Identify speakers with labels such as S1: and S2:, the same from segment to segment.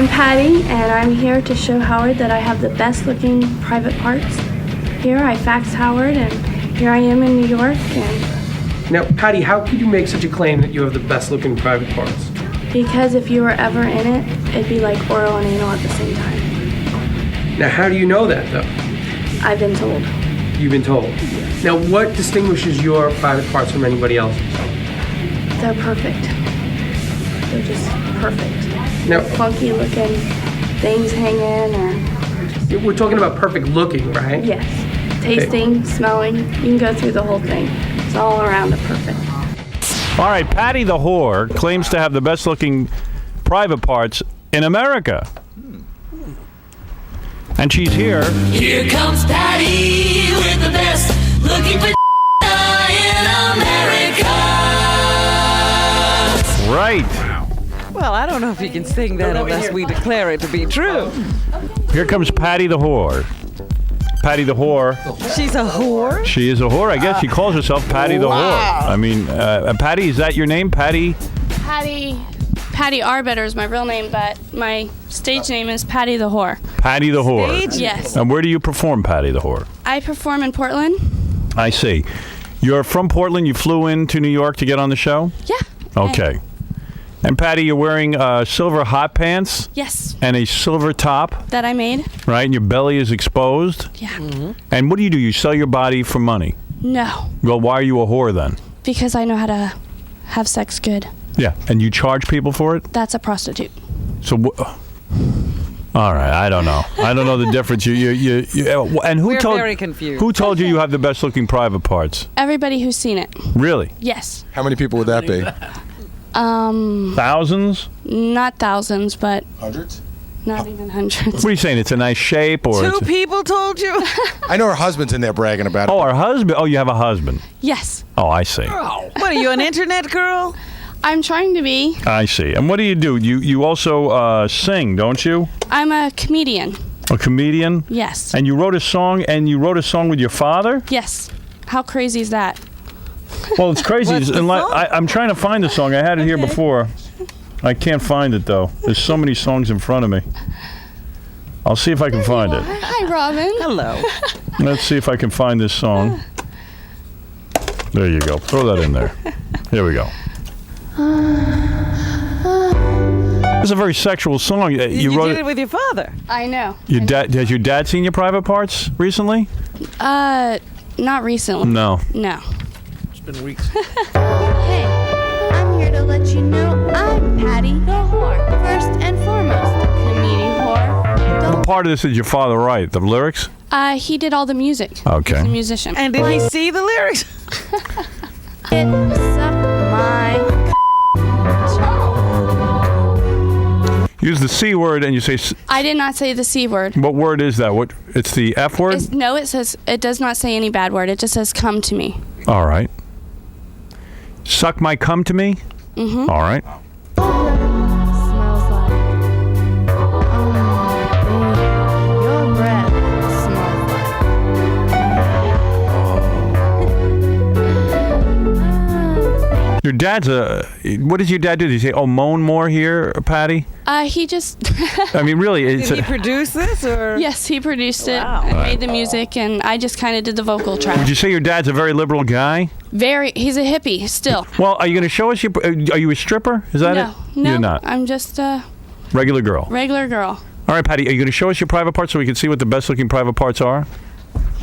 S1: I'm Patty, and I'm here to show Howard that I have the best looking private parts. Here I faxed Howard, and here I am in New York. And
S2: Now, Patty, how could you make such a claim that you have the best looking private parts?
S1: because if you were ever in it, it'd be like oral and anal at the same time.
S2: Now, how do you know that, though?
S1: I've been told.
S2: You've been told. Now, what distinguishes your private parts from anybody else's?
S1: They're perfect. They're just perfect.
S2: Now,
S1: Funky looking things hanging, or
S2: we're talking about perfect looking, right?
S1: yes, tasting, smelling. You can go through the whole thing. It's all around a perfect.
S3: All right, Patty the whore claims to have the best looking private parts in America. And she's here.
S4: Here comes Patty with the best looking in America.
S3: Right.
S5: Well, I don't know if you can sing that unless we declare it to be true.
S3: Here comes Patty the whore. Patty the whore.
S5: She's a whore?
S3: She is a whore. I guess she calls herself Patty the whore. I mean, Patty, is that your name, Patty?
S1: Patty Arbiter is my real name, but my stage name is Patty the Whore.
S3: Patty the whore.
S5: Stage?
S1: Yes.
S3: And where do you perform, Patty the whore?
S1: I perform in Portland.
S3: I see. You're from Portland. You flew into New York to get on the show?
S1: Yeah.
S3: Okay. And Patty, you're wearing silver hot pants
S1: Yes.
S3: and a silver top,
S1: That I made.
S3: right? And your belly is exposed.
S1: Yeah.
S3: And what do? You sell your body for money.
S1: No,
S3: Well, why are you a whore then?
S1: because I know how to have sex good.
S3: Yeah. And you charge people for it?
S1: That's a prostitute.
S3: So, all right, I don't know. I don't know the difference. And who
S5: We're
S3: told?
S5: very confused.
S3: Who told you have the best looking private parts?
S1: Everybody who's seen it.
S3: Really?
S1: Yes.
S6: How many people would that be?
S3: Thousands?
S1: Not thousands, but
S6: Hundreds?
S1: not even hundreds.
S3: What are you saying? It's a nice shape, or?
S5: Two
S3: It's
S5: people told you?
S6: I know her husband's in there bragging about it.
S3: oh, our husband. Oh, you have a husband.
S1: Yes.
S3: Oh, I see.
S5: What are you, an internet girl?
S1: I'm trying to be.
S3: I see. And what do? You also sing, don't you?
S1: I'm a comedian.
S3: A comedian.
S1: Yes.
S3: And you wrote a song. And you wrote a song with your father.
S1: Yes. How crazy is that?
S3: Well, it's crazy.
S5: What's the song?
S3: I'm trying to find the song. I had it here before. I can't find it though. There's so many songs in front of me. I'll see if I can find it.
S1: Hi, Robin.
S5: Hello.
S3: Let's see if I can find this song. There you go. Throw that in there. Here we go. It's a very sexual song.
S5: You
S3: wrote
S5: did it with your father.
S1: I know.
S3: Your dad? Has your dad seen your private parts recently?
S1: Not recently.
S3: No.
S1: No.
S7: Hey, I'm here to let you know I'm Patty the whore. First and foremost, comedian whore.
S3: What part of this did your father write? The lyrics?
S1: He did all the music.
S3: Okay.
S1: He's a musician.
S5: And did he see the lyrics?
S7: Suck my.
S3: Use the C word and you say.
S1: I did not say the C word.
S3: What word is that? What? It's the F word.
S1: No, it says, it does not say any bad word. It just says come to me.
S3: All right. Suck my cum to me.
S1: Mm-hmm.
S3: All right.
S7: Smells like. Baby, your breath smells like.
S3: Your dad's a. What does your dad do? Did he say, "Oh, moan more here, Patty"?
S1: He just.
S3: I mean, really, it's.
S5: Did he produce this, or?
S1: Yes, he produced it
S5: Wow.
S1: and made the music, and I just kind of did the vocal track.
S3: Would you say your dad's a very liberal guy?
S1: He's a hippie still.
S3: Well, are you going to show us your? Are you a stripper? Is that
S1: No,
S3: it?
S1: no,
S3: You're not.
S1: I'm just a
S3: Regular girl.
S1: regular girl.
S3: All right, Patty. Are you going to show us your private parts so we can see what the best looking private parts are?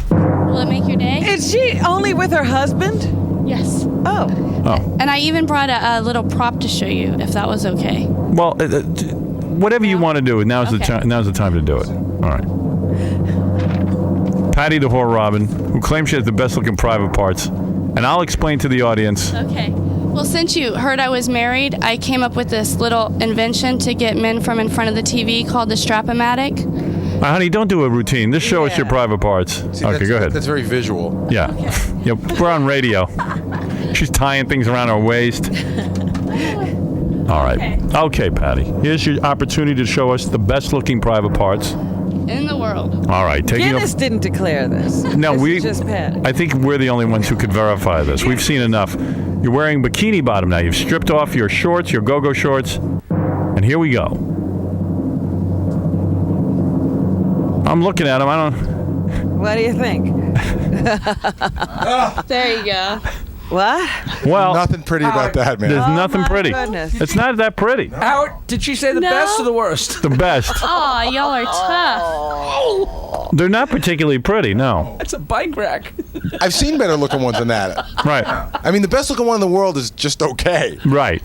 S1: Will it make your day?
S5: Is she only with her husband?
S1: Yes.
S5: Oh.
S3: Oh.
S1: And I even brought a little prop to show you, if that was okay.
S3: Well, whatever you want to do. Now's the
S1: Okay.
S3: time. Now's the time to do it. All right. Patty the whore Robin, who claims she has the best looking private parts, and I'll explain to the audience.
S1: Okay. Well, since you heard I was married, I came up with this little invention to get men from in front of the TV called the Strap-O-Matic.
S3: Honey, don't do a routine. Just show us your
S5: Yeah.
S3: private parts.
S6: See,
S3: Okay,
S6: that's-
S3: go ahead.
S6: That's very visual.
S3: Yeah. Yeah, we're on radio. She's tying things around her waist. All right. Okay, Patty. Here's your opportunity to show us the best looking private parts.
S1: In the world.
S3: All right. Taking
S5: Guinness didn't declare this.
S3: No,
S5: This
S3: we.
S5: is just Patty.
S3: I think we're the only ones who could verify this. We've seen enough. You're wearing bikini bottom now. You've stripped off your shorts, your go-go shorts, and here we go. I'm looking at him. I don't.
S5: What do you think?
S7: There you go.
S5: What?
S3: Well,
S6: Nothing pretty about that, man.
S3: there's nothing
S5: my
S3: pretty.
S5: goodness.
S3: It's not that pretty.
S2: Howard, did she say the
S7: No.
S2: best or the worst?
S3: The best.
S7: Aw, y'all are tough.
S3: They're not particularly pretty. No.
S2: That's a bike rack.
S6: I've seen better looking ones than that.
S3: Right.
S6: I mean, the best looking one in the world is just okay,
S3: Right.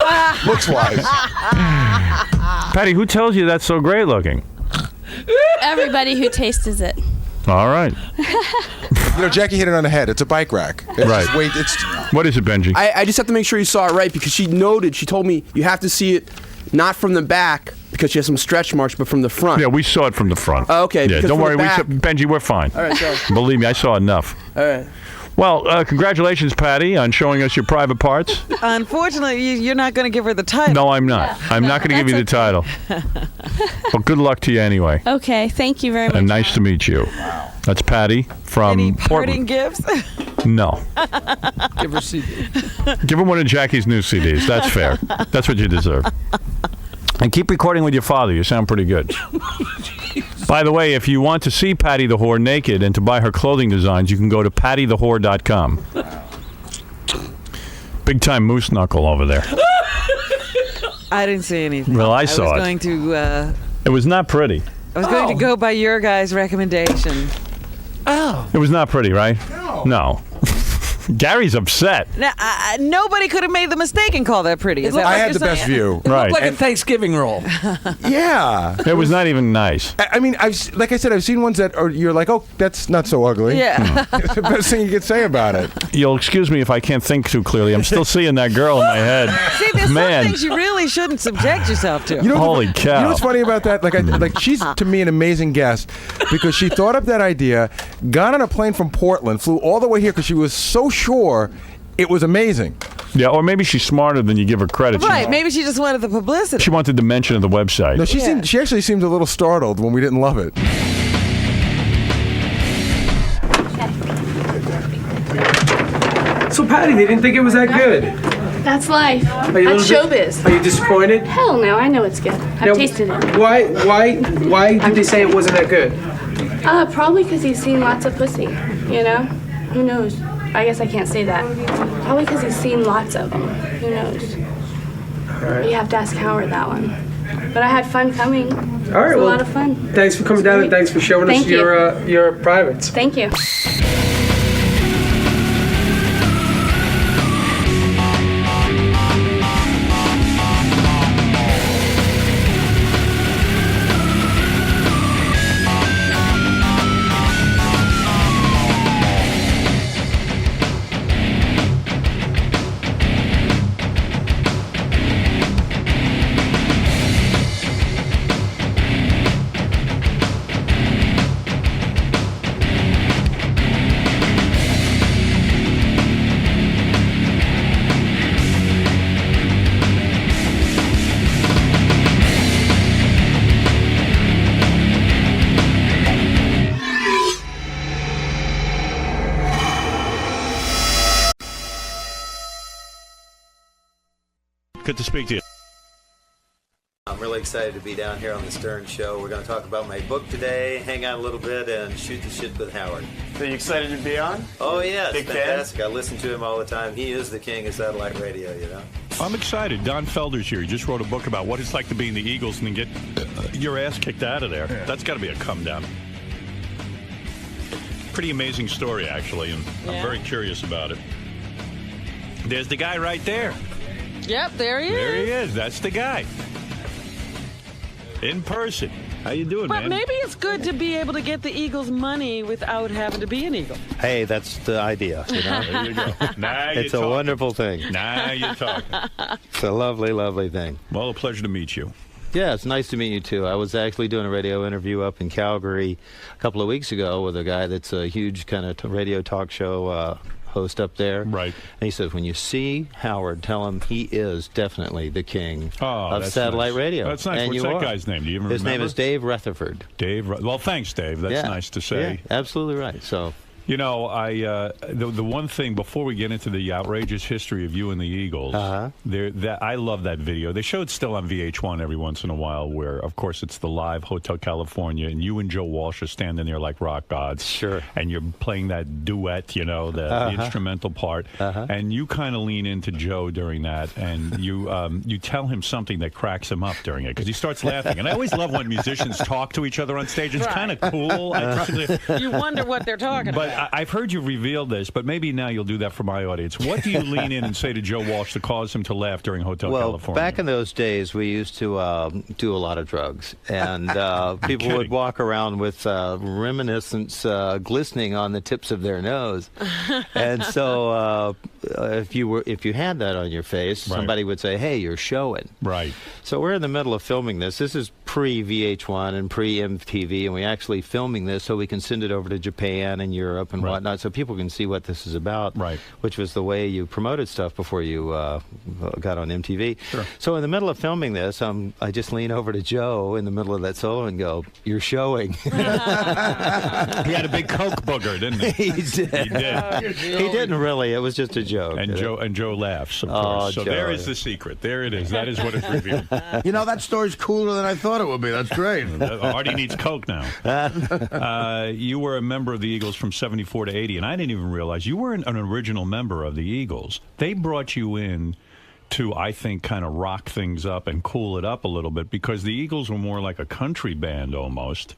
S6: looks wise.
S3: Patty, who tells you that's so great looking?
S7: Everybody who tastes it.
S3: All right.
S6: You know, Jackie hit it on the head. It's a bike rack. It's
S3: Right.
S6: just wait, it's
S3: What is it, Benjy?
S2: I just have to make sure you saw it right because she told me you have to see it not from the back because she has some stretch marks, but from the front.
S3: Yeah, we saw it from the front.
S2: Oh, okay,
S3: Yeah,
S2: because
S3: don't
S2: from
S3: worry.
S2: the back-
S3: Benjy, we're fine.
S2: All right, sorry.
S3: Believe me, I saw enough.
S2: All right.
S3: Well, congratulations, Patty, on showing us your private parts.
S5: Unfortunately, you're not going to give her the title.
S3: No, I'm not. I'm not going to give you the title. Well, good luck to you anyway.
S7: Okay, thank you very much.
S3: And nice to meet you. That's Patty from
S5: Any parting
S3: Portland.
S5: gifts?
S3: No.
S2: Give her CD.
S3: Give him one of Jackie's new CDs. That's fair. That's what you deserve. And keep recording with your father. You sound pretty good. By the way, if you want to see Patty the Whore naked and to buy her clothing designs, you can go to pattythewhore.com. Big time moose knuckle over there.
S5: I didn't see anything.
S3: Well, I saw
S5: was
S3: it.
S5: going to.
S3: It was not pretty.
S5: I was going to go by your guy's recommendation.
S3: It was not pretty, right? No. Gary's upset.
S5: Now, nobody could have made the mistake and call that pretty. Is that
S6: I
S5: what
S6: had
S5: you're
S6: the best
S5: saying?
S6: view.
S3: Right.
S2: Like a Thanksgiving roll.
S6: Yeah.
S3: It was not even nice.
S6: I mean, like I said, I've seen ones that are you're like, oh, that's not so ugly.
S5: Yeah.
S6: It's the best thing you could say about it.
S3: You'll excuse me if I can't think too clearly. I'm still seeing that girl in my head.
S5: See, there's
S3: Man.
S5: some things you really shouldn't subject yourself to.
S6: You know,
S3: Holy
S6: You
S3: cow.
S6: know what's funny about that? Like she's to me an amazing guest because she thought up that idea, got on a plane from Portland, flew all the way here because she was so sure it was amazing.
S3: Yeah, or maybe she's smarter than you give her credit.
S5: Right, maybe she just wanted the publicity.
S3: She wanted the mention of the website.
S6: No, she actually seemed a little startled when we didn't love it.
S2: So, Patty, they didn't think it was that good.
S1: That's life.
S2: Are you a
S1: That's
S2: little bit-
S1: showbiz.
S2: Are you disappointed?
S1: Hell no, I know it's good. I've
S2: Now,
S1: tasted it.
S2: Why did they say it wasn't that good?
S1: Probably because he's seen lots of pussy, you know? Who knows? I guess I can't say that. Probably because he's seen lots of them. Who knows? You have to ask Howard that one. But I had fun coming.
S2: All right,
S1: It was
S2: well,
S1: a lot of fun.
S2: Thanks for coming down and thanks for showing
S1: Thank
S2: us
S1: you.
S2: your privates.
S1: Thank you.
S3: Good to speak to you.
S8: I'm really excited to be down here on the Stern Show. We're going to talk about my book today, hang out a little bit, and shoot the shit with Howard.
S9: Are you excited to be on?
S8: Oh, yeah, it's
S9: Big fan?
S8: fantastic. I listen to him all the time. He is the king of satellite radio, you know?
S3: I'm excited. Don Felder's here. He just wrote a book about what it's like to be in the Eagles and then get your ass kicked out of there. That's got to be a come down. Pretty amazing story, actually, and I'm very curious about it. There's the guy right there.
S5: Yep, there he is.
S3: There he is. That's the guy. In person. How you doing,
S5: But
S3: man?
S5: maybe it's good to be able to get the Eagles money without having to be an Eagle.
S8: Hey, that's the idea, you know?
S3: There you go. Now
S8: It's a wonderful thing.
S3: Now you're talking.
S8: It's a lovely, lovely thing.
S3: Well, a pleasure to meet you.
S8: Yeah, it's nice to meet you, too. I was actually doing a radio interview up in Calgary a couple of weeks ago with a guy that's a huge kind of radio talk show host up there.
S3: Right.
S8: And he says, when you see Howard, tell him he is definitely the king of
S3: that's
S8: satellite
S3: nice.
S8: radio.
S3: That's nice.
S8: And
S3: What's
S8: you
S3: that
S8: are.
S3: guy's name? Do you even
S8: His
S3: remember?
S8: name is Dave Rutherford.
S3: Dave. Well, thanks, Dave. That's nice to say.
S8: Yeah, absolutely right. So
S3: You know, the one thing before we get into the outrageous history of you and the Eagles, I love that video. They showed still on VH1 every once in a while, where of course it's the live Hotel California, and you and Joe Walsh are standing there like rock gods.
S8: Sure.
S3: And you're playing that duet, the instrumental part, and you kind of lean into Joe during that, and you tell him something that cracks him up during it because he starts laughing. And I always love when musicians talk to each other on stage. It's kind of cool.
S5: You wonder what they're talking about.
S3: I've heard you reveal this, but maybe now you'll do that for my audience. What do you lean in and say to Joe Walsh to cause him to laugh during Hotel California?
S8: Back in those days, we used to do a lot of drugs, and people would walk around with reminiscence glistening on the tips of their nose. And so if you had that on your face, somebody would say, "Hey, you're showing."
S3: Right.
S8: So we're in the middle of filming this. This is pre-VH1 and pre-MTV, and we're actually filming this so we can send it over to Japan and Europe and whatnot, so people can see what this is about, which was the way you promoted stuff before you got on MTV.
S3: Sure.
S8: So in the middle of filming this, I just lean over to Joe in the middle of that solo and go, "You're showing."
S3: He had a big Coke booger, didn't he?
S8: He did. He didn't really. It was just a joke.
S3: And Joe laughs, of course. So
S8: Joe,
S3: there is the secret. There it is. That is what is revealed.
S10: That story's cooler than I thought it would be. That's great.
S3: Artie needs Coke now. You were a member of the Eagles from 74 to 80, and I didn't even realize you were an original member of the Eagles. They brought you in to, I think, kind of rock things up and cool it up a little bit, because the Eagles were more like a country band almost.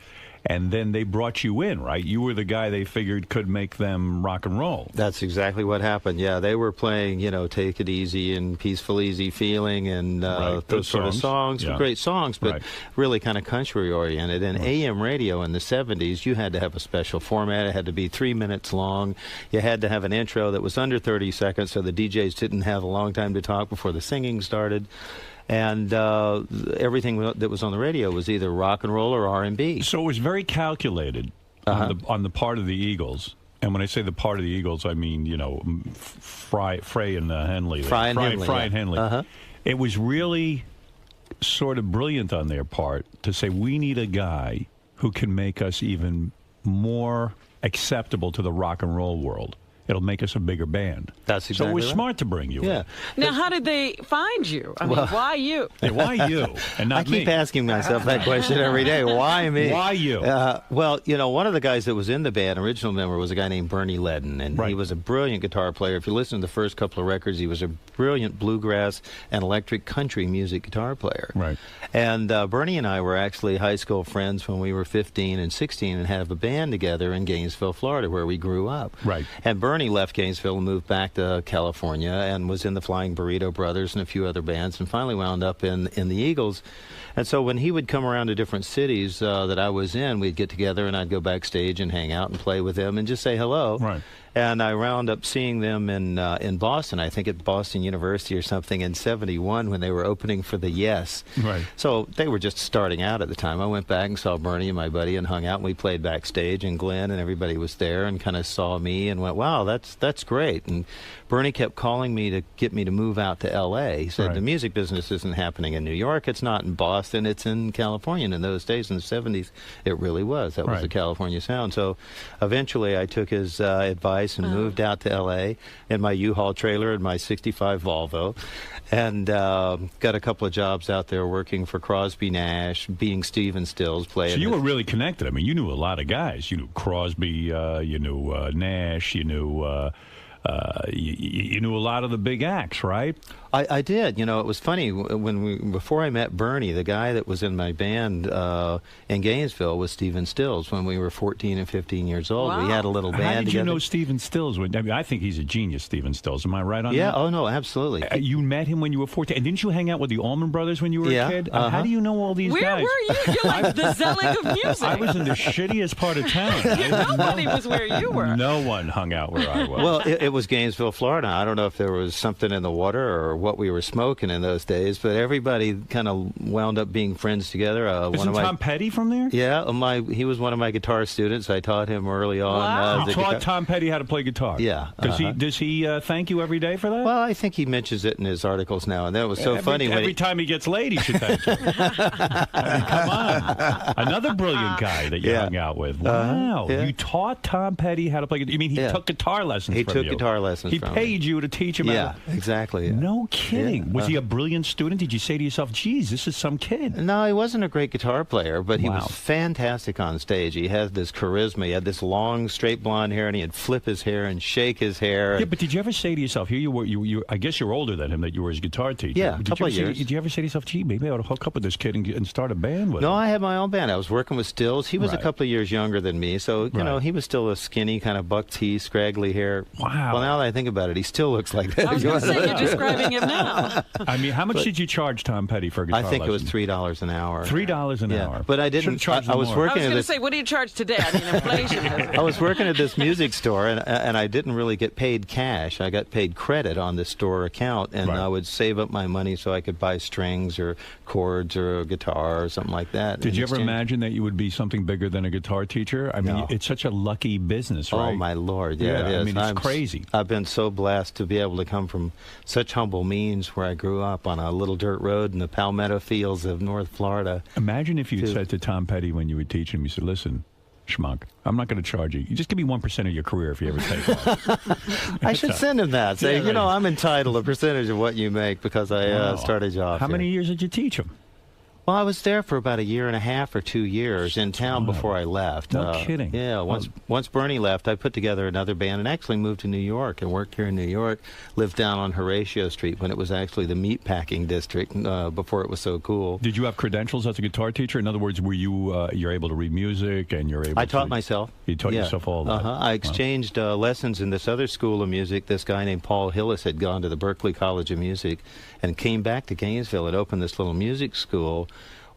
S3: And then they brought you in, right? You were the guy they figured could make them rock and roll.
S8: That's exactly what happened. Yeah, they were playing, Take It Easy and Peaceful Easy Feeling and those sort of songs.
S3: Yeah.
S8: Great songs, but really kind of country oriented. And AM radio in the 70s, you had to have a special format. It had to be 3 minutes long. You had to have an intro that was under 30 seconds so the DJs didn't have a long time to talk before the singing started. And everything that was on the radio was either rock and roll or R&B.
S3: So it was very calculated on the part of the Eagles. And when I say the part of the Eagles, I mean, Frey and Henley.
S8: Fry and
S3: Henley. It was really sort of brilliant on their part to say, we need a guy who can make us even more acceptable to the rock and roll world. It'll make us a bigger band.
S8: That's exactly
S3: So it was
S8: right.
S3: smart to bring you in.
S5: Now, how did they find you? I mean, why you?
S3: Hey, why you and not
S8: I keep
S3: me?
S8: asking myself that question every day. Why me?
S3: Why you?
S8: Well, one of the guys that was in the band, original member, was a guy named Bernie Ledden, and he was a brilliant guitar player. If you listen to the first couple of records, he was a brilliant bluegrass and electric country music guitar player.
S3: Right.
S8: And Bernie and I were actually high school friends when we were 15 and 16 and had a band together in Gainesville, Florida, where we grew up.
S3: Right.
S8: And Bernie left Gainesville and moved back to California and was in the Flying Burrito Brothers and a few other bands, and finally wound up in the Eagles. And so when he would come around to different cities that I was in, we'd get together and I'd go backstage and hang out and play with them and just say hello.
S3: Right.
S8: And I wound up seeing them in Boston, I think at Boston University or something, in '71 when they were opening for the Yes.
S3: Right.
S8: So they were just starting out at the time. I went back and saw Bernie and my buddy and hung out, and we played backstage, and Glenn and everybody was there and kind of saw me and went, wow, that's great. And Bernie kept calling me to get me to move out to L.A. He said, the music business isn't happening in New York. It's not in Boston. It's in California. And in those days, in the 70s, it really was. That was the California sound. So eventually I took his advice and moved out to L.A. in my U-Haul trailer and my '65 Volvo, and got a couple of jobs out there working for Crosby Nash, being Stephen Stills, playing.
S3: So you were really connected. I mean, you knew a lot of guys. You knew Crosby, you knew Nash, you knew you knew a lot of the big acts, right?
S8: I did. It was funny before I met Bernie, the guy that was in my band in Gainesville was Stephen Stills. When we were 14 and 15 years old, we had a little band
S3: How did
S8: together.
S3: you know Stephen Stills? I mean, I think he's a genius, Stephen Stills. Am I right on that?
S8: Yeah. Oh no, absolutely.
S3: You met him when you were 14, and didn't you hang out with the Allman Brothers when you were a kid? How do you know all these
S5: Where
S3: guys?
S5: were you? You're like the Zelig of music.
S3: I was in the shittiest part of town.
S5: Nobody was where you were.
S3: No one hung out where I was.
S8: Well, it was Gainesville, Florida. I don't know if there was something in the water or what we were smoking in those days, but everybody kind of wound up being friends together.
S3: Isn't Tom Petty from there?
S8: Yeah, he was one of my guitar students. I taught him early on.
S3: Wow. You taught Tom Petty how to play guitar?
S8: Yeah.
S3: Does he thank you every day for that?
S8: Well, I think he mentions it in his articles now and then. It was so funny.
S3: Every time he gets laid, he should thank you. I mean, come on. Another brilliant guy that you hung out with. Wow. You taught Tom Petty how to play guitar. You mean he took guitar lessons from you?
S8: He took guitar lessons from me.
S3: He paid you to teach him how to...
S8: exactly. Yeah.
S3: No kidding. Was he a brilliant student? Did you say to yourself, geez, this is some kid?
S8: No, he wasn't a great guitar player, but he was fantastic on stage. He had this charisma. He had this long, straight blonde hair, and he'd flip his hair and shake his hair.
S3: Yeah, but did you ever say to yourself, here you were, I guess you're older than him, that you were his guitar teacher.
S8: Yeah, a couple of years.
S3: Did you ever say to yourself, gee, maybe I ought to hook up with this kid and start a band with him?
S8: No, I had my own band. I was working with Stills. He was a couple of years younger than me, so, you know, he was still a skinny, kind of buck teeth, scraggly hair.
S3: Wow.
S8: Well, now that I think about it, he still looks like that.
S5: I was going to say, you're describing him now.
S3: I mean, how much did you charge Tom Petty for a guitar
S8: I think
S3: lesson?
S8: it was $3 an hour.
S3: $3 an hour.
S8: But I didn't. I was working.
S5: I was going to say, what do you charge today? I mean, inflation.
S8: I was working at this music store, and I didn't really get paid cash. I got paid credit on the store account, and I would save up my money so I could buy strings or chords or a guitar or something like that.
S3: Did you ever imagine that you would be something bigger than a guitar teacher? I mean, it's such a lucky business, right?
S8: Oh, my Lord. Yeah, it is.
S3: I mean, it's crazy.
S8: I've been so blessed to be able to come from such humble means where I grew up on a little dirt road in the Palmetto fields of North Florida.
S3: Imagine if you said to Tom Petty when you would teach him, you said, listen, schmuck, I'm not going to charge you. You just give me 1% of your career if you ever take off.
S8: I should send him that. Say, you know, I'm entitled a percentage of what you make because I started you off.
S3: How many years did you teach him?
S8: Well, I was there for about a year and a half or 2 years in town before I left.
S3: No kidding.
S8: Yeah, once Bernie left, I put together another band and actually moved to New York and worked here in New York, lived down on Horatio Street when it was actually the meatpacking district before it was so cool.
S3: Did you have credentials as a guitar teacher? In other words, were you you're able to read music and you're able
S8: I taught myself.
S3: You taught yourself all that?
S8: I exchanged lessons in this other school of music. This guy named Paul Hillis had gone to the Berklee College of Music and came back to Gainesville and opened this little music school.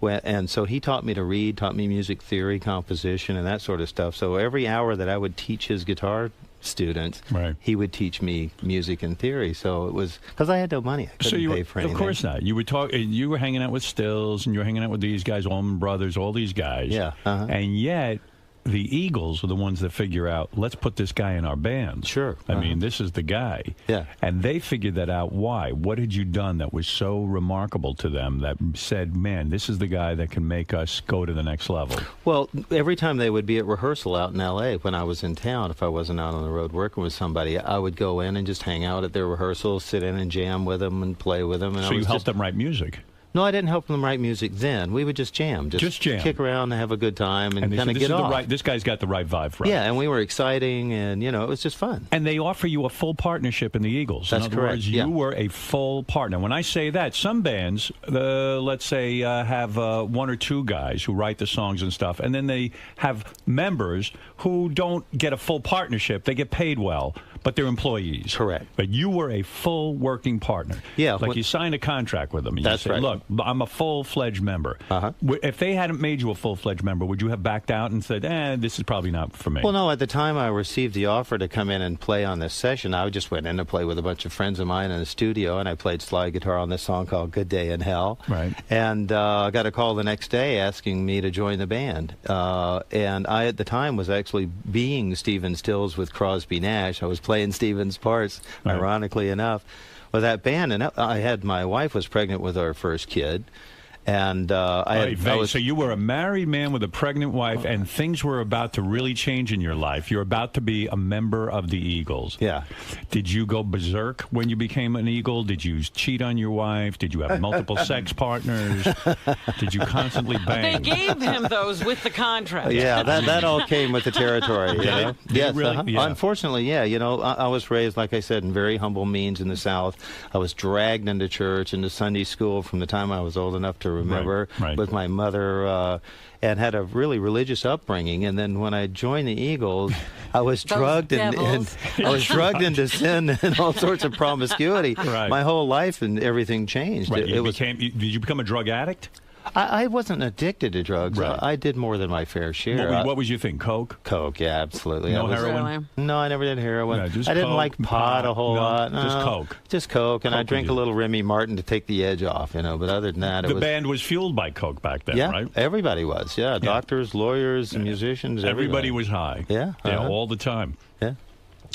S8: And so he taught me to read, taught me music theory, composition, and that sort of stuff. So every hour that I would teach his guitar students, he would teach me music and theory. So it was because I had no money. I couldn't pay for anything.
S3: Of course not. You would talk. You were hanging out with Stills, and you were hanging out with these guys, Allman Brothers, all these guys.
S8: Yeah.
S3: And yet, the Eagles are the ones that figure out, let's put this guy in our band.
S8: Sure.
S3: I mean, this is the guy.
S8: Yeah.
S3: And they figured that out. Why? What had you done that was so remarkable to them that said, man, this is the guy that can make us go to the next level?
S8: Well, every time they would be at rehearsal out in L.A., when I was in town, if I wasn't out on the road working with somebody, I would go in and just hang out at their rehearsals, sit in and jam with them and play with them. And
S3: so you helped them write music?
S8: No, I didn't help them write music then. We would just jam. Just jam. Kick around and have a good time and kind of get off.
S3: This guy's got the right vibe for it.
S8: Yeah, and we were exciting, and, you know, it was just fun.
S3: And they offer you a full partnership in the Eagles.
S8: That's
S3: in other
S8: correct.
S3: Words, you were a full partner. When I say that, some bands, let's say, have one or two guys who write the songs and stuff, and then they have members who don't get a full partnership. They get paid well, but they're employees.
S8: Correct.
S3: But you were a full working partner.
S8: Yeah.
S3: Like you signed a contract with them. And
S8: That's
S3: you said,
S8: right.
S3: Look, I'm a full-fledged member. If they hadn't made you a full-fledged member, would you have backed out and said, this is probably not for me?
S8: Well, no, at the time I received the offer to come in and play on this session, I just went in to play with a bunch of friends of mine in the studio, and I played slide guitar on this song called Good Day in Hell.
S3: Right.
S8: And I got a call the next day asking me to join the band. And I, at the time, was actually being Stephen Stills with Crosby Nash. I was playing Stephen's parts, ironically enough, with that band. And my wife was pregnant with our first kid. And
S3: so you were a married man with a pregnant wife, and things were about to really change in your life. You're about to be a member of the Eagles.
S8: Yeah.
S3: Did you go berserk when you became an Eagle? Did you cheat on your wife? Did you have multiple sex partners? Did you constantly bang?
S5: They gave him those with the contract.
S8: Yeah, that all came with the territory. You know? Yes,
S3: really? Yeah.
S8: Unfortunately, yeah. You know, I was raised, like I said, in very humble means in the South. I was dragged into church, into Sunday school from the time I was old enough to remember with my mother, and had a really religious upbringing. And then when I joined the Eagles, I was drugged and I was drugged into sin and all sorts of promiscuity. My whole life and everything changed.
S3: Did you become a drug addict?
S8: I wasn't addicted to drugs.
S3: Right.
S8: I did more than my fair share.
S3: What was your thing? Coke?
S8: Coke, yeah, absolutely.
S3: No
S8: I was-
S3: heroin?
S8: No, I never did heroin.
S3: No, just
S8: I didn't
S3: Coke,
S8: like pot a whole
S3: no,
S8: lot.
S3: just
S8: No,
S3: Coke.
S8: Just Coke, and I
S3: Coke
S8: drink
S3: with
S8: a
S3: you.
S8: little Remy Martin to take the edge off, But other than that,
S3: The band was fueled by Coke back then,
S8: yeah,
S3: right?
S8: everybody was. Yeah, doctors, lawyers, musicians.
S3: Everybody was high.
S8: Yeah,
S3: all the time.
S8: Yeah.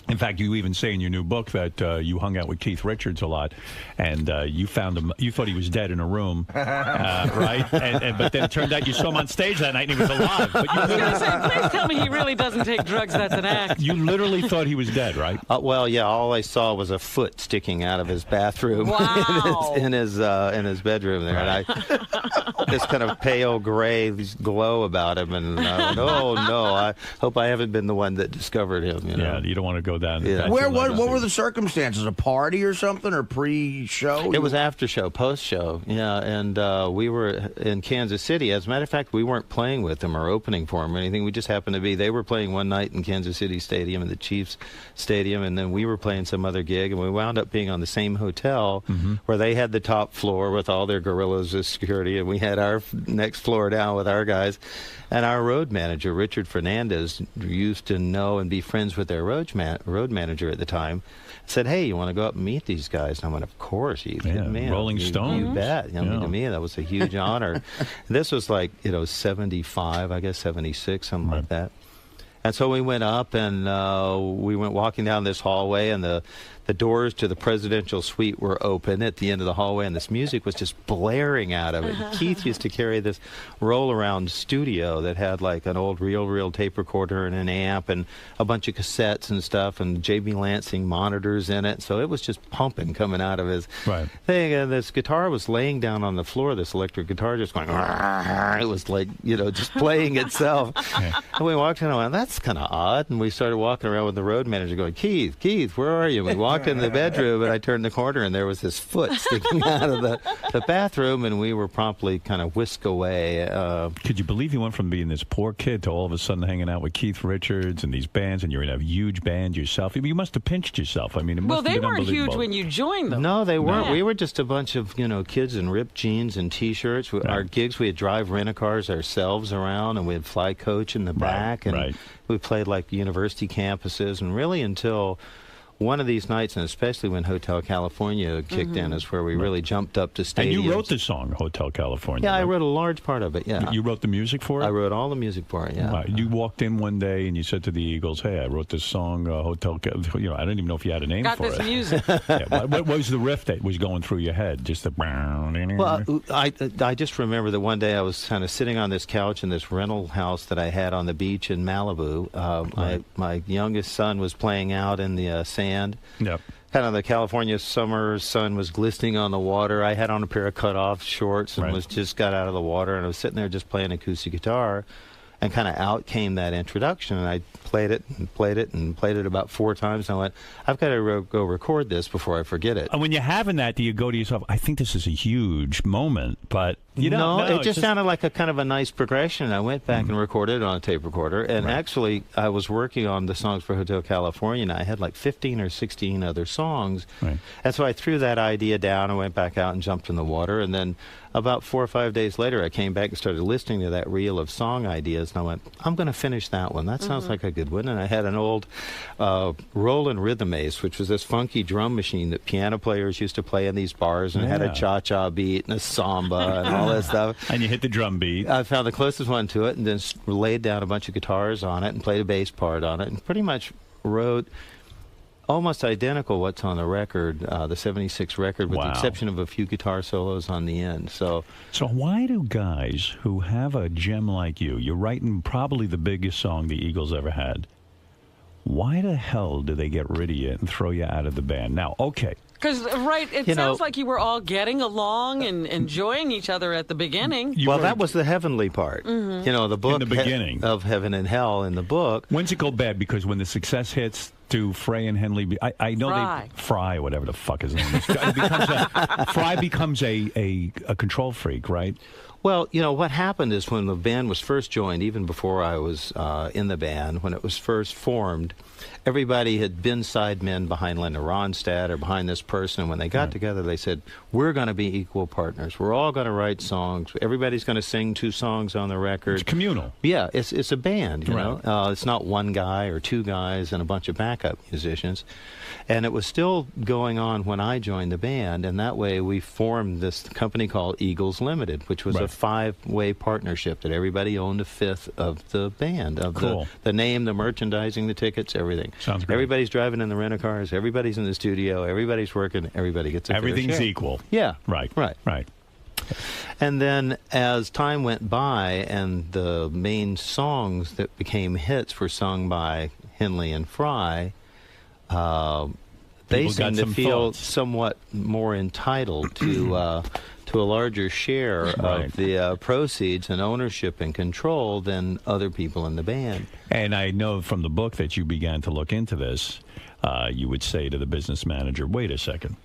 S3: In fact, you even say in your new book that you hung out with Keith Richards a lot, and you found him. You thought he was dead in a room, right? But then it turned out you saw him on stage that night and he was alive. But you
S5: I was going to say, please tell me he really doesn't take drugs. That's an act.
S3: You literally thought he was dead, right?
S8: Well, yeah. All I saw was a foot sticking out of his bathroom
S5: Wow.
S8: in his bedroom there, and I this kind of pale gray glow about him, and I went, oh no, I hope I haven't been the one that discovered him.
S3: Yeah, you don't want to go down.
S8: Yeah.
S10: What were the circumstances? A party or something, or pre-show?
S8: It was after show, post show, yeah. And we were in Kansas City. As a matter of fact, we weren't playing with them or opening for them or anything. We just happened to be. They were playing one night in Kansas City Stadium, in the Chiefs Stadium, and then we were playing some other gig, and we wound up being on the same hotel where they had the top floor with all their gorillas as security, and we had our next floor down with our guys. And our road manager, Richard Fernandez, used to know and be friends with their road manager at the time, said, hey, you want to go up and meet these guys? And I went, of course. You kidding me?
S3: Rolling Stones.
S8: You bet. I mean, to me, that was a huge honor. This was like, 75, I guess 76, something like that. And so we went up, and we went walking down this hallway, and the doors to the presidential suite were open at the end of the hallway, and this music was just blaring out of it. Keith used to carry this roll-around studio that had like an old reel tape recorder and an amp and a bunch of cassettes and stuff, and J.B. Lansing monitors in it. So it was just pumping coming out of his thing. And this guitar was laying down on the floor, this electric guitar just going, it was like, just playing itself. And we walked in and I went, that's kind of odd. And we started walking around with the road manager going, Keith, where are you? And we walked in the bedroom, and I turned the corner, and there was this foot sticking out of the bathroom, and we were promptly kind of whisked away.
S3: Could you believe you went from being this poor kid to all of a sudden hanging out with Keith Richards and these bands, and you're in a huge band yourself? You must have pinched yourself. I mean, it must have
S5: they
S3: been
S5: weren't huge
S3: unbelievable.
S5: when you joined them.
S8: No, they weren't.
S5: No.
S8: We were just a bunch of, kids in ripped jeans and T-shirts. Our gigs, we'd drive rent-a-cars ourselves around, and we'd fly coach in the back, and we played like university campuses, and really until one of these nights, and especially when Hotel California kicked in, is where we really jumped up to stadiums.
S3: And you wrote the song, Hotel California.
S8: Yeah,
S3: right?
S8: I wrote a large part of it, yeah.
S3: You wrote the music for it?
S8: I wrote all the music for it, yeah.
S3: Right. You walked in one day and you said to the Eagles, hey, I wrote this song, Hotel California. I don't even know if you had a name
S5: Got
S3: for
S5: this
S3: it.
S5: music.
S3: What was the riff that was going through your head? Just the...
S8: Well, I just remember that one day I was kind of sitting on this couch in this rental house that I had on the beach in Malibu. My youngest son was playing out in the sand.
S3: Yep.
S8: Kind of the California summer sun was glistening on the water. I had on a pair of cut-off shorts and was just got out of the water, and I was sitting there just playing acoustic guitar, and kind of out came that introduction, and I played it and played it and played it about 4 times, and I went, I've got to go record this before I forget it.
S3: And when you're having that, do you go to yourself, I think this is a huge moment, but you don't know.
S8: No, it just sounded like a kind of a nice progression. I went back and recorded it on a tape recorder, and actually I was working on the songs for Hotel California, and I had like 15 or 16 other songs. And so I threw that idea down and went back out and jumped in the water, and then about 4 or 5 days later I came back and started listening to that reel of song ideas, and I went, I'm going to finish that one. That sounds like a good one. And I had an old Roland Rhythm Ace, which was this funky drum machine that piano players used to play in these bars, and it had a cha-cha beat and a samba and all that stuff.
S3: And you hit the drum beat.
S8: I found the closest one to it, and then laid down a bunch of guitars on it and played a bass part on it, and pretty much wrote almost identical what's on the record, the 76 record, with the exception of a few guitar solos on the end. So
S3: why do guys who have a gem like you're writing probably the biggest song the Eagles ever had, why the hell do they get rid of you and throw you out of the band? Now, okay.
S5: Because, it sounds like you were all getting along and enjoying each other at the beginning.
S8: That was the heavenly part. The book
S3: in the beginning
S8: of Heaven and Hell in the book.
S3: When's it go bad? Because when the success hits to Frey and Henley, I know
S5: Fry.
S3: Fry, whatever the fuck his name is. Fry becomes a control freak, right?
S8: Well, you know, what happened is when the band was first joined, even before I was in the band, when it was first formed, everybody had been sidemen behind Linda Ronstadt or behind this person. And when they got together, they said, we're going to be equal partners. We're all going to write songs. Everybody's going to sing 2 songs on the record.
S3: It's communal.
S8: Yeah, it's a band, you know. It's not one guy or 2 guys and a bunch of backup musicians. And it was still going on when I joined the band, and that way we formed this company called Eagles Limited, which was a 5-way partnership that everybody owned a 5th of the band, of the name, the merchandising, the tickets, everything.
S3: Sounds great.
S8: Everybody's driving in the rent-a-cars, everybody's in the studio, everybody's working, everybody gets a fair
S3: Everything's
S8: share.
S3: equal.
S8: Yeah.
S3: Right.
S8: And then as time went by and the main songs that became hits were sung by Henley and Fry, they seemed to feel somewhat more entitled to a larger share of the proceeds and ownership and control than other people in the band.
S3: And I know from the book that you began to look into this. You would say to the business manager, wait a second.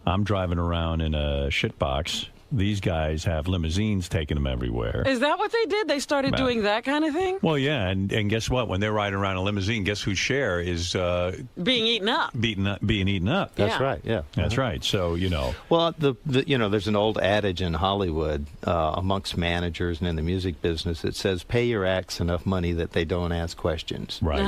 S3: I'm driving around in a shitbox. These guys have limousines taking them everywhere.
S5: Is that what they did? They started doing that kind of thing?
S3: Well, yeah, and guess what? When they're riding around a limousine, guess whose share is
S5: being eaten up?
S3: Being eaten up.
S8: That's right. Yeah,
S3: that's right. So you know.
S8: Well, the you know, there's an old adage in Hollywood amongst managers and in the music business that says, "Pay your acts enough money that they don't ask questions."
S3: Right.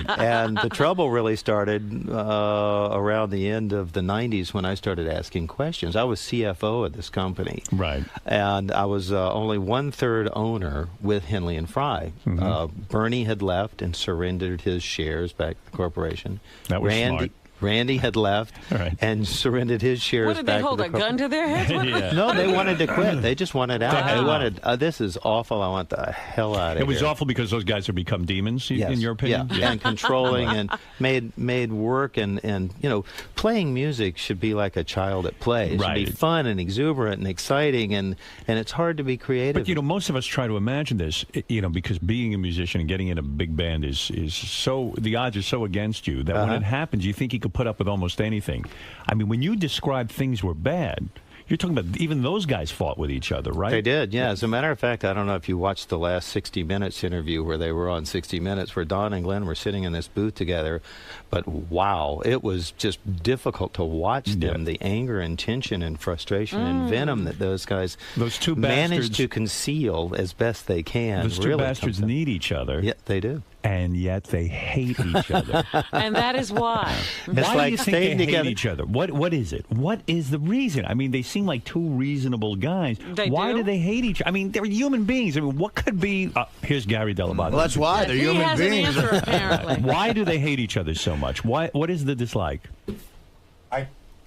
S8: And the trouble really started around the end of the '90s when I started asking questions. I was CFO at this company.
S3: Right.
S8: And I was only 1/3 owner with Henley and Fry. Bernie had left and surrendered his shares back to the corporation.
S3: That was smart.
S8: Randy had left and surrendered his shares
S5: What did
S8: back
S5: they hold,
S8: to
S5: a
S8: the
S5: gun to their heads?
S8: No, they wanted to quit. They just wanted out. They wanted, this is awful. I want the hell out of here.
S3: It was awful because those guys have become demons, in your opinion?
S8: Yeah, and controlling and made work and, you know, playing music should be like a child at play. It should be fun and exuberant and exciting, and it's hard to be creative.
S3: But, you know, most of us try to imagine this, you know, because being a musician and getting in a big band is so, the odds are so against you that when it happens, you think you could put up with almost anything. I mean, when you describe things were bad, you're talking about even those guys fought with each other, right?
S8: They did, yeah. As a matter of fact, I don't know if you watched the last 60 Minutes interview where they were on 60 Minutes, where Don and Glenn were sitting in this booth together. But wow, it was just difficult to watch them, the anger and tension and frustration and venom that those guys managed to conceal as best they can.
S3: Those two bastards need each other.
S8: Yeah, they do.
S3: And yet they hate each other.
S5: And that is why.
S3: Why do you think they hate each other? What is it? What is the reason? I mean, they seem like 2 reasonable guys. Why do they hate each other? I mean, they're human beings. I mean, what could be... here's Gary Dell'Abate.
S10: Well, that's why. They're human beings.
S5: An answer, apparently.
S3: Why do they hate each other so much? What is the dislike?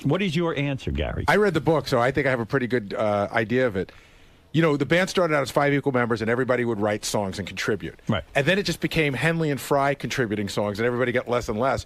S3: What is your answer, Gary?
S6: I read the book, so I think I have a pretty good idea of it. You know, the band started out as 5 equal members, and everybody would write songs and contribute.
S3: Right.
S6: And then it just became Henley and Fry contributing songs, and everybody got less and less.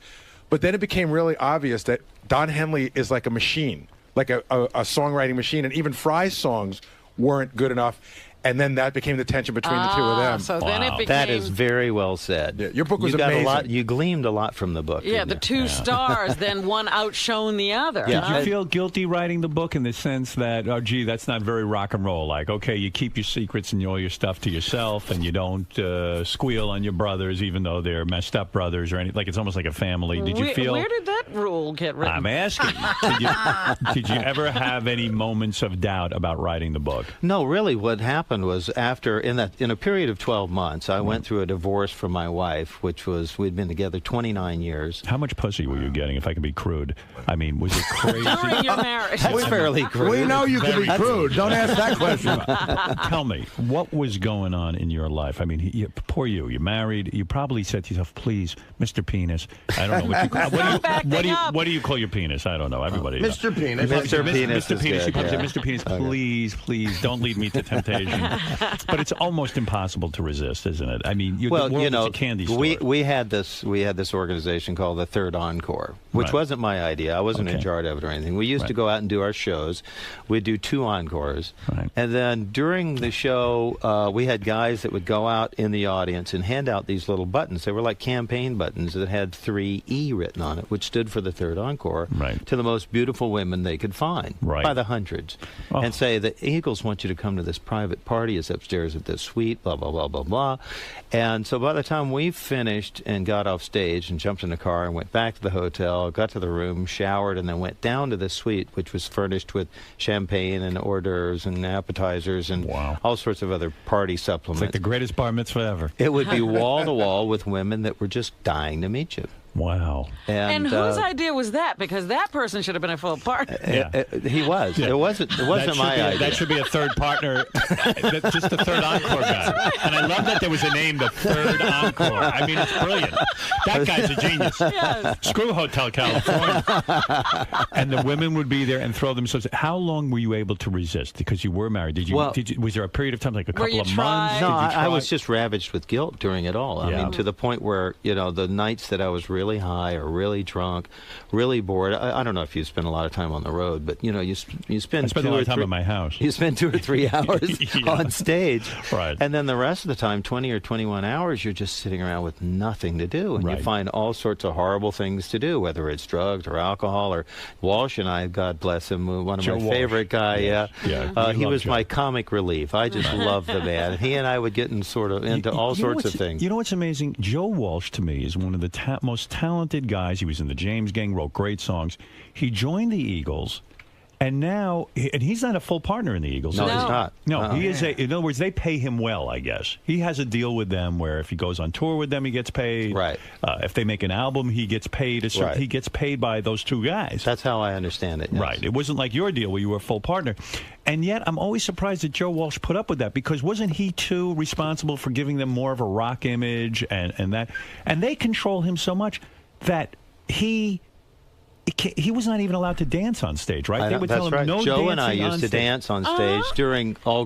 S6: But then it became really obvious that Don Henley is like a machine, like a songwriting machine, and even Fry's songs weren't good enough. And then that became the tension between the two of them.
S5: So then it became...
S8: That is very well said.
S6: Yeah, your book was
S8: amazing. You gleamed a lot from the book.
S5: Yeah, the 2 stars, then one outshone the other.
S3: Yeah. Did you feel guilty writing the book in the sense that, oh, gee, that's not very rock and roll? Like, okay, you keep your secrets and all your stuff to yourself, and you don't squeal on your brothers, even though they're messed up brothers or anything. Like, it's almost like a family. Did you feel...
S5: Where did that rule get written?
S3: I'm asking. Did you ever have any moments of doubt about writing the book?
S8: No, really, what happened was after, in a period of 12 months, I went through a divorce from my wife, which was, we'd been together 29 years.
S3: How much pussy were you getting, if I can be crude? I mean, was it crazy?
S5: During your marriage.
S8: That's fairly crude.
S10: We know you can be crude. Don't ask that question.
S3: Tell me, what was going on in your life? I mean, poor you. You're married. You probably said to yourself, please, Mr. Penis. I don't know what you call what do you call your penis? I don't know. Everybody.
S10: Mr. Penis.
S8: Mr. Penis.
S3: Mr. Penis.
S8: Good,
S3: She comes in, Mr. Penis, please, don't lead me to temptation. But it's almost impossible to resist, isn't it? I mean, the
S8: well,
S3: world
S8: you know,
S3: is a candy store.
S8: we had this organization called the Third Encore, which
S3: Right.
S8: wasn't my idea. I wasn't in charge of it or anything. We used to go out and do our shows. We'd do 2 encores, and then during the show, we had guys that would go out in the audience and hand out these little buttons. They were like campaign buttons that had 3E written on it, which stood for the Third Encore, to the most beautiful women they could find, by the hundreds, and say, the Eagles want you to come to this private party. It's upstairs at this suite, blah, blah, blah, blah, blah. And so by the time we finished and got off stage and jumped in the car and went back to the hotel, got to the room, showered, and then went down to the suite, which was furnished with champagne and hors d'oeuvres and appetizers and all sorts of other party supplements.
S3: It's like the greatest bar mitzvah ever.
S8: It would be wall-to-wall with women that were just dying to meet you.
S3: Wow.
S5: And whose idea was that? Because that person should have been a full partner.
S8: He was.
S3: Yeah.
S8: It wasn't my idea.
S3: That should be a third partner, just the Third Encore guy. And I love that there was a name, the Third Encore. I mean, it's brilliant. That guy's a genius.
S5: Yes.
S3: Screw Hotel California. And the women would be there and throw themselves. How long were you able to resist? Because you were married. Was there a period of time, like a couple of months?
S8: No, I was just ravaged with guilt during it all. I mean, to the point where, the nights that I was really high or really drunk, really bored. I don't know if you spend a lot of time on the road, but you spend.
S3: I spend a lot of time in my house.
S8: You spend 2 or 3 hours on stage,
S3: right?
S8: And then the rest of the time, 20 or 21 hours, you're just sitting around with nothing to do, and you find all sorts of horrible things to do, whether it's drugs or alcohol. Or Walsh and I, God bless him, one of
S3: Joe
S8: my
S3: Walsh.
S8: favorite guy. He was
S3: Joe.
S8: my comic relief. I just loved the man. He and I would get into all sorts of things.
S3: You know what's amazing? Joe Walsh, to me, is one of the most talented guys. He was in the James Gang, wrote great songs. He joined the Eagles, and now he's not a full partner in the Eagles.
S8: No, he's not.
S3: No, he is. In other words, they pay him well, I guess. He has a deal with them where if he goes on tour with them, he gets paid.
S8: Right.
S3: If they make an album, he gets paid. He gets paid by those 2 guys.
S8: That's how I understand it. Yes.
S3: Right. It wasn't like your deal where you were a full partner. And yet, I'm always surprised that Joe Walsh put up with that, because wasn't he too responsible for giving them more of a rock image and that? And they control him so much that he was not even allowed to dance on stage, right? They would tell him no.
S8: Joe and I
S3: dancing
S8: used to dance on stage during all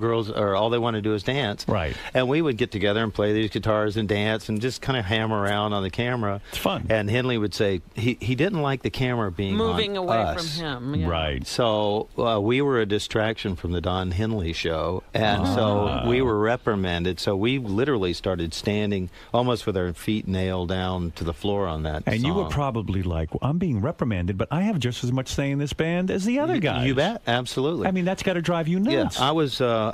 S8: they want to do is dance.
S3: Right.
S8: And we would get together and play these guitars and dance and just kind of hammer around on the camera.
S3: It's fun.
S8: And Henley would say he didn't like the camera being
S5: moving
S8: on
S5: away
S8: us.
S5: from him. Yeah.
S3: Right.
S8: So we were a distraction from the Don Henley show, and so we were reprimanded. So we literally started standing almost with our feet nailed down to the floor on that
S3: And
S8: song.
S3: you were probably like, well, I'm being reprimanded, but I have just as much say in this band as the other guys.
S8: You bet, absolutely.
S3: I mean, that's got to drive you nuts.
S8: Yeah,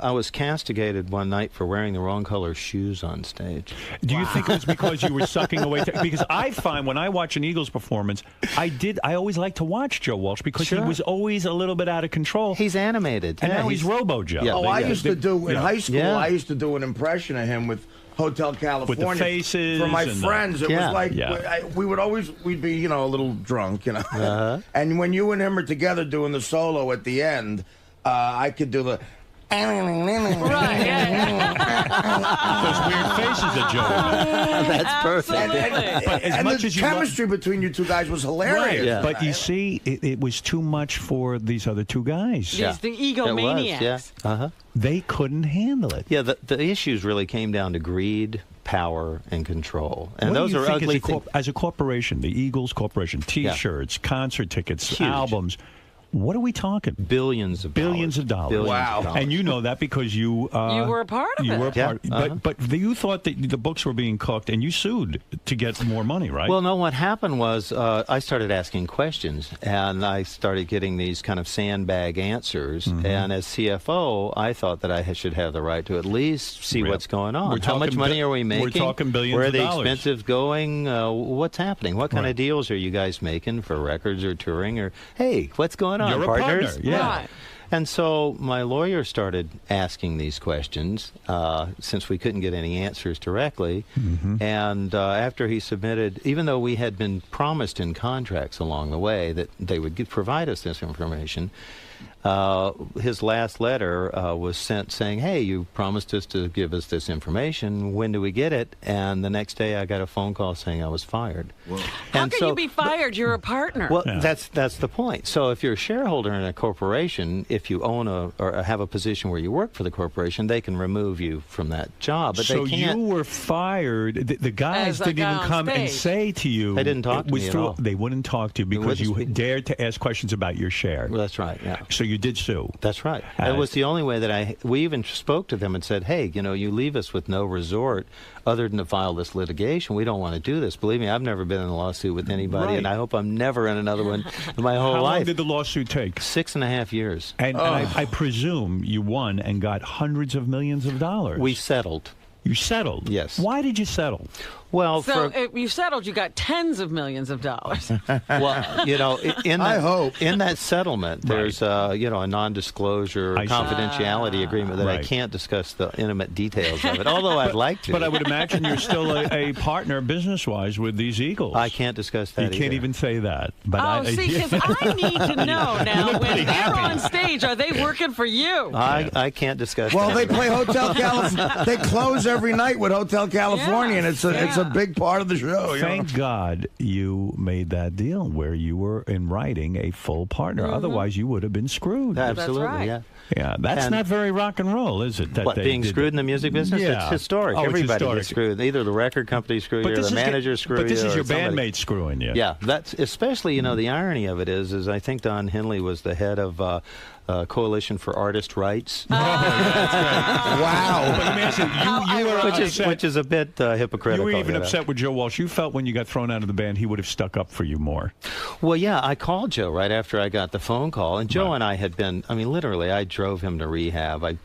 S8: I was castigated one night for wearing the wrong color shoes on stage.
S3: Do you think it was because you were sucking away? Because I find when I watch an Eagles performance, I always like to watch Joe Walsh because he was always a little bit out of control.
S8: He's animated.
S3: And now he's Robo Joe.
S10: Yeah, I used to do in high school.
S8: Yeah.
S10: I used to do an impression of him with Hotel California
S3: with the faces
S10: for my
S3: and
S10: friends. It was like
S3: Yeah.
S10: we'd be a little drunk, and when you and him are together doing the solo at the end, I could do the.
S5: Right,
S3: Those weird faces that Joe made.
S8: That's perfect.
S3: But as
S10: and
S3: much
S10: the
S3: as you
S10: chemistry between you 2 guys was hilarious.
S3: Right.
S8: Yeah.
S3: But you see, it was too much for these other 2 guys.
S5: These the egomaniacs.
S8: It was, yeah.
S3: They couldn't handle it.
S8: Yeah, the issues really came down to greed, power, and control. And
S3: What
S8: those
S3: do you
S8: are
S3: think
S8: ugly things.
S3: as a corporation, the Eagles Corporation, T-shirts, concert tickets,
S8: Huge.
S3: albums. What are we talking?
S8: Billions of
S3: Billions of dollars.
S8: Billions
S10: Wow.
S8: of dollars.
S3: And you know that because you
S5: were a part of
S3: you
S5: it.
S3: were a
S8: Yeah,
S3: part. But you thought that the books were being cooked, and you sued to get more money, right?
S8: Well, no, what happened was I started asking questions, and I started getting these kind of sandbag answers.
S3: Mm-hmm.
S8: And as CFO, I thought that I should have the right to at least see what's going on.
S3: We're
S8: How much
S3: talking
S8: money are we making?
S3: We're talking billions
S8: Where are
S3: of
S8: the
S3: dollars.
S8: expenses going? What's happening? What kind
S3: Right.
S8: of deals are you guys making for records or touring? Or, hey, what's going on,
S3: You're a
S8: partners?
S3: partner, yeah.
S5: Right.
S8: And so my lawyer started asking these questions since we couldn't get any answers directly.
S3: Mm-hmm.
S8: And after he submitted, even though we had been promised in contracts along the way that they would provide us this information, his last letter was sent saying, hey, you promised us to give us this information. When do we get it? And the next day I got a phone call saying I was fired.
S5: How can you be fired? You're a partner.
S8: Well, that's the point. So if you're a shareholder in a corporation, if if you own or have a position where you work for the corporation, they can remove you from that job. But
S3: so
S8: they can't.
S3: you were fired. The guys
S5: As a
S3: didn't
S5: guy
S3: even
S5: on
S3: come and
S5: stage.
S3: say to you.
S8: They didn't talk
S3: it
S8: to
S3: was
S8: me at
S3: through-
S8: all.
S3: They wouldn't talk to you because you
S8: wouldn't speak.
S3: dared to ask questions about your share.
S8: Well, that's right. Yeah.
S3: So you did sue.
S8: That's right. It was the only way that we even spoke to them and said, hey, you leave us with no resort other than to file this litigation. We don't want to do this. Believe me, I've never been in a lawsuit with anybody, and I hope I'm never in another one in my whole
S3: How
S8: life.
S3: long did the lawsuit take?
S8: 6.5 years.
S3: And I presume you won and got hundreds of millions of dollars.
S8: We settled.
S3: You settled?
S8: Yes.
S3: Why did you settle?
S8: Well,
S5: So if you settled, you got tens of millions of dollars.
S8: well, in that, in that settlement, there's a non-disclosure confidentiality agreement that I can't discuss the intimate details of it. Although I'd like to.
S3: But I would imagine you're still a partner business-wise with these Eagles.
S8: I can't discuss that.
S3: You can't even say that. But
S5: see, because I need to know now when they're on stage, are they working for you?
S8: I can't discuss.
S10: Well,
S8: that.
S10: they play Hotel California. They close every night with Hotel California, and it's a big part of the show.
S3: Thank God you made that deal where you were in writing a full partner. Otherwise, you would have been screwed.
S8: Absolutely,
S5: That's right.
S8: yeah.
S3: Yeah, that's
S8: And-
S3: not very rock and roll, is it? That
S8: What,
S3: they
S8: being
S3: did
S8: screwed
S3: that?
S8: in the music business?
S3: Yeah.
S8: It's historic.
S3: Oh, it's
S8: Everybody
S3: historic.
S8: gets screwed. Either the record company screws you, or the manager screws you.
S3: But this is
S8: or
S3: your
S8: somebody.
S3: bandmate screwing you.
S8: Yeah, that's especially, the irony of it is I think Don Henley was the head of Coalition for Artist Rights.
S10: Wow.
S3: But let me ask you were upset.
S8: which is a bit hypocritical.
S3: You were even
S8: know.
S3: upset with Joe Walsh. You felt when you got thrown out of the band, he would have stuck up for you more.
S8: Well, yeah, I called Joe right after I got the phone call, and Joe and I had been. I mean, literally, I drove him to rehab. I,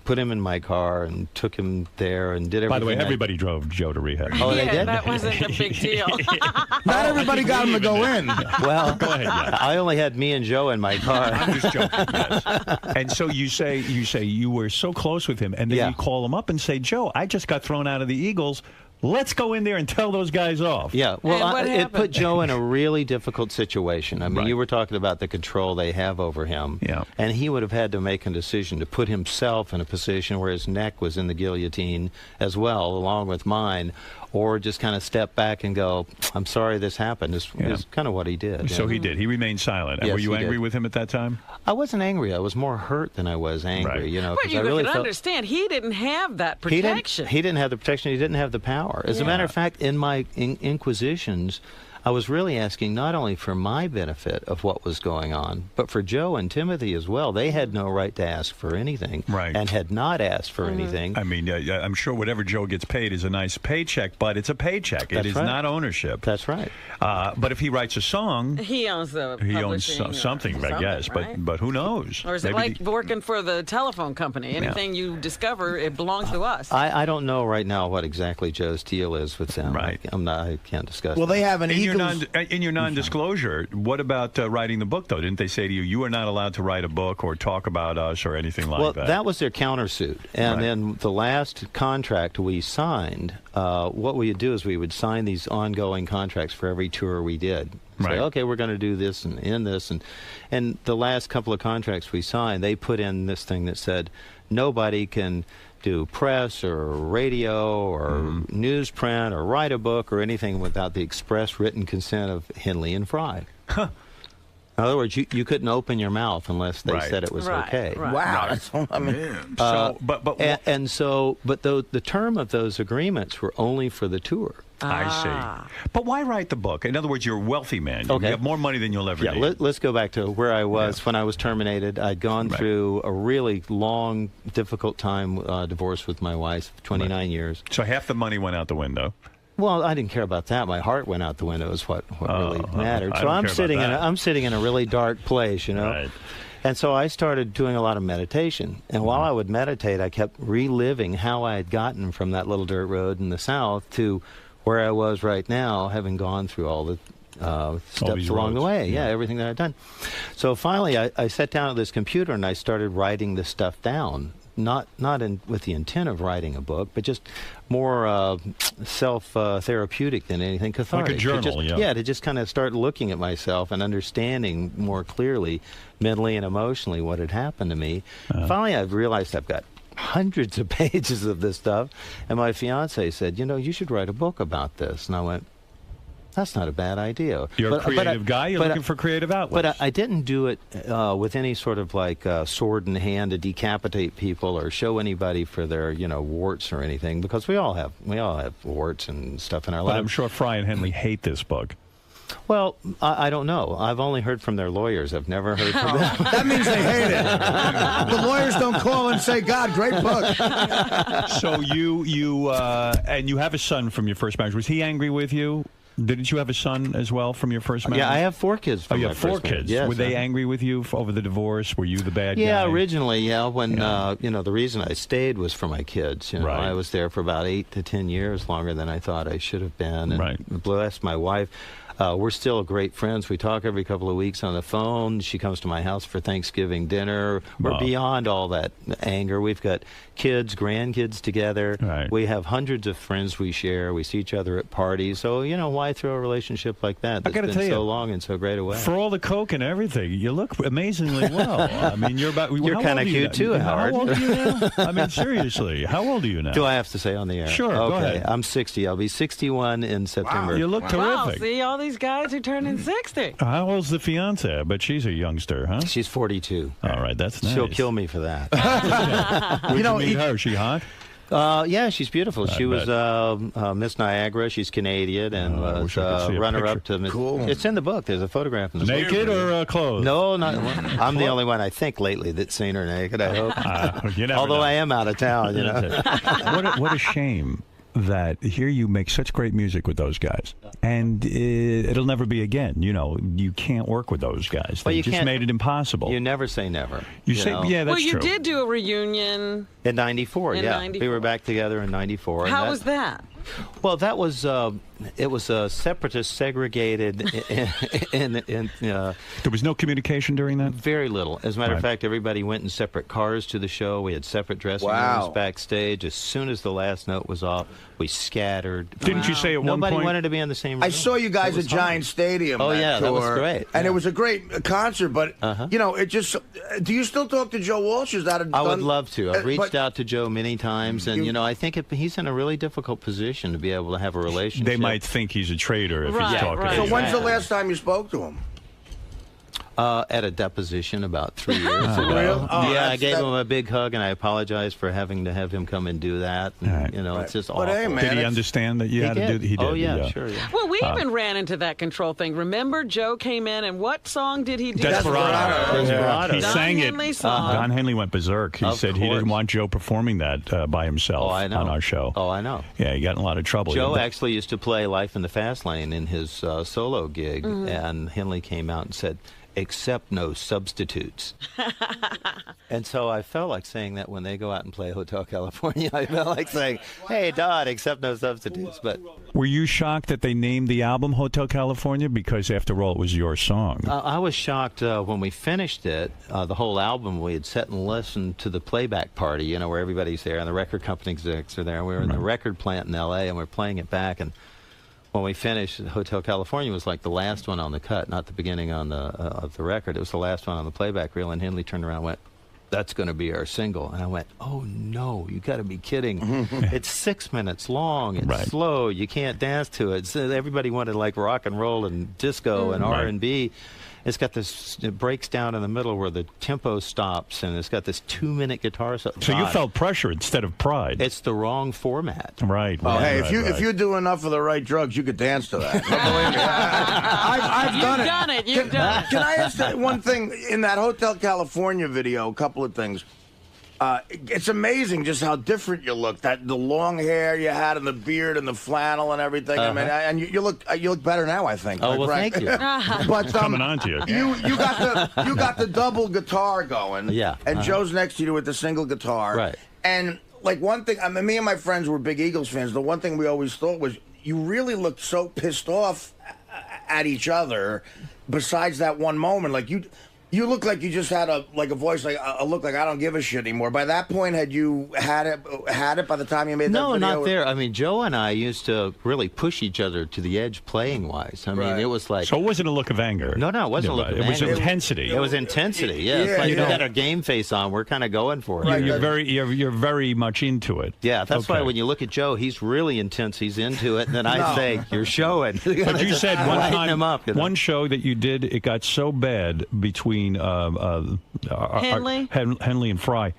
S8: put him in my car and took him there and did everything.
S3: By the way, everybody drove Joe to rehab.
S8: Oh, they did?
S5: That wasn't a big deal.
S10: Not everybody got him to go in.
S8: Well,
S3: Go ahead, yeah.
S8: I only had me and Joe in my car.
S3: I'm just joking. Yes. And so you say you were so close with him, and then you call him up and say, Joe, I just got thrown out of the Eagles. Let's go in there and tell those guys off.
S8: Yeah, well,
S5: what
S8: it
S5: happened?
S8: put Joe in a really difficult situation. I mean,
S3: Right.
S8: you were talking about the control they have over him.
S3: Yeah.
S8: And he would have had to make a decision to put himself in a position where his neck was in the guillotine as well, along with mine, or just kind of step back and go, I'm sorry this happened, is kind of what he did.
S3: So he did. He remained silent. And
S8: Yes,
S3: were you
S8: he
S3: angry
S8: did.
S3: with him at that time?
S8: I wasn't angry. I was more hurt than I was angry,
S3: Right.
S8: Because
S5: But you
S8: I really
S5: can
S8: felt...
S5: understand, he didn't have that
S8: He
S5: protection.
S8: didn't have the protection. He didn't have the power. As a matter of fact, in my inquisitions, I was really asking not only for my benefit of what was going on, but for Joe and Timothy as well. They had no right to ask for anything,
S3: Right.
S8: and had not asked for anything.
S3: I mean, I'm sure whatever Joe gets paid is a nice paycheck, but it's a paycheck.
S8: That's
S3: it is
S8: right.
S3: not ownership.
S8: That's right.
S3: But if he writes a song,
S5: He owns the
S3: he owns
S5: publishing or
S3: something, I guess.
S5: right?
S3: But who knows?
S5: Or is it
S3: Maybe
S5: like working for the telephone company? Anything you discover, it belongs to us.
S8: I don't know right now what exactly Joe's deal is with them.
S3: Right.
S8: I can't discuss.
S10: Well,
S8: that.
S10: they have an
S3: in
S10: Eagles.
S3: your non-disclosure, what about writing the book, though? Didn't they say to you are not allowed to write a book or talk about us or anything like
S8: Well,
S3: that?
S8: that was their countersuit. And
S3: Right.
S8: then the last contract we signed, what we would do is we would sign these ongoing contracts for every tour we did. Say,
S3: Right.
S8: okay, we're going to do this and in this. And the last couple of contracts we signed, they put in this thing that said nobody can do press or radio or newsprint or write a book or anything without the express written consent of Henley and Fry. In other words, you couldn't open your mouth unless they
S3: Right.
S8: said it was
S5: Right,
S8: okay.
S5: right.
S10: Wow, that's I mean,
S3: so, but
S8: the term of those agreements were only for the tour.
S3: I see. But why write the book? In other words, you're a wealthy man. You
S8: Okay.
S3: have more money than you'll ever
S8: Yeah,
S3: need.
S8: let's go back to where I was when I was terminated. I'd gone
S3: Right.
S8: through a really long, difficult time, divorce with my wife, 29 years.
S3: So half the money went out the window.
S8: Well, I didn't care about that. My heart went out the window is what really mattered.
S3: I
S8: So
S3: don't
S8: I'm
S3: care about
S8: sitting
S3: that.
S8: I'm sitting in a really dark place,
S3: Right.
S8: And so I started doing a lot of meditation. And while I would meditate, I kept reliving how I had gotten from that little dirt road in the south to where I was right now, having gone through all the steps
S3: these
S8: along the
S3: roads.
S8: way.
S3: Yeah.
S8: Yeah, everything that I'd done. So finally, I sat down at this computer and I started writing this stuff down. Not with the intent of writing a book, but just more self-therapeutic than anything, cathartic.
S3: Like a journal,
S8: to just kind of start looking at myself and understanding more clearly, mentally and emotionally, what had happened to me. Finally, I've realized I've got hundreds of pages of this stuff, and my fiance said, you should write a book about this. And I went, that's not a bad idea.
S3: You're a creative guy. You're looking for creative outlets.
S8: But I didn't do it with any sort of like sword in hand to decapitate people or show anybody for their warts or anything, because we all have warts and stuff in our lives.
S3: But I'm sure Fry and Henley hate this book.
S8: Well, I don't know. I've only heard from their lawyers. I've never heard from them.
S10: That means they hate it. The lawyers don't call and say, God, great book.
S3: So you have a son from your first marriage. Was he angry with you? Didn't you have a son as well from your first marriage?
S8: Yeah, I have 4 kids from
S3: you
S8: my
S3: have 4
S8: first marriage.
S3: kids.
S8: Yes,
S3: Were they angry with you over the divorce? Were you the bad guy?
S8: Yeah, originally, yeah. When the reason I stayed was for my kids.
S3: Right.
S8: I was there for about 8 to 10 years, longer than I thought I should have been. And
S3: Right.
S8: bless my wife. We're still great friends. We talk every couple of weeks on the phone. She comes to my house for Thanksgiving dinner. We're beyond all that anger. We've got kids, grandkids together.
S3: Right.
S8: We have hundreds of friends we share. We see each other at parties. So, why throw a relationship like that that's been so long and so great a way?
S3: For all the coke and everything, you look amazingly well. I mean, you're
S8: kind of cute too, Howard.
S3: How old are you now? I mean, seriously, how old are you now?
S8: Do I have to say on the air?
S3: Sure,
S8: okay.
S3: go ahead.
S8: I'm 60. I'll be 61 in September.
S3: Wow, you look terrific.
S5: Wow, see all these guys who turn in 60.
S3: How old's the fiance? But she's a youngster, huh?
S8: She's 42.
S3: All right, that's nice.
S8: She'll kill me for that.
S3: Where'd you meet her? Is she hot?
S8: Yeah, she's beautiful. She was Miss Niagara. She's Canadian and was runner-up to Miss.
S10: Cool.
S8: It's in the book. There's a photograph in the book.
S3: Naked or clothed?
S8: No, not. I'm the only one I think lately that's seen her naked. I hope.
S3: You never
S8: Although
S3: know.
S8: I am out of town,
S3: What a shame that here you make such great music with those guys, and it'll never be again. You can't work with those guys.
S8: Well,
S3: They
S8: you
S3: just
S8: can't-
S3: made it impossible.
S8: You never say never.
S3: You say,
S8: know?
S3: yeah, that's
S5: Well, you
S3: true.
S5: did do a reunion.
S8: In '94,
S5: In
S8: yeah,
S5: 94.
S8: we were back together in '94.
S5: How was that?
S8: Well, that was it was separatist, segregated,
S3: There was no communication during that?
S8: very little. As a matter of
S3: Right.
S8: fact, everybody went in separate cars to the show. We had separate dressing
S10: Wow.
S8: rooms backstage. As soon as the last note was off, we scattered.
S3: Didn't you say at one
S8: Nobody
S3: point?
S8: wanted to be in the same room.
S10: I saw you guys at Giant Stadium.
S8: Oh,
S10: that
S8: yeah, that was
S10: tour,
S8: great.
S10: and
S8: Yeah.
S10: it was a great concert. But it just. Do you still talk to Joe Walsh? Is that a?
S8: I would love to. I've reached
S10: but-
S8: out to Joe many times, and I think he's in a really difficult position to be able to have a relationship.
S3: They might think he's a traitor if
S5: Right,
S3: he's talking.
S5: right.
S10: So when's the
S8: Exactly.
S10: last time you spoke to him?
S8: At a deposition about 3 years ago.
S10: real? Oh,
S8: Yeah, I
S10: that's-
S8: gave
S10: that-
S8: him a big hug, and I apologized for having to have him come and do that. And,
S3: Right.
S8: it's just
S10: But
S8: awful.
S10: hey, man,
S3: Did he
S10: it's-
S3: understand that you
S8: He
S3: had
S8: did.
S3: to do? He did.
S8: Oh yeah,
S3: yeah.
S8: sure. Yeah.
S5: Well, we even ran into that control thing. Remember, Joe came in, and what song did he do?
S3: Desperado.
S8: Desperado.
S3: He
S5: Don
S3: sang
S5: Henley
S3: it.
S5: song.
S3: Don Henley went berserk. He
S8: Of
S3: said he didn't
S8: course.
S3: want Joe performing that by himself
S8: Oh, I know.
S3: on our show.
S8: Oh, I know.
S3: Yeah, he got in a lot of trouble.
S8: Joe
S3: Yeah,
S8: actually used to play Life in the Fast Lane in his solo gig, and Henley came out and said, "Accept no substitutes." And so I felt like saying that when they go out and play Hotel California. I felt like saying, "Hey, Don, accept no substitutes." But
S3: Were you shocked that they named the album Hotel California? Because after all, it was your song.
S8: I was shocked when we finished it, the whole album. We had sat and listened to the playback party, where everybody's there and the record company execs are there. We were in the record plant in L.A. and we're playing it back. And when we finished, Hotel California was like the last one on the cut, not the beginning on the of the record. It was the last one on the playback reel. And Henley turned around and went, "That's going to be our single." And I went, "Oh no, you got to be kidding! It's 6 minutes long. It's slow. You can't dance to it." So everybody wanted like rock and roll and disco and R&B. It's got this. It breaks down in the middle where the tempo stops, and it's got this 2-minute guitar. So
S3: you felt pressure instead of pride.
S8: It's the wrong format.
S3: Right.
S10: Oh, hey,
S3: right,
S10: if you do enough of the right drugs, you could dance to that. Believe me, I've done it.
S5: You've done it. You've done it.
S10: Can I ask that one thing? In that Hotel California video, a couple of things. It's amazing just how different you look. That the long hair you had and the beard and the flannel and everything. I mean, and you look better now. I think.
S8: Oh, well, thank you.
S10: But
S3: Coming on to you.
S10: you got the double guitar going.
S8: Yeah.
S10: And Joe's next to you with the single guitar.
S8: Right.
S10: And like one thing, I mean, me and my friends were big Eagles fans. The one thing we always thought was you really looked so pissed off at each other. Besides that one moment, like you. You look like you just had a voice like a look like I don't give a shit anymore. By that point, had you had it by the time you made that video?
S8: No, not there. I mean, Joe and I used to really push each other to the edge playing-wise. I mean, it was like...
S3: So it wasn't a look of anger.
S8: No, it wasn't a look of anger.
S3: It was intensity.
S8: It was intensity, yeah. It's like we got our game face on. We're kind of going for it.
S3: Right, you're very much into it.
S8: Yeah, that's why when you look at Joe, he's really intense. He's into it. And then I say, you're showing.
S3: But you said one time, one show that you did, it got so bad between Henley and Fry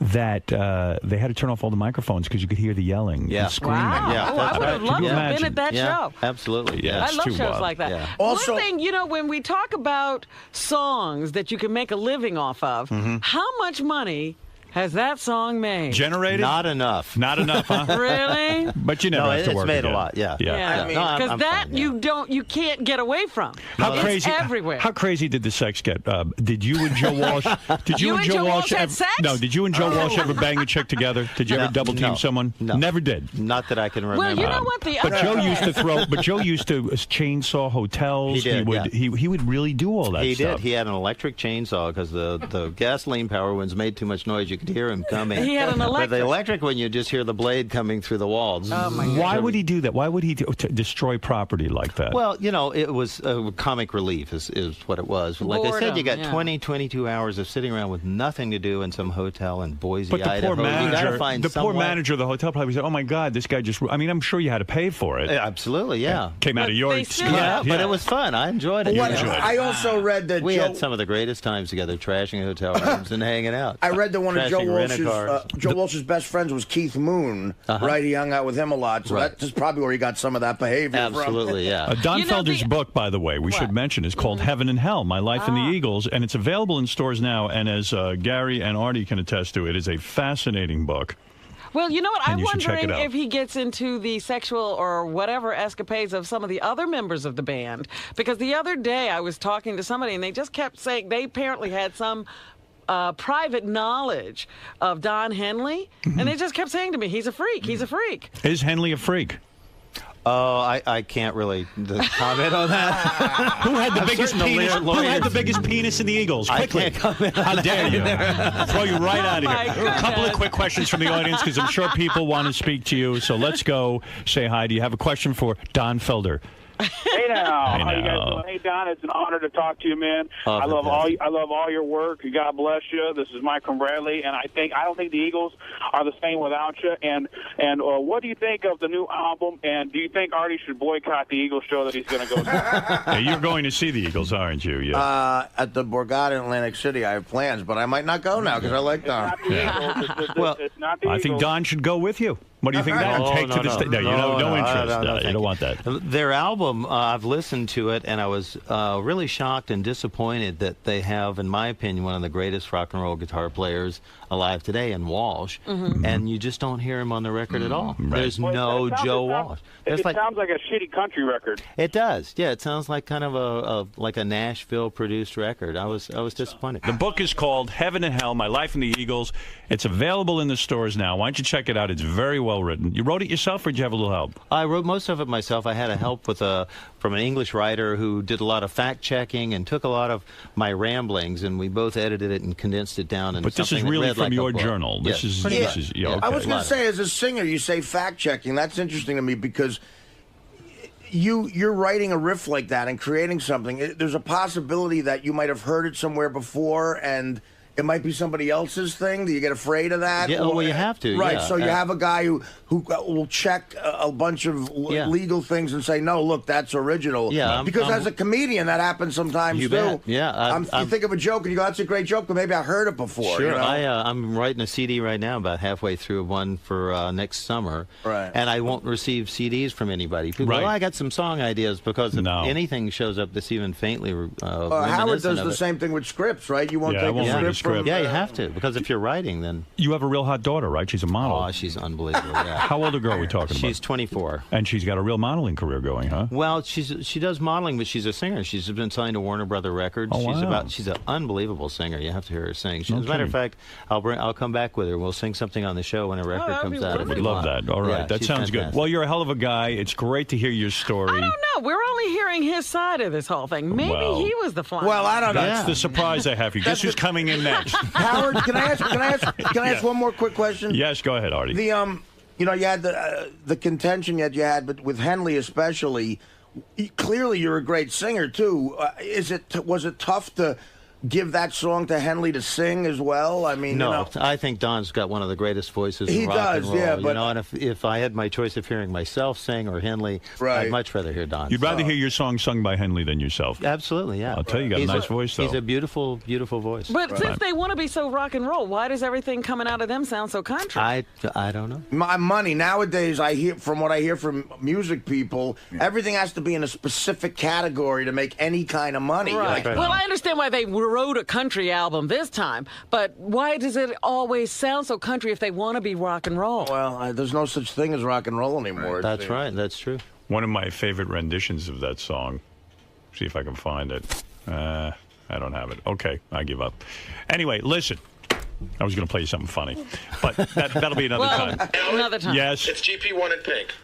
S3: that they had to turn off all the microphones because you could hear the yelling and screaming.
S5: Wow.
S8: Yeah,
S5: I would have loved to have been at that show.
S8: Absolutely. Yeah,
S5: I love shows like that.
S8: Yeah.
S10: Also,
S5: one thing, when we talk about songs that you can make a living off of, how much money has that song made?
S3: Generated?
S8: Not enough.
S3: Not enough, huh?
S5: Really?
S3: But you never have to work
S8: it's made
S3: again.
S8: a lot, yeah.
S5: Because that you can't get away from. It's everywhere.
S3: How crazy did the sex get? Did you and Joe Walsh? Did you and Joe Walsh
S5: had sex?
S3: No. Did you and Joe Walsh ever bang a chick together? Did you ever double team someone?
S8: No.
S3: Never did.
S8: Not that I can remember.
S5: Well, you know what?
S3: But Joe used to chainsaw hotels.
S8: He did.
S3: He would really do all that
S8: stuff. He did. He had an electric chainsaw because the gasoline power ones made too much noise. You could hear him coming.
S5: He had an electric.
S8: But the electric one, you just hear the blade coming through the walls.
S5: Oh my God.
S3: Why would he do that? Why would he destroy property like that?
S8: Well, it was comic relief is what it was. Like I said, you got 22 hours of sitting around with nothing to do in some hotel in Boise,
S3: but the
S8: Idaho.
S3: Poor manager of the hotel probably said, "Oh my God, this guy just." I mean, I'm sure you had to pay for it.
S8: Absolutely, yeah.
S3: Came out of your
S8: but it was fun. I enjoyed it.
S10: I also read that
S8: we had some of the greatest times together, trashing hotel rooms and hanging out.
S10: I read that one of Joe Walsh's best friends was Keith Moon. Right, he hung out with him a lot, so that's probably where he got some of that behavior
S8: Absolutely,
S10: from.
S8: yeah.
S3: Don Felder's book, by the way, we should mention, is called Heaven and Hell, My Life in the Eagles, and it's available in stores now, and as Gary and Artie can attest to, it is a fascinating book.
S5: Well, you know what? I'm wondering
S3: if
S5: he gets into the sexual or whatever escapades of some of the other members of the band. Because the other day I was talking to somebody and they just kept saying they apparently had some private knowledge of Don Henley. And they just kept saying to me, he's a freak, he's a freak.
S3: Is Henley a freak?
S8: Oh, I can't really comment on that.
S3: Who had the biggest penis? Who had the biggest penis in the Eagles? Quickly.
S8: I can't comment.
S3: How dare you? Throw you right out of here.
S5: Goodness.
S3: A couple of quick questions from the audience because I'm sure people want to speak to you. So let's go. Say hi. Do you have a question for Don Felder?
S11: Hey now,
S3: Hey
S11: how you guys
S3: now.
S11: doing? Hey Don, it's an honor to talk to you, man.
S8: Oh,
S11: I love all your work. God bless you. This is Mike from Bradley, and I don't think the Eagles are the same without you. And what do you think of the new album? And do you think Artie should boycott the Eagles show that he's going to go to?
S3: Hey, you're going to see the Eagles, aren't you? Yeah.
S10: At the Borgata in Atlantic City, I have plans, but I might not go now because I like Don.
S11: It's not the
S3: I think
S11: Eagles.
S3: Don should go with you. What do you think?
S8: Oh,
S3: Take to the stage. No, no interest. You don't want that.
S8: Their album, I've listened to it, and I was really shocked and disappointed that they have, in my opinion, one of the greatest rock and roll guitar players alive today in Walsh, and you just don't hear him on the record at all.
S3: Right.
S8: There's no Joe Walsh.
S11: It sounds like a shitty country record.
S8: It does. Yeah, it sounds like kind of a Nashville produced record. I was disappointed.
S3: The book is called Heaven and Hell, My Life in the Eagles. It's available in the stores now. Why don't you check it out? It's very well written. You wrote it yourself, or did you have a little help?
S8: I wrote most of it myself. I had a help from an English writer who did a lot of fact checking and took a lot of my ramblings, and we both edited it and condensed it down.
S3: But this is really from your journal. This is okay.
S10: I was going to say, as a singer, you say fact checking. That's interesting to me because you're writing a riff like that and creating something. There's a possibility that you might have heard it somewhere before and it might be somebody else's thing. Do you get afraid of that?
S8: Yeah, well, you have to.
S10: Right,
S8: yeah.
S10: so you have a guy who will check a bunch of legal things and say, no, look, that's original.
S8: Yeah,
S10: because as a comedian, that happens sometimes
S8: you
S10: too.
S8: Bet. Yeah,
S10: you think of a joke and you go, that's a great joke, but maybe I heard it before.
S8: Sure,
S10: you know?
S8: I'm writing a CD right now, about halfway through one for next summer.
S10: Right.
S8: And I won't receive CDs from anybody. People go, I got some song ideas, because if anything shows up that's even faintly
S10: Howard does
S8: of
S10: the
S8: it.
S10: same thing with scripts, right? You won't take a script
S2: script.
S8: Yeah, you have to, because if you're writing, then...
S3: You have a real hot daughter, right? She's a model.
S8: Oh, she's unbelievable, yeah.
S3: How old a girl are we talking about?
S8: She's 24.
S3: And she's got a real modeling career going, huh?
S8: Well, she does modeling, but she's a singer. She's been signed to Warner Brother Records.
S3: Oh, wow.
S8: She's an unbelievable singer. You have to hear her sing. As a
S3: No
S8: matter of
S3: kidding.
S8: fact, I'll come back with her. We'll sing something on the show when a record
S5: that'd
S8: comes
S5: be
S8: out.
S5: wonderful.
S3: Would love that. All right,
S8: Yeah,
S3: that
S8: she's
S3: sounds good.
S8: fantastic.
S3: Well, you're a hell of a guy. It's great to hear your story.
S5: I don't know. We're only hearing his side of this whole thing. Maybe
S3: Well-
S5: he was the flying.
S10: Well, I don't know.
S3: That's the surprise I have for you. Guess who's coming in next?
S10: Howard, can I ask one more quick question?
S3: Yes, go ahead, Artie.
S10: The you know, you had the contention that you had, but with Henley especially, clearly you're a great singer too. Was it tough to give that song to Henley to sing as well? I mean,
S8: No,
S10: you know,
S8: I think Don's got one of the greatest voices
S10: He
S8: in rock
S10: does,
S8: and roll.
S10: yeah,
S8: You
S10: but-
S8: know, and if I had my choice of hearing myself sing or Henley,
S10: Right.
S8: I'd much rather hear Don.
S3: You'd rather hear your song sung by Henley than yourself.
S8: Absolutely, yeah.
S3: I'll tell you, you got a
S8: He's
S3: nice voice, though.
S8: He's a beautiful, beautiful voice.
S5: But since they want to be so rock and roll, why does everything coming out of them sound so country?
S8: I don't know.
S10: my money nowadays. I hear from what I hear from music people, everything has to be in a specific category to make any kind of money.
S5: Right.
S10: Like,
S5: Well, I understand why they wrote a country album this time, but why does it always sound so country if they want to be rock and roll?
S10: well, there's no such thing as rock and roll anymore. it
S8: That's
S10: seems.
S8: right. That's true.
S3: One of my favorite renditions of that song. See if I can find it. I don't have it. Okay, I give up. Anyway, listen. I was going to play you something funny, but that'll be another time.
S5: Another time.
S3: Yes.
S9: It's GP1 and Pink.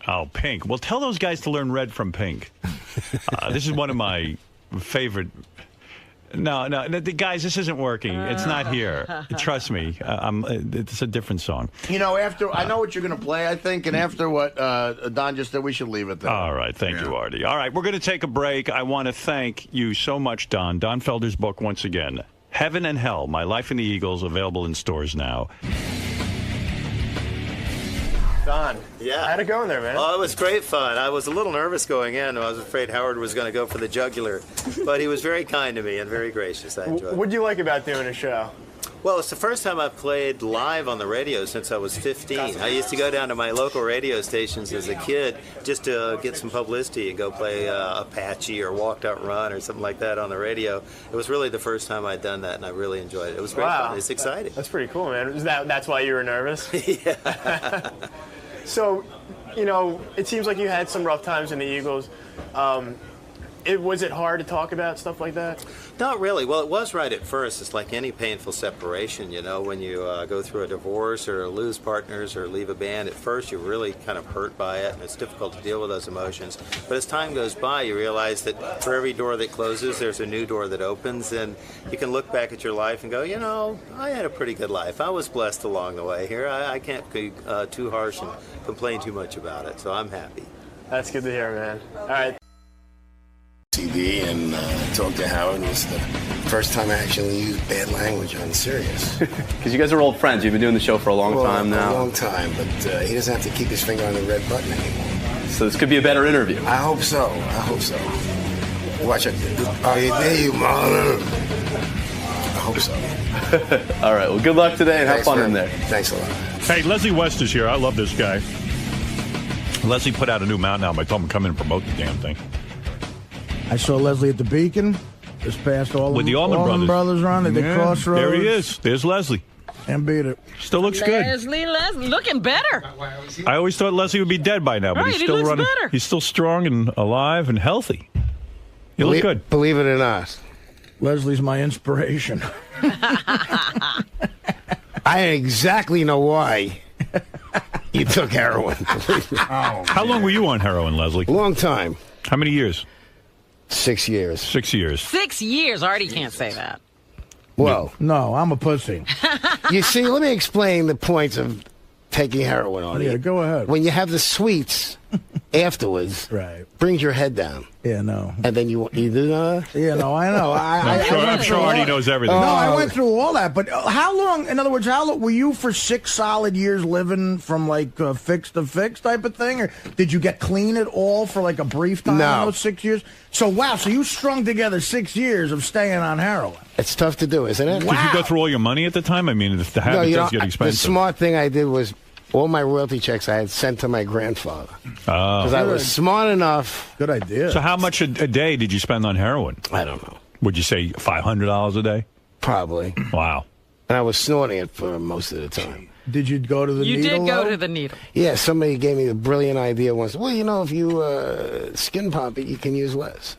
S3: Oh, Pink. Well, tell those guys to learn red from Pink. This is one of my favorite. No, guys, this isn't working. It's not here. Trust me. It's a different song.
S10: You know, after I know what you're going to play, I think, and after what Don just said, we should leave it there.
S3: All right. Thank you, Artie. All right. We're going to take a break. I want to thank you so much, Don. Don Felder's book, once again, Heaven and Hell, My Life in the Eagles, available in stores now.
S9: Don.
S12: Yeah.
S9: How'd it go in there, man?
S12: Oh, it was great fun. I was a little nervous going in. I was afraid Howard was going to go for the jugular. But he was very kind to me and very gracious. I enjoyed it.
S9: What'd you like about doing a show?
S12: Well, it's the first time I've played live on the radio since I was 15. I used to go down to my local radio stations as a kid just to get some publicity and go play Apache or Walk Don't Run or something like that on the radio. It was really the first time I'd done that, and I really enjoyed it. It was great fun. It's exciting.
S9: That's pretty cool, man. That's why you were nervous?
S12: Yeah.
S9: So, you know, it seems like you had some rough times in the Eagles. Was it hard to talk about stuff like that?
S12: Not really. Well, it was right at first. It's like any painful separation, you know, when you go through a divorce or lose partners or leave a band. At first, you're really kind of hurt by it, and it's difficult to deal with those emotions. But as time goes by, you realize that for every door that closes, there's a new door that opens, and you can look back at your life and go, you know, I had a pretty good life. I was blessed along the way here. I can't be too harsh and complain too much about it, so I'm happy.
S9: That's good to hear, man. All right.
S13: CD and talked to Howard. It was the first time I actually used bad language on Sirius.
S14: Because you guys are old friends. You've been doing the show for a long time now.
S13: A long time, but he doesn't have to keep his finger on the red button anymore.
S14: So this could be a better interview.
S13: I hope so. Watch it. Oh, there you mother. I hope so.
S14: All right. Well, good luck today and have fun in there.
S13: Thanks a lot.
S3: Hey, Leslie West is here. I love this guy. Leslie put out a new mountain album. I told him to come in and promote the damn thing.
S15: I saw Leslie at the Beacon. Just passed all
S3: With the Allman
S15: Brothers on at the Crossroads.
S3: There he is. There's Leslie.
S15: And beat it.
S3: Still looks good.
S5: Leslie, looking better.
S3: I always thought Leslie would be dead by now, but
S5: Right,
S3: he's
S5: he
S3: still
S5: looks
S3: running.
S5: better.
S3: He's still strong and alive and healthy. You look good.
S15: Believe it or not, Leslie's my inspiration.
S13: I exactly know why you took heroin.
S3: How long were you on heroin, Leslie?
S13: Long time.
S3: How many years?
S13: 6 years.
S3: 6 years.
S5: 6 years. Artie can't say that.
S13: Well,
S15: no, I'm a pussy.
S13: You see, let me explain the points of taking heroin on
S15: Yeah,
S13: you.
S15: go ahead.
S13: When you have the sweets afterwards,
S15: right,
S13: brings your head down.
S15: Yeah, no.
S13: And then you do that?
S15: Yeah, no, I know.
S3: I'm sure Artie knows everything.
S15: No, I went through all that. But how long, in other words, how long were you for 6 solid years living from like fix to fix type of thing? Or did you get clean at all for like a brief time
S13: No.
S15: in those 6 years? So, wow, so you strung together 6 years of staying on heroin.
S13: It's tough to do, isn't it?
S3: Did you go through all your money at the time? I mean, if the habit
S13: you
S3: does
S13: know,
S3: get expensive.
S13: The smart thing I did was all my royalty checks I had sent to my grandfather. Because I was smart enough.
S15: Good idea.
S3: So how much a day did you spend on heroin?
S13: I don't know.
S3: Would you say $500 a day?
S13: Probably.
S3: Wow.
S13: And I was snorting it for most of the time.
S15: Did you go to the
S5: You
S15: needle?
S5: did go
S15: though?
S5: to the needle.
S13: Yeah, somebody gave me the brilliant idea once. Well, you know, if you skin pop it, you can use less.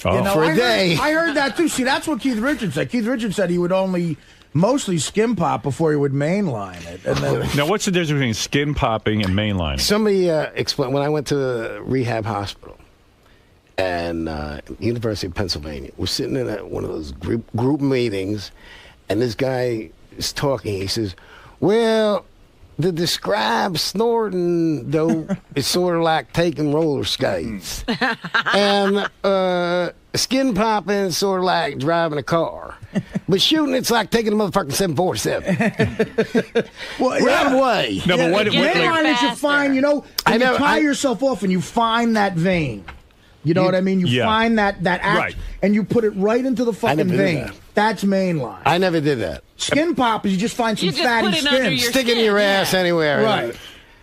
S3: Oh.
S15: You know,
S13: For a day.
S15: I heard that too. See, that's what Keith Richards said. Keith Richards said he would only mostly skin pop before he would mainline it. And then,
S3: Now, what's the difference between skin popping and mainlining?
S13: Somebody explained when I went to the rehab hospital and University of Pennsylvania. We're sitting in one of those group meetings, and this guy is talking. He says, "Well, to describe snorting, though, it's sort of like taking roller skates, and skin popping is sort of like driving a car." But shooting, it's like taking a motherfucking 747.
S15: well,
S13: Right away.
S3: No, but what?
S15: mainline you find, you know, when you tie yourself off and you find that vein. You know what I mean? You find that act,
S3: Right.
S15: and you put it right into the fucking
S13: never did
S15: vein.
S13: that.
S15: That's mainline.
S13: I never did that.
S15: Skin pop is you just find some
S5: You just
S15: fatty
S5: put it under
S15: skin.
S5: your
S13: Stick it in your ass anywhere.
S15: Right.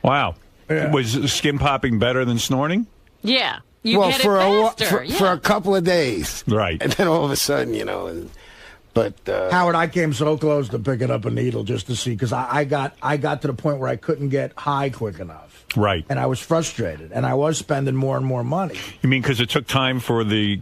S3: Wow.
S15: Yeah.
S3: Was skin popping better than snorting?
S5: Yeah. You
S13: Well,
S5: get
S13: for
S5: it faster.
S13: for a couple of days.
S3: Right.
S13: And then all of a sudden, you know. But
S15: Howard, I came so close to picking up a needle just to see, because I got to the point where I couldn't get high quick enough.
S3: Right.
S15: And I was frustrated, and I was spending more and more money.
S3: You mean because it took time for the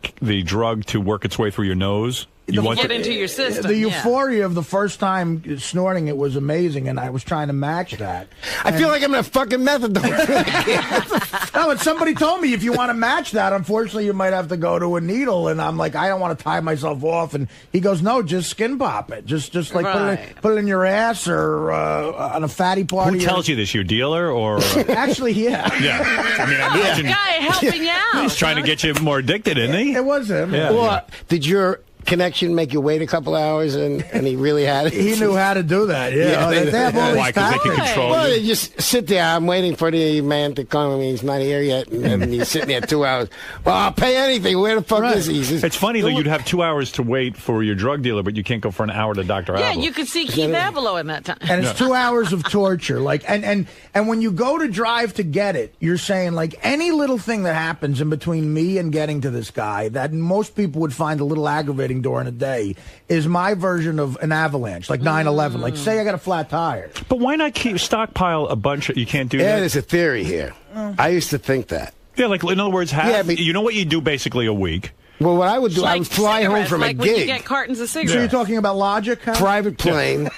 S3: drug to work its way through your nose? You want
S5: Get into your system.
S15: The euphoria of the first time snorting it was amazing, and I was trying to match that.
S13: I feel like I'm in a fucking methadone.
S15: No, but somebody told me if you want to match that, unfortunately, you might have to go to a needle. And I'm like, I don't want to tie myself off. And he goes, no, just skin pop it. Just like put it in your ass or on a fatty part.
S3: Who tells you this? Your dealer or?
S15: Actually, yeah.
S3: Yeah. I mean, I imagine
S5: Guy helping you out.
S3: he's trying to get you more addicted, isn't he?
S15: It was him.
S3: Yeah.
S13: Well, did your connection make you wait a couple hours and he really had it?
S15: He knew how to do that. Yeah,
S13: Yeah,
S15: they have all
S3: Why?
S15: these
S3: Because they can
S15: powers.
S3: control
S13: Well,
S3: you.
S13: you just sit there. I'm waiting for the man to come. He's not here yet. And then you're sitting there 2 hours. Well, I'll pay anything. Where the fuck is he? He says,
S3: It's funny though. You'd have 2 hours to wait for your drug dealer, but you can't go for an hour to Dr.
S5: Yeah,
S3: Abel.
S5: you could see Keith Avilo in that time.
S15: And it's 2 hours of torture. Like, and when you go to drive to get it, you're saying, like, any little thing that happens in between me and getting to this guy that most people would find a little aggravating during a day is my version of an avalanche, like 9/11. Like, say I got a flat tire.
S3: But why not stockpile a bunch? You can't do
S13: yeah,
S3: that.
S13: there's a theory here. I used to think that.
S3: Yeah, like in other words,
S13: Yeah, but-
S3: you know what you do basically a week.
S13: Well, what I would do, I
S5: Like
S13: would fly home
S5: cigarettes,
S13: from
S5: like
S13: a
S5: when you
S13: gig,
S5: get cartons of cigarettes.
S15: So you're talking about logic, huh?
S13: private plane.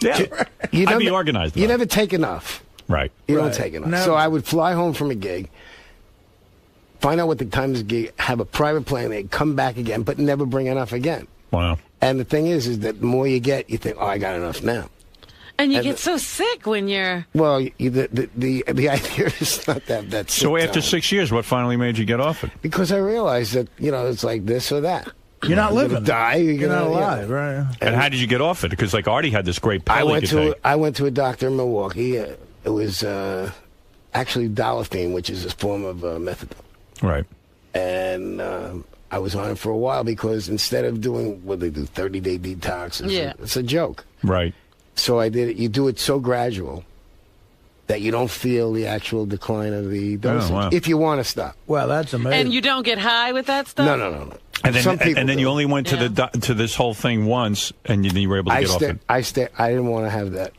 S3: Yeah,
S13: You
S3: I'd be
S13: never-
S3: organized.
S13: You
S3: about it.
S13: never take enough.
S3: Right.
S13: You
S15: Right.
S13: don't take enough.
S15: No.
S13: So I would fly home from a gig, find out what the time is gig, have a private plane, they'd come back again, but never bring enough again.
S3: Wow.
S13: And the thing is that the more you get, you think, oh, I got enough now.
S5: And you
S13: And
S5: get so sick when you're.
S13: Well, the idea is not that.
S3: So
S13: sick
S3: after
S13: time.
S3: 6 years, what finally made you get off it?
S13: Because I realized that it's like this or that.
S15: You're not
S13: You're
S15: living.
S13: gonna die.
S15: You're not
S13: gonna
S15: alive, right?
S3: And how did you get off it? Because like Artie had this great pill
S13: I
S3: he
S13: went
S3: could
S13: to
S3: take.
S13: I went to a doctor in Milwaukee. It was actually Dolafine, which is a form of methadone.
S3: Right.
S13: And I was on it for a while because instead of doing what they do, 30-day detox, it's a joke.
S3: Right.
S13: So I did it. You do it so gradual that you don't feel the actual decline of the dosage.
S3: wow.
S13: If you want to stop.
S15: Well, that's amazing.
S5: And you don't get high with that stuff?
S13: No.
S3: And then,
S13: Some people
S3: and then
S13: do.
S3: you only went to to this whole thing once, and then you were able to get off it.
S13: I didn't want to have that,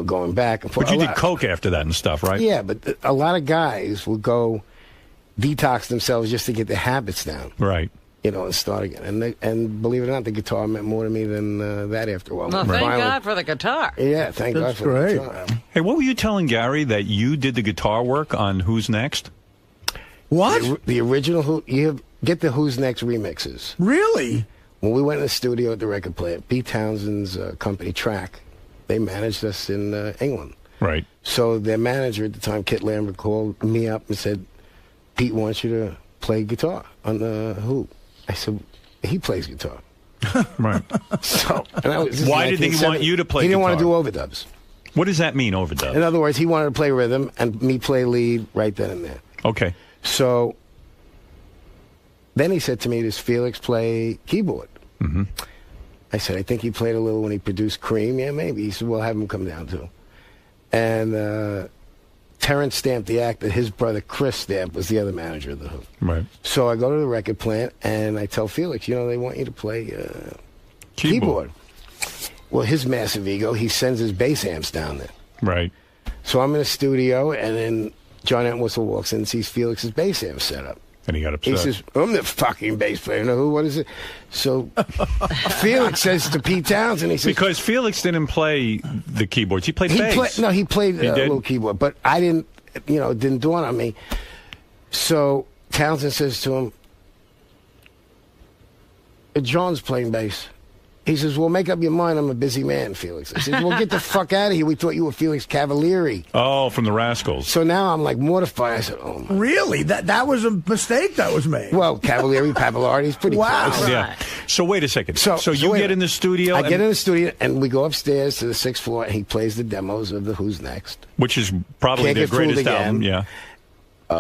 S13: going back and forth.
S3: But you
S13: A
S3: did
S13: lot-
S3: coke after that and stuff, right?
S13: Yeah, but a lot of guys will go detox themselves just to get their habits down.
S3: Right.
S13: And start again. And believe it or not, the guitar meant more to me than that after a while.
S5: Well, thank God for the guitar.
S13: Yeah, thank God
S15: That's
S13: for
S15: great.
S13: the guitar.
S3: Hey, what were you telling Gary that you did the guitar work on Who's Next?
S15: What?
S13: The original get the Who's Next remixes.
S15: Really?
S13: When we went in the studio at the record plant, Pete Townsend's company, Track, they managed us in England.
S3: Right.
S13: So their manager at the time, Kit Lambert, called me up and said, Pete wants you to play guitar on the Who. I said, he plays guitar.
S3: Right.
S13: So, this is
S3: Why did he
S13: 1970.
S3: want you to play
S13: He didn't want to do
S3: guitar?
S13: overdubs.
S3: What does that mean, overdub?
S13: In other words, he wanted to play rhythm and me play lead right then and there.
S3: Okay.
S13: So then he said to me, does Felix play keyboard?
S3: Mm-hmm.
S13: I said, I think he played a little when he produced Cream. Yeah, maybe. He said, well, have him come down too. And Terrence Stamp, the actor, his brother Chris Stamp was the other manager of the Who.
S3: Right.
S13: So I go to the record plant and I tell Felix, they want you to play keyboard. Well, his massive ego, he sends his bass amps down there.
S3: Right.
S13: So I'm in the studio, and then John Entwistle walks in and sees Felix's bass amp set up.
S3: And he got upset.
S13: He says, I'm the fucking bass player. No, who? What is it? So Felix says to Pete Townsend, he says...
S3: Because Felix didn't play the keyboards. He played bass.
S13: He played
S3: He
S13: a
S3: did?
S13: little keyboard. But I didn't, it didn't dawn on me. So Townsend says to him, John's playing bass. He says, well, make up your mind. I'm a busy man, Felix. I said, well, get the fuck out of here. We thought you were Felix Cavalieri.
S3: Oh, from the Rascals.
S13: So now I'm like mortified. I said, oh, my.
S15: Really? That was a mistake that was made.
S13: Well, Cavalieri, Pappalardi, he's pretty close.
S3: Yeah. So wait a second. So you
S13: wait
S3: get
S13: a
S3: in the studio.
S13: I get in the studio, and we go upstairs to the 6th floor, and he plays the demos of the Who's Next.
S3: Which is probably
S13: Can't
S3: their
S13: Get Fooled
S3: greatest
S13: Again.
S3: album. Yeah.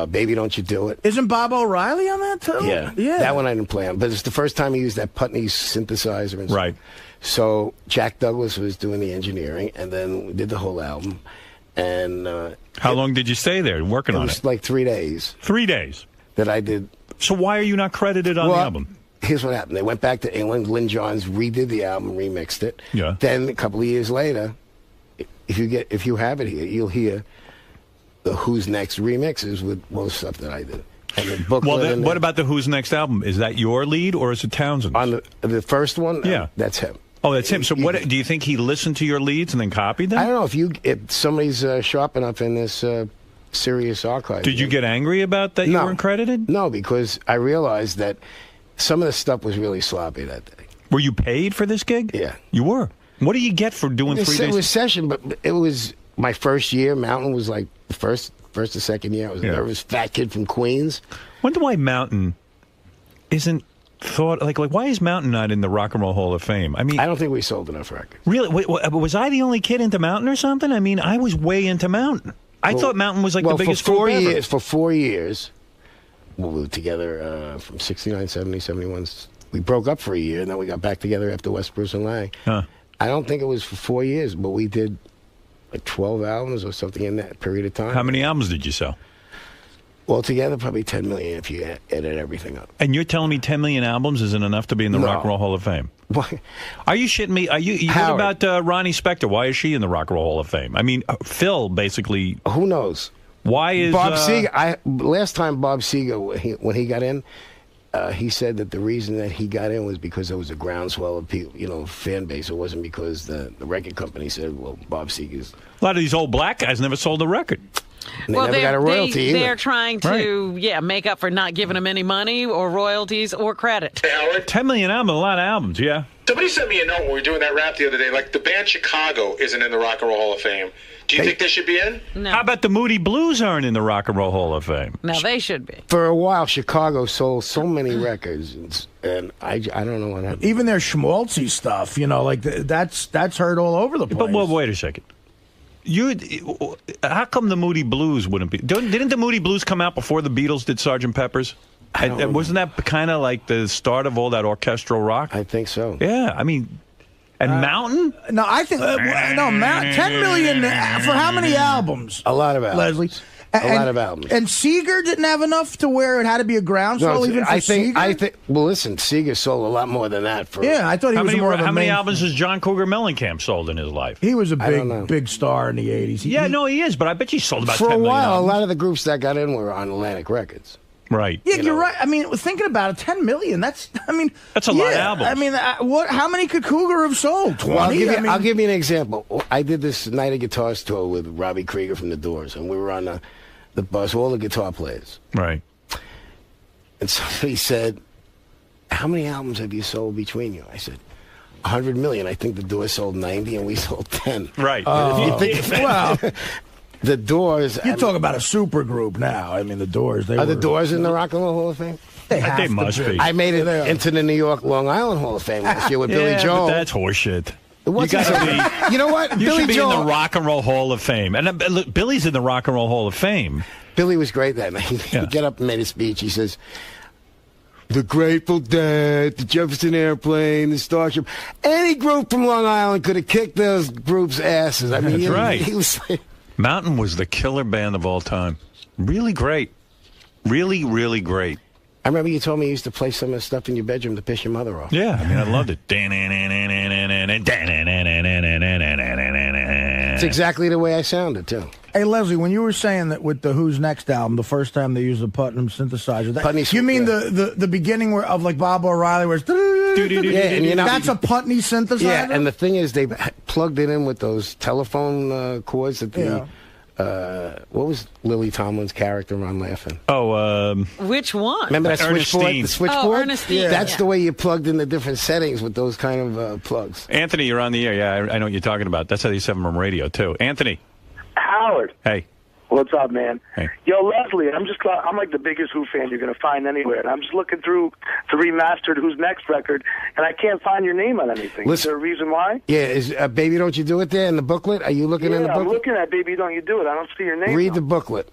S13: Baby, Don't You Do It.
S15: Isn't Bob O'Reilly on that, too?
S13: Yeah. That one I didn't play on. But it's the first time he used that Putney synthesizer. And
S3: right.
S13: So Jack Douglas was doing the engineering, and then we did the whole album. And
S3: how long did you stay there working on it?
S13: It was like 3 days.
S3: 3 days?
S13: That I did.
S3: So why are you not credited on the album?
S13: Here's what happened. They went back to England. Lynn Johns redid the album, remixed it.
S3: Yeah.
S13: Then a couple of years later, if you have it here, you'll hear the Who's Next remixes with most stuff that I did. And the booklet.
S3: Well, then, what about the Who's Next album? Is that your lead or is it Townsend's?
S13: On the first one?
S3: Yeah.
S13: That's him.
S3: Oh, that's him. So what do you think he listened to your leads and then copied them?
S13: I don't know if somebody's sharp enough in this Sirius archive.
S3: Did you get angry about that you weren't credited?
S13: No, because I realized that some of the stuff was really sloppy that day.
S3: Were you paid for this gig?
S13: Yeah.
S3: You were? What do you get for doing 3 days?
S13: It was session, but it was my first year. Mountain was like the first or second year. I was a nervous fat kid from Queens.
S3: Wonder why Mountain isn't thought like why is Mountain not in the Rock and Roll Hall of Fame? I mean,
S13: I don't think we sold enough records.
S3: Really? Was I the only kid into Mountain or something? I mean, I was way into Mountain. I thought Mountain was like the biggest group ever.
S13: For 4 years, we were together from 69, 70, 71. We broke up for a year, and then we got back together after West Bruce and Lang.
S3: Huh.
S13: I don't think it was for 4 years, but we did like 12 albums or something in that period of time.
S3: How many albums did you sell?
S13: Well, together, probably 10 million if you edit everything up.
S3: And you're telling me 10 million albums isn't enough to be in the Rock and Roll Hall of Fame?
S13: Why?
S3: Are you shitting me? What about Ronnie Spector? Why is she in the Rock and Roll Hall of Fame? I mean, Phil basically.
S13: Who knows?
S3: Why is
S13: Bob Seger? Last time Bob Seger, when he got in, he said that the reason that he got in was because there was a groundswell of people, fan base. It wasn't because the record company said, "Well, Bob Seger's."
S3: A lot of these old black guys never sold a record.
S13: And they never got a royalty either.
S5: They're trying to, make up for not giving them any money or royalties or credit.
S16: Hey, Howard.
S3: 10 million albums, a lot of albums, yeah.
S16: Somebody sent me a note when we were doing that rap the other day. Like, the band Chicago isn't in the Rock and Roll Hall of Fame. Do you think they should be in?
S5: No.
S3: How about the Moody Blues aren't in the Rock and Roll Hall of Fame?
S5: No, they should be.
S13: For a while, Chicago sold so many records, and I don't know what happened.
S15: Even their schmaltzy stuff, that's heard all over the place.
S3: But wait a second. How come the Moody Blues wouldn't be? Didn't the Moody Blues come out before the Beatles did Sgt. Pepper's? And wasn't that kind of like the start of all that orchestral rock?
S13: I think so.
S3: Yeah, I mean, and Mountain?
S15: No, I think 10 million for how many albums?
S13: A lot of albums.
S15: Leslie.
S13: A lot of albums.
S15: And Seeger didn't have enough to where it had to be a groundswell even for Seeger?
S13: I think. Well, listen, Seeger sold a lot more than that.
S15: I thought he was more of a
S3: How many
S15: main-
S3: albums has John Cougar Mellencamp sold in his life?
S15: He was a big star in the 80s.
S3: He is, but I bet he sold about 10
S13: For a
S3: million
S13: while,
S3: albums.
S13: a lot of the groups that got in were on Atlantic Records.
S3: Right.
S15: Yeah, you're right. I mean, thinking about it, 10 million, that's a lot of
S3: albums.
S15: I mean, how many could Cougar have sold? 20?
S13: Well, I'll give you an example. I did this Night of Guitars tour with Robbie Krieger from The Doors, and we were on the bus, all the guitar players.
S3: Right.
S13: And somebody said, how many albums have you sold between you? I said, 100 million. I think The Doors sold 90, and we sold 10.
S3: Right.
S15: Well,
S13: The Doors.
S15: You talk about a super group now. I mean, the Doors.
S13: Are the Doors in the Rock and Roll Hall of Fame?
S15: They
S3: must be.
S13: I made it into the New York Long Island Hall of Fame last year with Billy Joel.
S3: But that's horseshit.
S13: You
S3: gotta be.
S13: You know what?
S3: You
S13: Billy
S3: should be
S13: Joel,
S3: in the Rock and Roll Hall of Fame. And look, Billy's in the Rock and Roll Hall of Fame.
S13: Billy was great that night. He got up and made a speech. He says, the Grateful Dead, the Jefferson Airplane, the Starship. Any group from Long Island could have kicked those groups' asses. I mean,
S3: That's right.
S13: He was like,
S3: Mountain was the killer band of all time. Really great. Really, really great.
S13: I remember you told me you used to play some of the stuff in your bedroom to piss your mother off.
S3: Yeah, I mean, I loved it.
S13: It's exactly the way I sounded, too.
S15: Hey, Leslie, when you were saying that with the Who's Next album, the first time they used the Putnam synthesizer, you mean the beginning of like Bob O'Reilly, where it's that's a Putney synthesizer?
S13: Yeah, and the thing is, they plugged it in with those telephone cords that what was Lily Tomlin's character on Laughing?
S5: Which one?
S13: Remember that switchboard? The switchboard?
S5: Oh, Ernestine.
S13: That's the way you plugged in the different settings with those kind of plugs.
S3: Anthony, you're on the air. Yeah, I know what you're talking about. That's how they used to have them on radio, too. Anthony.
S17: Howard.
S3: Hey.
S17: What's up, man?
S3: Hey.
S17: Yo, Leslie, I'm like the biggest Who fan you're going to find anywhere. And I'm just looking through the remastered Who's Next record, and I can't find your name on anything. Is there a reason why?
S13: Yeah, is Baby Don't You Do It there in the booklet? Are you looking in the booklet?
S17: I'm looking at Baby Don't You Do It. I don't see your name.
S13: Read the booklet.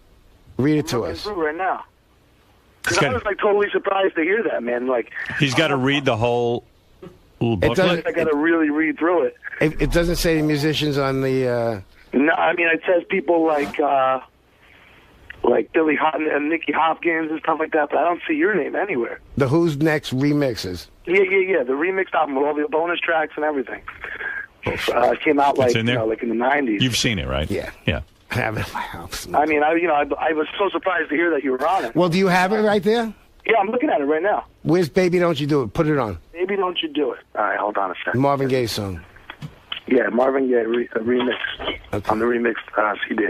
S13: Read it to
S17: I'm
S13: us.
S17: looking through right now. Because I was like totally surprised to hear that, man. Like
S3: He's got to read the whole little booklet.
S17: I got to really read through it.
S13: It doesn't say the musicians on the...
S17: No, I mean, it says people like Billy Hutton and Nicky Hopkins and stuff like that, but I don't see your name anywhere.
S13: The Who's Next remixes.
S17: Yeah. The remixed album with all the bonus tracks and everything. Came out like
S3: in there?
S17: like in the 90s.
S3: You've seen it, right?
S13: Yeah.
S3: Yeah.
S13: I have it in my house.
S17: I mean, I was so surprised to hear that you were on it.
S13: Well, do you have it right there?
S17: Yeah, I'm looking at it right now.
S13: Where's Baby Don't You Do It? Put it on.
S17: Baby Don't You Do It. All right, hold on a second.
S13: Marvin Gaye song.
S17: Yeah, Marvin Gaye remix on the remixed CD.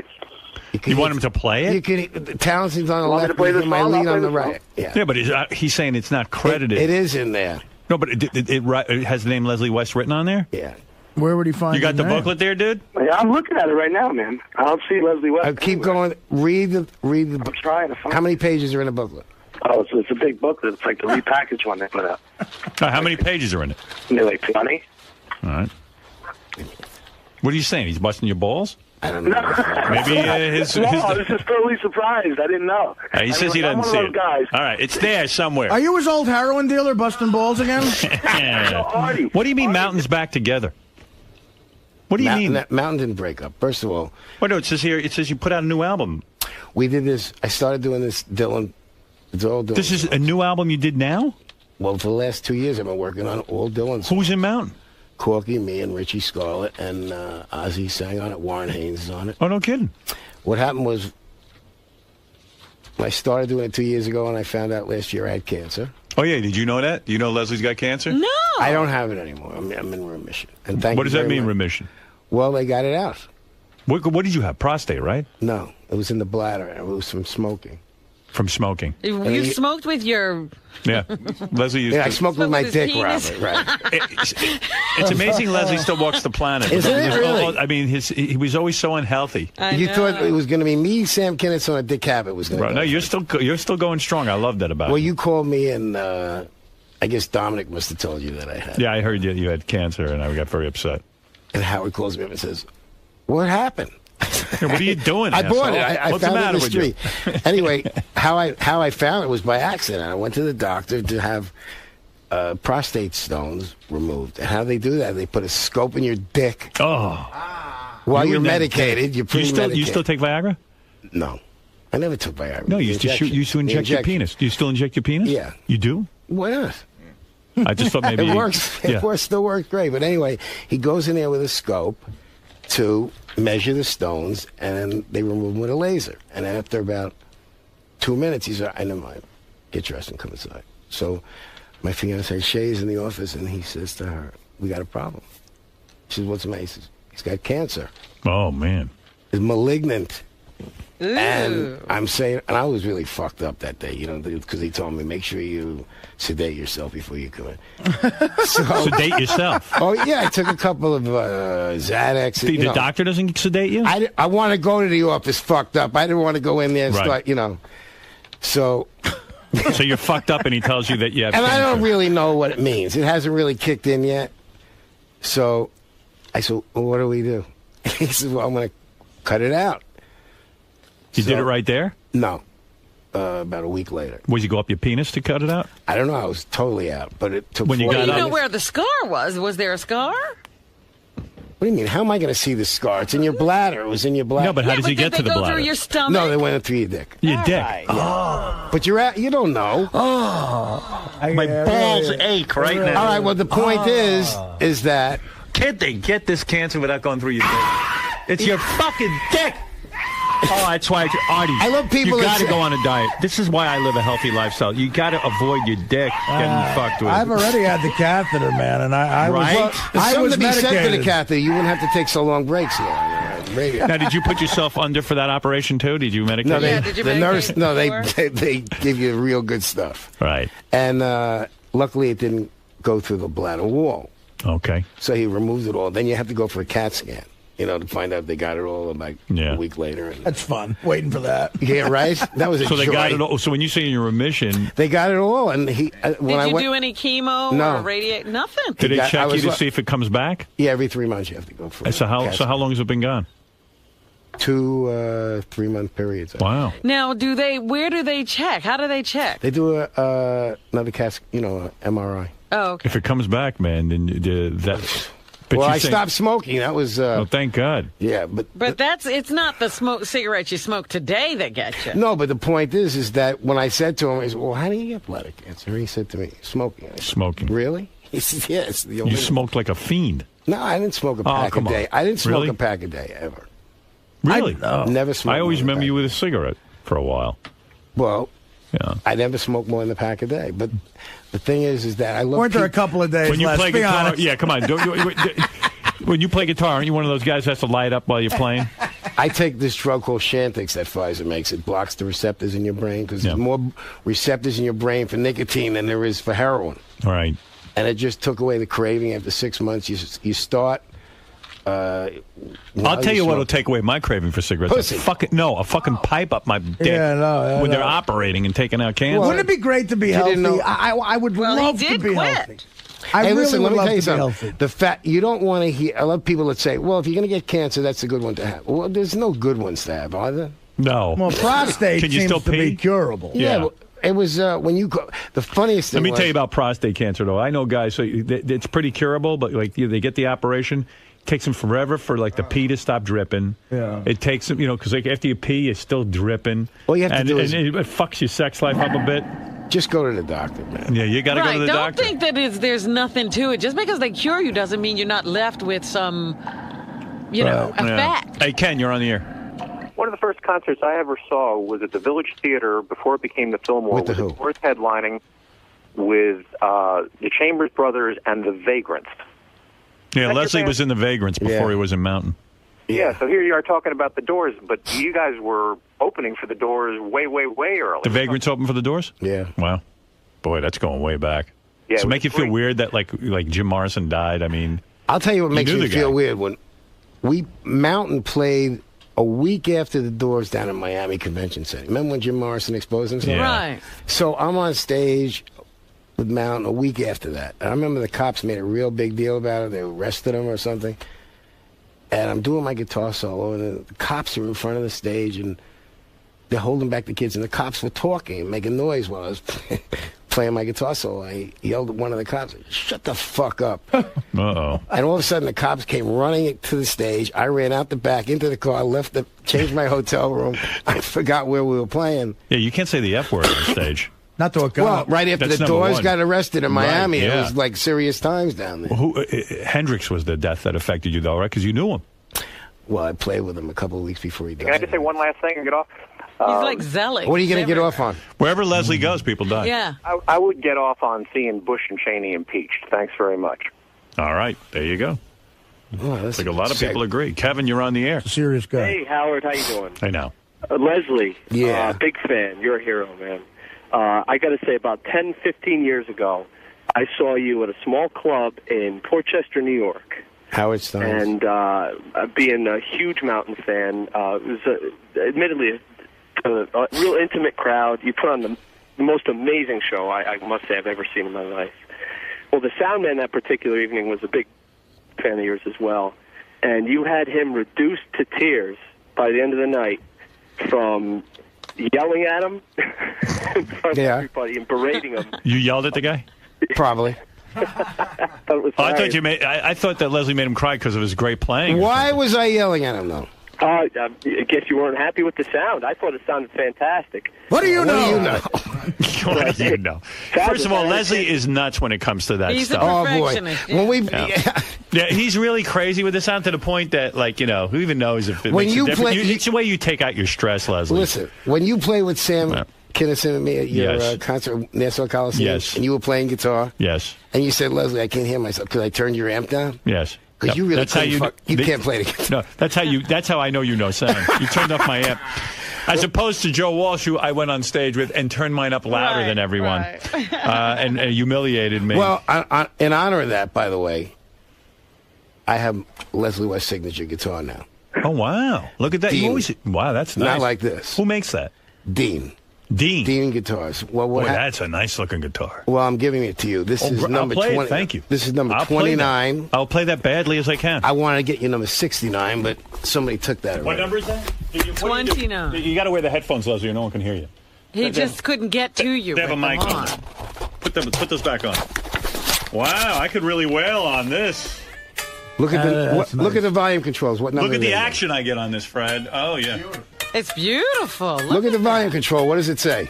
S3: You want him to play it?
S13: You can. Townsend's on the
S17: Want me to
S13: left,
S17: play
S13: and
S17: this
S13: my
S17: song?
S13: lead
S17: I'll
S13: on
S17: play
S13: the
S17: this
S13: right.
S17: song.
S13: Yeah.
S3: But he's saying it's not credited.
S13: It is in there.
S3: No, but it has the name Leslie West written on there?
S13: Yeah.
S15: Where would he find
S3: You got the
S15: your name?
S3: booklet there, dude?
S17: Yeah, I'm looking at it right now, man. I don't see Leslie West.
S13: Keep going. Read the.
S17: I'm trying to find
S13: How many pages are in the booklet?
S17: Oh, it's a big booklet. It's like the repackaged one they put out.
S3: How many pages are in it?
S17: They're like 20.
S3: All right. What are you saying? He's busting your balls?
S13: I don't know.
S3: Maybe his...
S17: No, I was just totally surprised. I didn't know.
S3: He says he doesn't see it.
S17: Guys.
S3: All right, it's there somewhere.
S15: Are you his old heroin dealer busting balls again?
S3: What do you mean Mountains back together? What do you mean?
S13: Mountain didn't break up. First of all.
S3: Well, no, it says here, it says you put out a new album.
S13: We did this. I started doing this, Dylan. It's all Dylan.
S3: This is a new album you did now?
S13: Well, for the last 2 years, I've been working on all Dylan's.
S3: Who's in Mountain?
S13: Corky, me, and Richie Scarlett, and Ozzy sang on it. Warren Haynes is on it.
S3: Oh, no kidding.
S13: What happened was, I started doing it 2 years ago, and I found out last year I had cancer.
S3: Oh, yeah. Did you know that? Do you know Leslie's got cancer?
S5: No.
S13: I don't have it anymore. I'm in remission. And thank
S3: What
S13: you
S3: does that
S13: very
S3: mean,
S13: much.
S3: remission?
S13: Well, they got it out.
S3: What did you have? Prostate, right?
S13: No, it was in the bladder. It was from smoking.
S3: From smoking.
S5: You smoked with your...
S3: Yeah. Leslie used
S13: Yeah,
S3: to...
S13: I smoked with my
S5: his
S13: dick,
S5: penis.
S13: Robert. Right.
S3: It's amazing Leslie still walks the planet.
S13: Isn't it really?
S3: I mean, he was always so unhealthy.
S13: You thought it was going to be me, Sam Kinnis, on a Dick Cavett was going to
S3: Right. No, you're still going strong. I love that about
S13: Well,
S3: you.
S13: you called me, and I guess Dominic must have told you that I had.
S3: Yeah, I heard you had cancer, and I got very upset.
S13: And Howard calls me up and says, "What happened?"
S3: Hey, what are you doing?
S13: I bought it.
S3: asshole?
S13: I
S3: What's
S13: found
S3: the
S13: it in
S3: matter
S13: the
S3: with you?
S13: street. Anyway, how I found it was by accident. I went to the doctor to have prostate stones removed. And how they do that? They put a scope in your dick.
S3: Oh.
S13: While
S3: You
S13: you're
S3: were never-
S13: medicated, you're pretty medicated.
S3: You still take Viagra?
S13: No, I never took Viagra.
S3: No, you
S13: The
S3: used to
S13: injection.
S3: You used to
S13: The
S3: inject your
S13: injection.
S3: penis. Do you still inject your penis?
S13: Yeah.
S3: You do?
S13: Why not?
S3: I just thought maybe
S13: it
S3: you-
S13: works.
S3: Yeah.
S13: It works. Still works great. But anyway, he goes in there with a scope to measure the stones, and they remove them with a laser. And after about 2 minutes, he's like, "I never mind. Get dressed and come inside." So my fiance Shay's in the office, and he says to her, "We got a problem." She says, "What's the matter?" He says, "He's got cancer.
S3: Oh man,
S13: it's malignant." And I'm saying, and I was really fucked up that day, you know, because he told me, make sure you sedate yourself before you come in.
S3: Sedate yourself?
S13: Oh, yeah, I took a couple of Xanax.
S3: The doctor doesn't sedate you?
S13: I want to go to the office fucked up. I didn't want to go in there and
S3: Right.
S13: start, you know. So
S3: So you're fucked up, and he tells you that you have
S13: and
S3: cancer.
S13: I don't really know what it means. It hasn't really kicked in yet. So I said, well, what do we do? He said, well, I'm going to cut it out.
S3: You did it right there?
S13: No. About a week later.
S3: Would you go up your penis to cut it out?
S13: I don't know. I was totally out, but it took.
S3: When you
S13: 40
S3: got
S5: You know
S13: minutes.
S5: where the scar was. Was there a scar?
S13: What What do you mean? How am I going to see the scar? It's in your bladder. It was in your bladder.
S3: No, but how does he get to the
S5: Go
S3: bladder?
S5: through your stomach.
S13: No, they went through your dick.
S3: Your dick.
S5: Right.
S13: Oh. But you don't know.
S3: My balls ache right now.
S13: All right, well, the point is that...
S3: Can't they get this cancer without going through your dick? It's your fucking dick. Oh, that's why, Artie.
S13: I love people
S3: You
S13: that
S3: got to
S13: say-
S3: go on a diet. This is why I live a healthy lifestyle. You got to avoid your dick getting fucked with.
S15: I've already had the catheter, man, and I
S3: Right?
S15: was
S13: There's
S15: I
S13: something
S15: was
S13: to be said for the
S15: medicated.
S13: catheter. You wouldn't have to take so long breaks here on the radio.
S3: Now, did you put yourself under for that operation too? Did you medicate?
S13: No,
S5: did you
S13: the
S5: medicate
S13: nurse. No,
S5: before?
S13: they give you real good stuff.
S3: Right.
S13: And luckily, it didn't go through the bladder wall.
S3: Okay.
S13: So he removed it all. Then you have to go for a CAT scan, to find out if they got it all like a week later. And,
S15: That's fun. Waiting for that.
S13: yeah, right. That was a
S3: So they
S13: joy.
S3: got it all. So when you say you're in remission,
S13: They got it all, and he. When
S5: Did you do any chemo
S13: No.
S5: or radiate? Nothing.
S3: did they
S13: I
S3: check you
S13: was
S3: to
S13: lu-
S3: see if it comes back?
S13: Yeah, every 3 months you have to go for.
S3: So how
S13: CAT scan.
S3: long has it been gone?
S13: 2 3-month periods.
S3: Wow.
S5: Now, where do they check? How do they check?
S13: They do another CAT, MRI.
S5: Oh, okay.
S3: If it comes back, man, then that's. But
S13: Well,
S3: you
S13: I
S3: think-
S13: stopped smoking. That was.
S3: Oh, thank God.
S13: Yeah, but
S5: it's not the cigarettes you smoke today that get you.
S13: no. But the point is that when I said to him, he said, "Well, how do you get bladder cancer?" He said to me, "Smoking." I said,
S3: Smoking.
S13: Really? He said, "Yeah, it's the only."
S3: You smoked like a fiend.
S13: No, I didn't smoke a pack a
S3: come on.
S13: day. I didn't smoke
S3: Really?
S13: a pack a day ever.
S3: Really?
S13: Never smoked.
S3: I always
S13: more than a
S3: remember
S13: pack.
S3: you with a cigarette for a while.
S13: Well,
S3: Yeah.
S13: I never smoked more than a pack a day. But the thing is that I love.
S15: Weren't there a couple of days?
S3: When you
S15: let's
S3: play
S15: be
S3: guitar,
S15: honest.
S3: yeah, come on. When you play guitar, aren't you one of those guys that has to light up while you're playing?
S13: I take this drug called Chantix that Pfizer makes. It blocks the receptors in your brain because there's more receptors in your brain for nicotine than there is for heroin.
S3: Right.
S13: And it just took away the craving. After 6 months, you start.
S3: I'll tell you what will take away my craving for cigarettes.
S13: Pussy.
S3: A fucking pipe up my dick when they're operating and taking out cancer.
S15: Wouldn't it be great to be
S13: didn't
S15: healthy?
S13: know-
S15: I would love to be healthy. I
S13: Hey,
S15: really
S13: listen,
S15: would
S13: let me
S15: love
S13: tell you
S15: to be
S13: something.
S15: healthy.
S13: The fact you don't want to hear. I love people that say, "Well, if you're going to get cancer, that's a good one to have." Well, there's no good ones to have, are there?
S3: No.
S15: Well, prostate
S3: Can you
S15: seems
S3: still
S15: to be
S3: pee?
S15: curable.
S13: Yeah, well, it was when you go. The funniest thing.
S3: Let me
S13: was,
S3: tell you about prostate cancer, though. I know guys, so it's pretty curable, but like they get the operation. It takes them forever for like the pee to stop dripping.
S15: Yeah.
S3: It takes them, because like after you pee, it's still dripping.
S13: All you have to do is
S3: it fucks your sex life up a bit.
S13: Just go to the doctor, man.
S3: Yeah, you got to go to the
S5: Don't
S3: doctor.
S5: think that there's nothing to it. Just because they cure you doesn't mean you're not left with some, effect.
S3: Hey, Ken, you're on the air.
S18: One of the first concerts I ever saw was at the Village Theater before it became the Fillmore.
S13: With the
S18: with
S13: Who?
S18: Doors headlining with the Chambers Brothers and the Vagrants.
S3: Yeah,
S18: That's
S3: Leslie
S18: your
S3: was in the Vagrants before
S13: Yeah.
S3: he was in Mountain.
S18: Yeah, so here you are talking about the Doors, but you guys were opening for the Doors way, way, way early.
S3: The Vagrants open for the Doors?
S13: Yeah.
S3: Wow. Boy, that's going way back.
S18: Yeah,
S3: Does
S18: it
S3: it make you
S18: was
S3: feel
S18: great.
S3: weird that like Jim Morrison died? I mean,
S13: I'll tell you what makes
S3: knew
S13: me
S3: the
S13: feel
S3: guy.
S13: weird when Mountain played a week after the Doors down in Miami Convention Center. Remember when Jim Morrison exposed himself?
S3: Yeah.
S5: Right.
S13: So I'm on stage with Mountain a week after that. And I remember the cops made a real big deal about it. They arrested him or something. And I'm doing my guitar solo, and the cops are in front of the stage, and they're holding back the kids. And the cops were talking and making noise while I was playing my guitar solo. I yelled at one of the cops, "Shut the fuck up."
S3: uh-oh.
S13: And all of a sudden, the cops came running to the stage. I ran out the back into the car, changed my hotel room. I forgot where we were playing.
S3: Yeah, you can't say the F word on stage.
S15: Not to a cop.
S13: Well, right after
S3: That's
S13: the
S3: number
S13: Doors
S3: one.
S13: got arrested in Miami,
S3: Right, yeah.
S13: it was like serious times down there.
S3: Who Hendrix was the death that affected you, though, right? Because you knew him.
S13: Well, I played with him a couple of weeks before he died.
S18: Can I just say one last thing and get off?
S5: He's like Zelig.
S13: What are you going to get off on?
S3: Wherever Leslie goes, people die.
S5: Yeah.
S18: I would get off on seeing Bush and Cheney impeached. Thanks very much.
S3: All right, there you go.
S13: Oh, that's
S3: Like a lot of people agree. Kevin, you're on the air.
S15: Serious guy.
S19: Hey, Howard, how you doing?
S3: I know.
S19: Leslie,
S13: Yeah.
S19: big fan. You're a hero, man. I got to say, about 10, 15 years ago, I saw you at a small club in Port Chester, New York.
S13: Howard Stein.
S19: And being a huge Mountain fan, it was admittedly a real intimate crowd. You put on the most amazing show, I must say, I've ever seen in my life. Well, the sound man that particular evening was a big fan of yours as well. And you had him reduced to tears by the end of the night from yelling at him in front of everybody and berating him.
S3: You yelled at the guy?
S13: Probably.
S19: Thought it was
S3: Oh, I thought
S19: hilarious.
S3: you made. I thought that Leslie made him cry because of his great playing.
S13: Why was I yelling at him, though?
S19: I guess you weren't happy with the sound. I thought it sounded fantastic.
S15: What do you know?
S3: What do you know? First of all, Leslie is nuts when it comes to that
S5: He's
S3: stuff.
S5: a perfectionist.
S13: When we,
S3: Yeah, he's really crazy with the sound to the point that, like, you know, who even knows if it
S13: When
S3: makes
S13: you
S3: a difference?
S13: play-
S3: It's the way you take out your stress, Leslie.
S13: Listen, when you play with Sam Kinison and me at your
S3: Yes.
S13: concert at Nassau Coliseum,
S3: Yes.
S13: and you were playing guitar,
S3: Yes.
S13: and you said, Leslie, I can't hear myself because I turned your amp down?
S3: Yes.
S13: Because you really
S3: That's how
S13: couldn't you can't play the guitar.
S3: No, that's how I know you know sound. You turned off my amp. As opposed to Joe Walsh, who I went on stage with and turned mine up louder than everyone, and humiliated me.
S13: Well, in honor of that, by the way, I have Leslie West's signature guitar now.
S3: Oh, wow. Look at that. You
S13: Dean.
S3: always, wow, that's nice.
S13: Not like this.
S3: Who makes that?
S13: Dean.
S3: Dean.
S13: Dean Guitars. Well,
S3: Boy, that's a nice-looking guitar.
S13: Well, I'm giving it to you. This is
S3: I'll
S13: number
S3: play
S13: 20.
S3: it. Thank you.
S13: This is number
S3: I'll play that.
S13: 29.
S3: I'll play that badly as I can.
S13: I wanted to get you number 69, but somebody took that already.
S3: What number is that?
S5: 29.
S3: You got to wear the headphones, Leslie, or no one can hear you.
S5: He just couldn't get to you.
S3: They have a
S5: with
S3: mic
S5: them
S3: on. Put those back on. Wow, I could really wail on this.
S13: Look at look at the volume controls. What number?
S3: Look at
S13: is
S3: the
S13: it?
S3: action I get on this, Fred. Oh, yeah.
S5: It's beautiful.
S13: Look at the volume control. What does it say?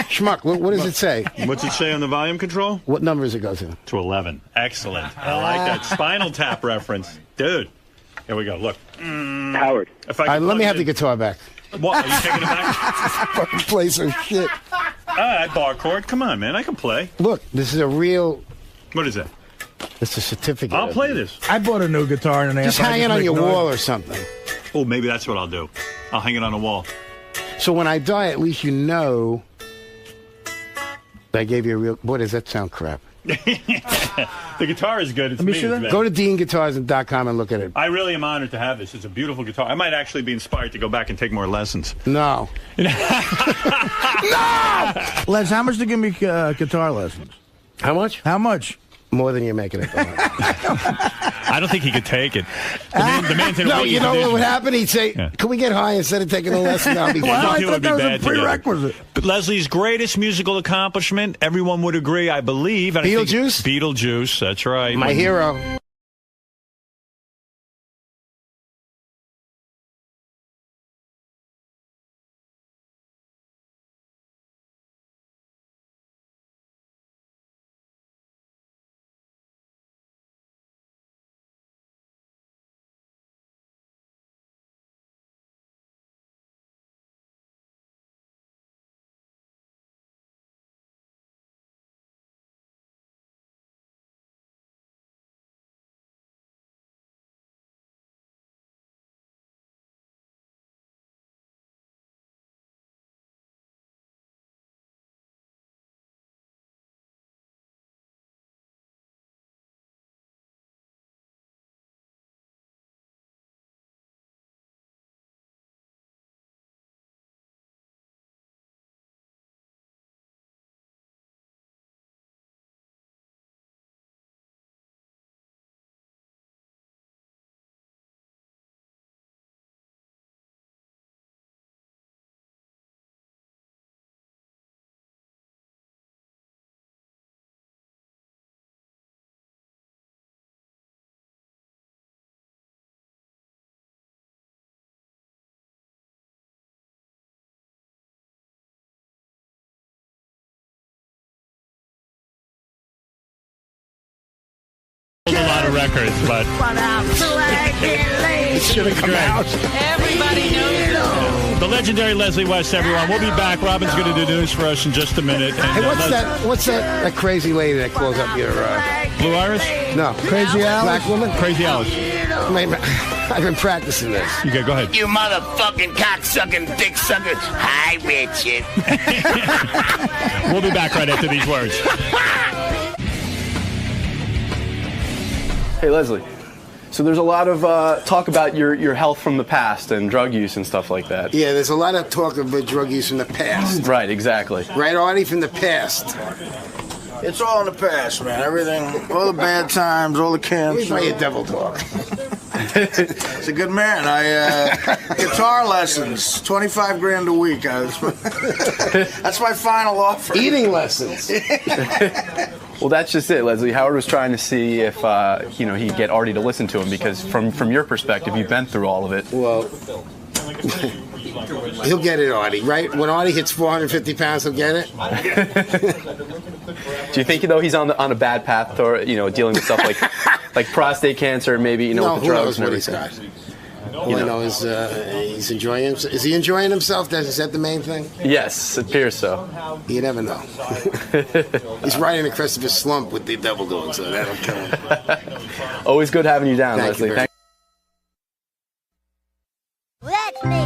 S13: Schmuck, what does it say?
S3: What's it say on the volume control?
S13: What number does it go to?
S3: To 11. Excellent. I like that Spinal Tap reference. Dude. Here we go. Look.
S19: Howard.
S3: If I
S13: All right,
S3: could
S13: let me
S3: plug
S13: have
S3: it
S13: the
S3: in-
S13: guitar back.
S3: What? Are you taking it back?
S13: Fucking play some shit.
S3: Bar chord. Come on, man. I can play.
S13: Look, this is a real.
S3: What is that?
S13: It's a certificate.
S3: I'll play this.
S15: I bought a new guitar and an amp.
S13: Just
S15: I
S13: hang it on
S15: make
S13: your
S15: noise.
S13: wall or something.
S3: Oh, maybe that's what I'll do. I'll hang it on a wall.
S13: So when I die, at least you know that I gave you a real. Boy, does that sound crap?
S3: The guitar is good. It's
S15: Let me
S3: me.
S15: see
S3: it's
S15: that.
S3: bad.
S13: Go to DeanGuitars.com and look at it.
S3: I really am honored to have this. It's a beautiful guitar. I might actually be inspired to go back and take more lessons.
S13: No.
S15: Les, how much to give me guitar lessons?
S13: How much?
S15: How much?
S13: More than you're making it.
S3: I don't think he could take it. The man's in a
S13: No,
S3: weak
S13: you know what
S3: condition.
S13: would happen? He'd say,
S3: Yeah.
S13: "Can we get high instead of taking a lesson?" I'll be
S3: I
S15: Well,
S3: think
S15: I
S3: it
S15: thought
S3: would be
S15: that was a
S3: bad together.
S15: prerequisite.
S3: But Leslie's greatest musical accomplishment, everyone would agree, I believe. and I think-
S13: Beetlejuice?
S3: Beetlejuice, that's right.
S13: My hero.
S3: A lot of records, but
S13: It should have come out.
S5: Everybody knows.
S3: the legendary Leslie West, everyone. We'll be back. Robin's going to do news for us in just a minute. And,
S13: Hey, what's
S3: Les-
S13: that? What's that crazy lady that calls up your?
S3: Blue Iris?
S13: No,
S15: Crazy Alice?
S13: black woman.
S3: Crazy Alice.
S13: I've been practicing this.
S3: Okay, go ahead.
S10: You motherfucking cocksucking dick sucker. Hi, Richard.
S3: We'll be back right after these words.
S14: Hey, Leslie. So there's a lot of talk about your health from the past and drug use and stuff like that.
S13: Yeah, there's a lot of talk about drug use in the past.
S14: Right, exactly.
S13: Right, Artie, from the past.
S10: It's all in the past, man. Everything, all the bad times, all the
S13: Let me
S10: cancer.
S13: play a devil talk.
S10: It's a good man. Guitar lessons, 25 grand a week. That's my final offer.
S13: Eating lessons.
S14: Well, that's just it, Leslie. Howard was trying to see if he'd get Artie to listen to him, because from your perspective, you've been through all of it.
S13: Well, he'll get it, Artie, right? When Artie hits 450 pounds, he'll get it.
S14: Do you think, though, he's on a bad path toward, dealing with stuff like prostate cancer, maybe, with the drugs and everything?
S13: All I know is he's enjoying himself. Is he enjoying himself? Is that the main thing?
S14: Yes, it appears so.
S13: You never know. He's right in the crest of his slump with the devil dogs, so that'll kill him.
S14: Always good having you down,
S13: Thank you
S14: Leslie.
S4: That's me.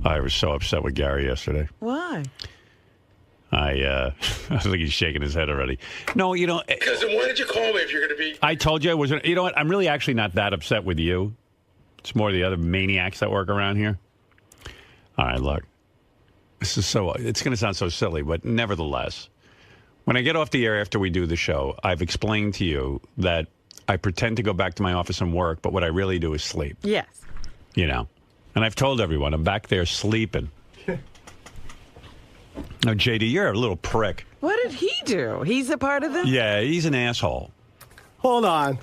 S3: I was so upset with Gary yesterday.
S5: Why?
S3: I think he's shaking his head already. No,
S16: Because then why did you call me if you're going to be...
S3: I told you I wasn't. You know what? I'm really actually not that upset with you. It's more the other maniacs that work around here. All right, look. It's going to sound so silly, but nevertheless, when I get off the air after we do the show, I've explained to you that I pretend to go back to my office and work, but what I really do is sleep.
S5: Yes.
S3: And I've told everyone I'm back there sleeping. Now, JD, you're a little prick.
S5: What did he do? He's a part of this?
S3: Yeah, he's an asshole.
S20: Hold on,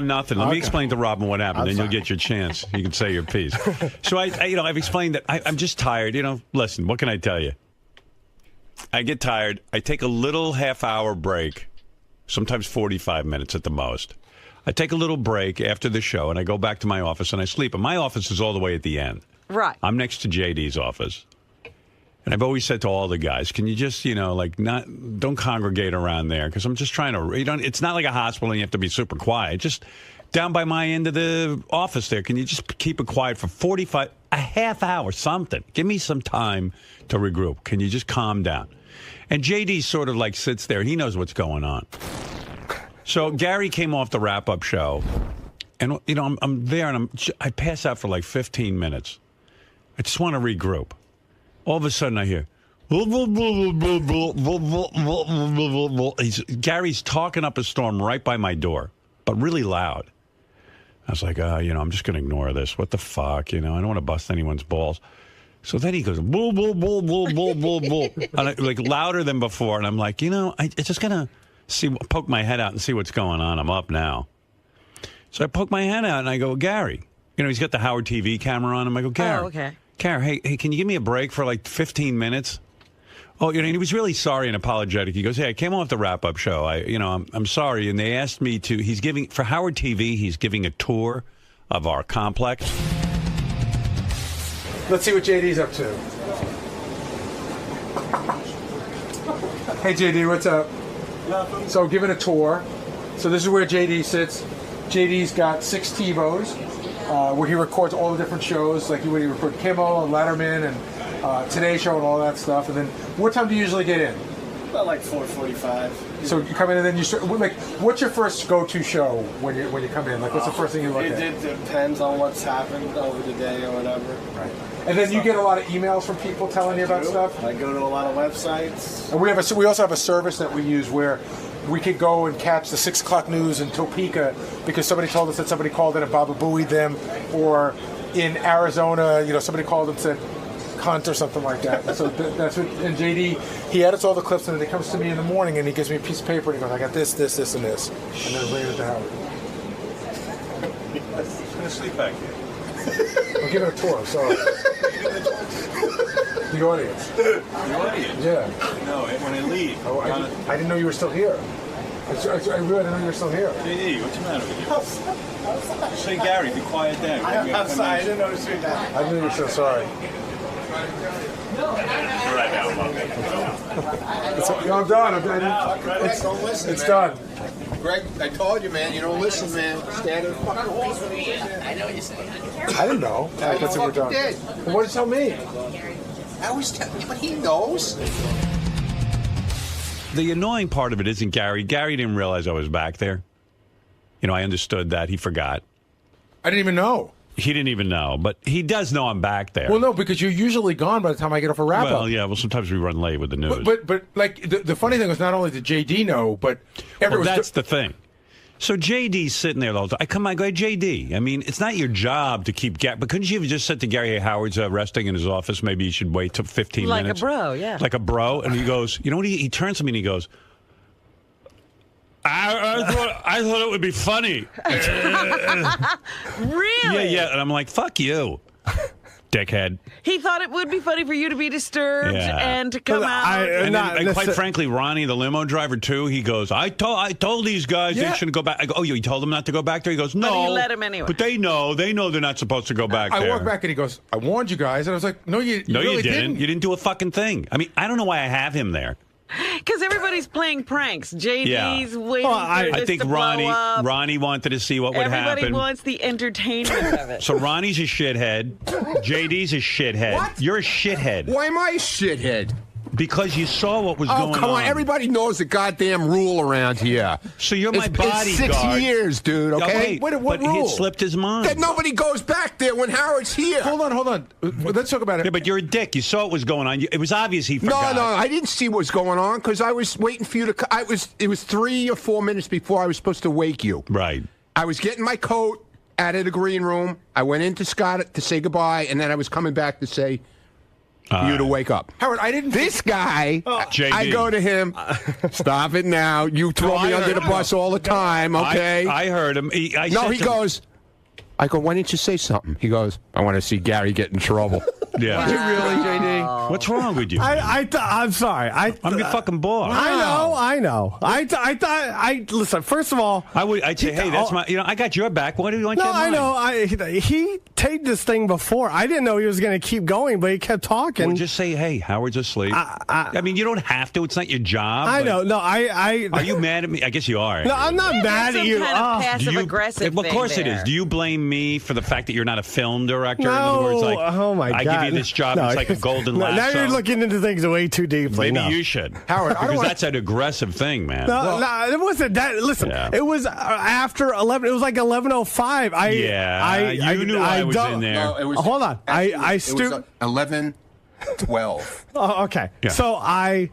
S3: nothing. Let me explain to Robin what happened, then you'll get your chance. You can say your piece. So I've explained that I'm just tired. Listen, what can I tell you? I get tired. I take a little half-hour break, sometimes 45 minutes at the most. I take a little break after the show, and I go back to my office, and I sleep. And my office is all the way at the end.
S5: Right.
S3: I'm next to JD's office. And I've always said to all the guys, can you just, don't congregate around there, because I'm just trying to, it's not like a hospital and you have to be super quiet. Just down by my end of the office there, can you just keep it quiet for a half hour, something? Give me some time to regroup. Can you just calm down? And JD sort of sits there, and he knows what's going on. So Gary came off the wrap-up show, and, I'm there, and I pass out for 15 minutes. I just want to regroup. All of a sudden, I hear, Gary's talking up a storm right by my door, but really loud. I was like, I'm just going to ignore this. What the fuck? I don't want to bust anyone's balls. So then he goes, bull, bull, bull, bull, bull, bull, bull, and louder than before. And I'm like, I'm just going to poke my head out and see what's going on. I'm up now. So I poke my head out, and I go, Gary. He's got the Howard TV camera on him. I go, Gary.
S5: Oh, okay.
S3: Gary, hey, can you give me a break for 15 minutes? Oh, and he was really sorry and apologetic. He goes, hey, I came off the wrap-up show. I'm sorry. And they asked me to, for Howard TV, he's giving a tour of our complex.
S6: Let's see what JD's up to. Hey, JD, what's up? Nothing. So giving a tour. So this is where JD sits. JD's got 6 TiVos. Where he records all the different shows, like when he records Kimmel and Letterman and Today Show and all that stuff. And then, what time do you usually get in?
S9: About 4:45.
S6: So you come in and then you start. What's your first go-to show when you come in? What's the first thing you look at?
S9: It depends on what's happened over the day or whatever.
S6: Right. And then you get a lot of emails from people telling you about stuff.
S9: I go to a lot of websites.
S6: And we also have a service that we use where we could go and catch the 6 o'clock news in Topeka because somebody told us that somebody called in and Baba Booeyed them, or in Arizona, somebody called and said cunt or something like that. So that's what. And JD, he edits all the clips, and then he comes to me in the morning and he gives me a piece of paper and he goes, I got this, this, this, and this, and then I bring it to Howard.
S3: I'm gonna sleep back here.
S6: I'm giving a tour. I'm sorry. The audience.
S3: The audience?
S6: Yeah.
S3: No, when I leave.
S6: Oh, I didn't know you were still here. I really didn't know you were still here.
S3: JD, what's the matter with you? Say, Gary, be quiet down.
S9: I'm sorry, I didn't notice you down.
S6: I knew you were so sorry.
S3: Right now,
S6: I'm done. It's done.
S13: Greg, I told you, man. You don't listen, man. Stand in the fucking hall. I know you said.
S6: I didn't know. That's what we're done.
S13: Did.
S6: Well, what did you tell me?
S13: I always tell you, but he knows.
S3: The annoying part of it isn't Gary. Gary didn't realize I was back there. I understood that. He forgot.
S6: I didn't even know.
S3: He didn't even know, but he does know I'm back there.
S6: Well, no, because you're usually gone by the time I get off a wrap
S3: Well,
S6: up.
S3: yeah. Well, sometimes we run late with the news.
S6: But like the funny thing was not only did JD know, but everyone.
S3: Well, that's the thing. So JD's sitting there the whole time. I go, hey, JD. I mean, it's not your job to keep but couldn't you have just said to Gary, hey, Howard's resting in his office. Maybe you should wait till 15
S5: Like
S3: minutes.
S5: a bro, yeah.
S3: Like a bro. And he goes, you know what? He turns to me and he goes, I thought it would be funny.
S5: Really?
S3: Yeah. And I'm like, fuck you, dickhead.
S5: He thought it would be funny for you to be disturbed and to come out.
S3: And quite frankly, Ronnie, the limo driver, too, he goes, I told these guys they shouldn't go back. I go, oh, you told them not to go back there? He goes, no.
S5: But he let him anyway.
S3: But they know they're not supposed to go back there.
S6: I walk back and he goes, I warned you guys. And I was like, no, you really didn't.
S3: You didn't do a fucking thing. I mean, I don't know why I have him there.
S5: Because everybody's playing pranks. JD's waiting for
S3: I
S5: this
S3: think
S5: to blow up.
S3: Ronnie wanted to see what would happen.
S5: Everybody wants the entertainment of it.
S3: So Ronnie's a shithead. JD's a shithead.
S20: What?
S3: You're a shithead.
S20: Why am I a shithead?
S3: Because you saw what was going on.
S20: Oh, come on. Everybody knows the goddamn rule around here.
S3: So you're my
S20: It's
S3: bodyguard.
S20: 6 years, dude, okay?
S3: Wait, what rule? He had slipped his mind.
S20: That nobody goes back there when Howard's here.
S6: Hold on. Let's talk about it.
S3: Yeah, but you're a dick. You saw what was going on. It was obvious he forgot.
S20: No, I didn't see what was going on because I was waiting for you to. It was 3 or 4 minutes before I was supposed to wake you.
S3: Right.
S20: I was getting my coat out of the green room. I went into Scott to say goodbye, and then I was coming back to say you to wake up.
S6: Howard, I didn't.
S20: This guy,
S3: JD.
S20: I go to him. Stop it now. You throw me under the bus all the time, okay?
S3: I heard him. He
S20: goes. I go, why didn't you say something? He goes, I want to see Gary get in trouble.
S3: Yeah.
S6: Did you really, JD?
S3: What's wrong with you?
S21: I'm sorry.
S3: I'm your fucking boss.
S21: I know. I thought. Listen. First of all,
S3: I'd say, hey, that's my. I got your back. What do you want?
S21: No, I know. He taped this thing before. I didn't know he was going to keep going, but he kept talking.
S3: Well, just say, hey, Howard's asleep. I mean, you don't have to. It's not your job.
S21: I know. No, I.
S3: Are you mad at me? I guess you are.
S21: No, I'm not mad at you.
S5: Kind of passive-aggressive
S3: Of course
S5: thing
S3: it is.
S5: there.
S3: Do you blame me for the fact that you're not a film director?
S21: No.
S3: In other words, like,
S21: oh my God.
S3: I give you this job. It's like a golden lasso.
S21: Now you're looking into things way too deeply.
S3: Maybe you should,
S6: Howard.
S3: because that's an aggressive thing, man.
S21: No, it wasn't that. Listen, it was after 11. It was like 11:05.
S3: You knew I was in there.
S20: No, it was,
S21: hold on. I stooped.
S20: 11:12.
S21: Oh, okay.
S3: Yeah.
S21: So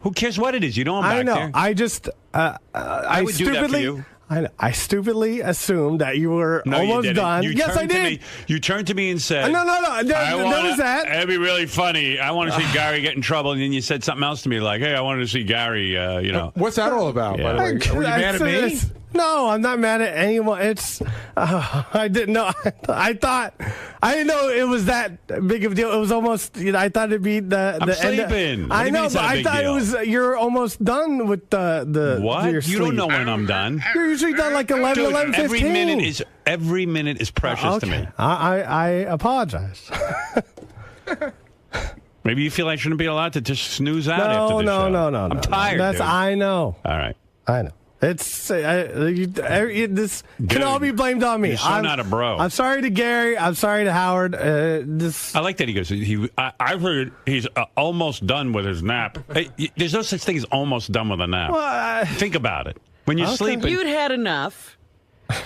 S3: Who cares what it is? You know I'm back
S21: I know.
S3: there.
S21: I just. I
S3: would do that for you.
S21: I stupidly assumed that you were almost done. Yes, I did.
S3: You turned to me and said,
S21: No. There was that.
S3: It'd be really funny. I want to see Gary get in trouble. And then you said something else to me like, hey, I wanted to see Gary,
S6: What's that all about, by the way? Were you mad at me?
S21: No, I'm not mad at anyone. It's I didn't know. I didn't know it was that big of a deal. It was almost. I thought it'd be the
S3: I'm
S21: end.
S3: sleeping.
S21: I know, but I thought it was. You're almost done with the.
S3: What?
S21: Your
S3: You don't
S21: sleep.
S3: know when I'm done.
S21: You're usually done like 11,
S3: Dude,
S21: 11, 15.
S3: Every minute is precious to me.
S21: I apologize.
S3: Maybe you feel I shouldn't be allowed to just snooze out after the show.
S21: No.
S3: I'm tired. Dude.
S21: I know.
S3: All right.
S21: I know. It's this can all be blamed on me.
S3: You're so not a bro.
S21: I'm sorry to Gary. I'm sorry to Howard.
S3: I like that he goes. I've heard he's almost done with his nap. Hey, there's no such thing as almost done with a nap.
S21: Well,
S3: think about it. When you're sleeping,
S5: You'd had enough,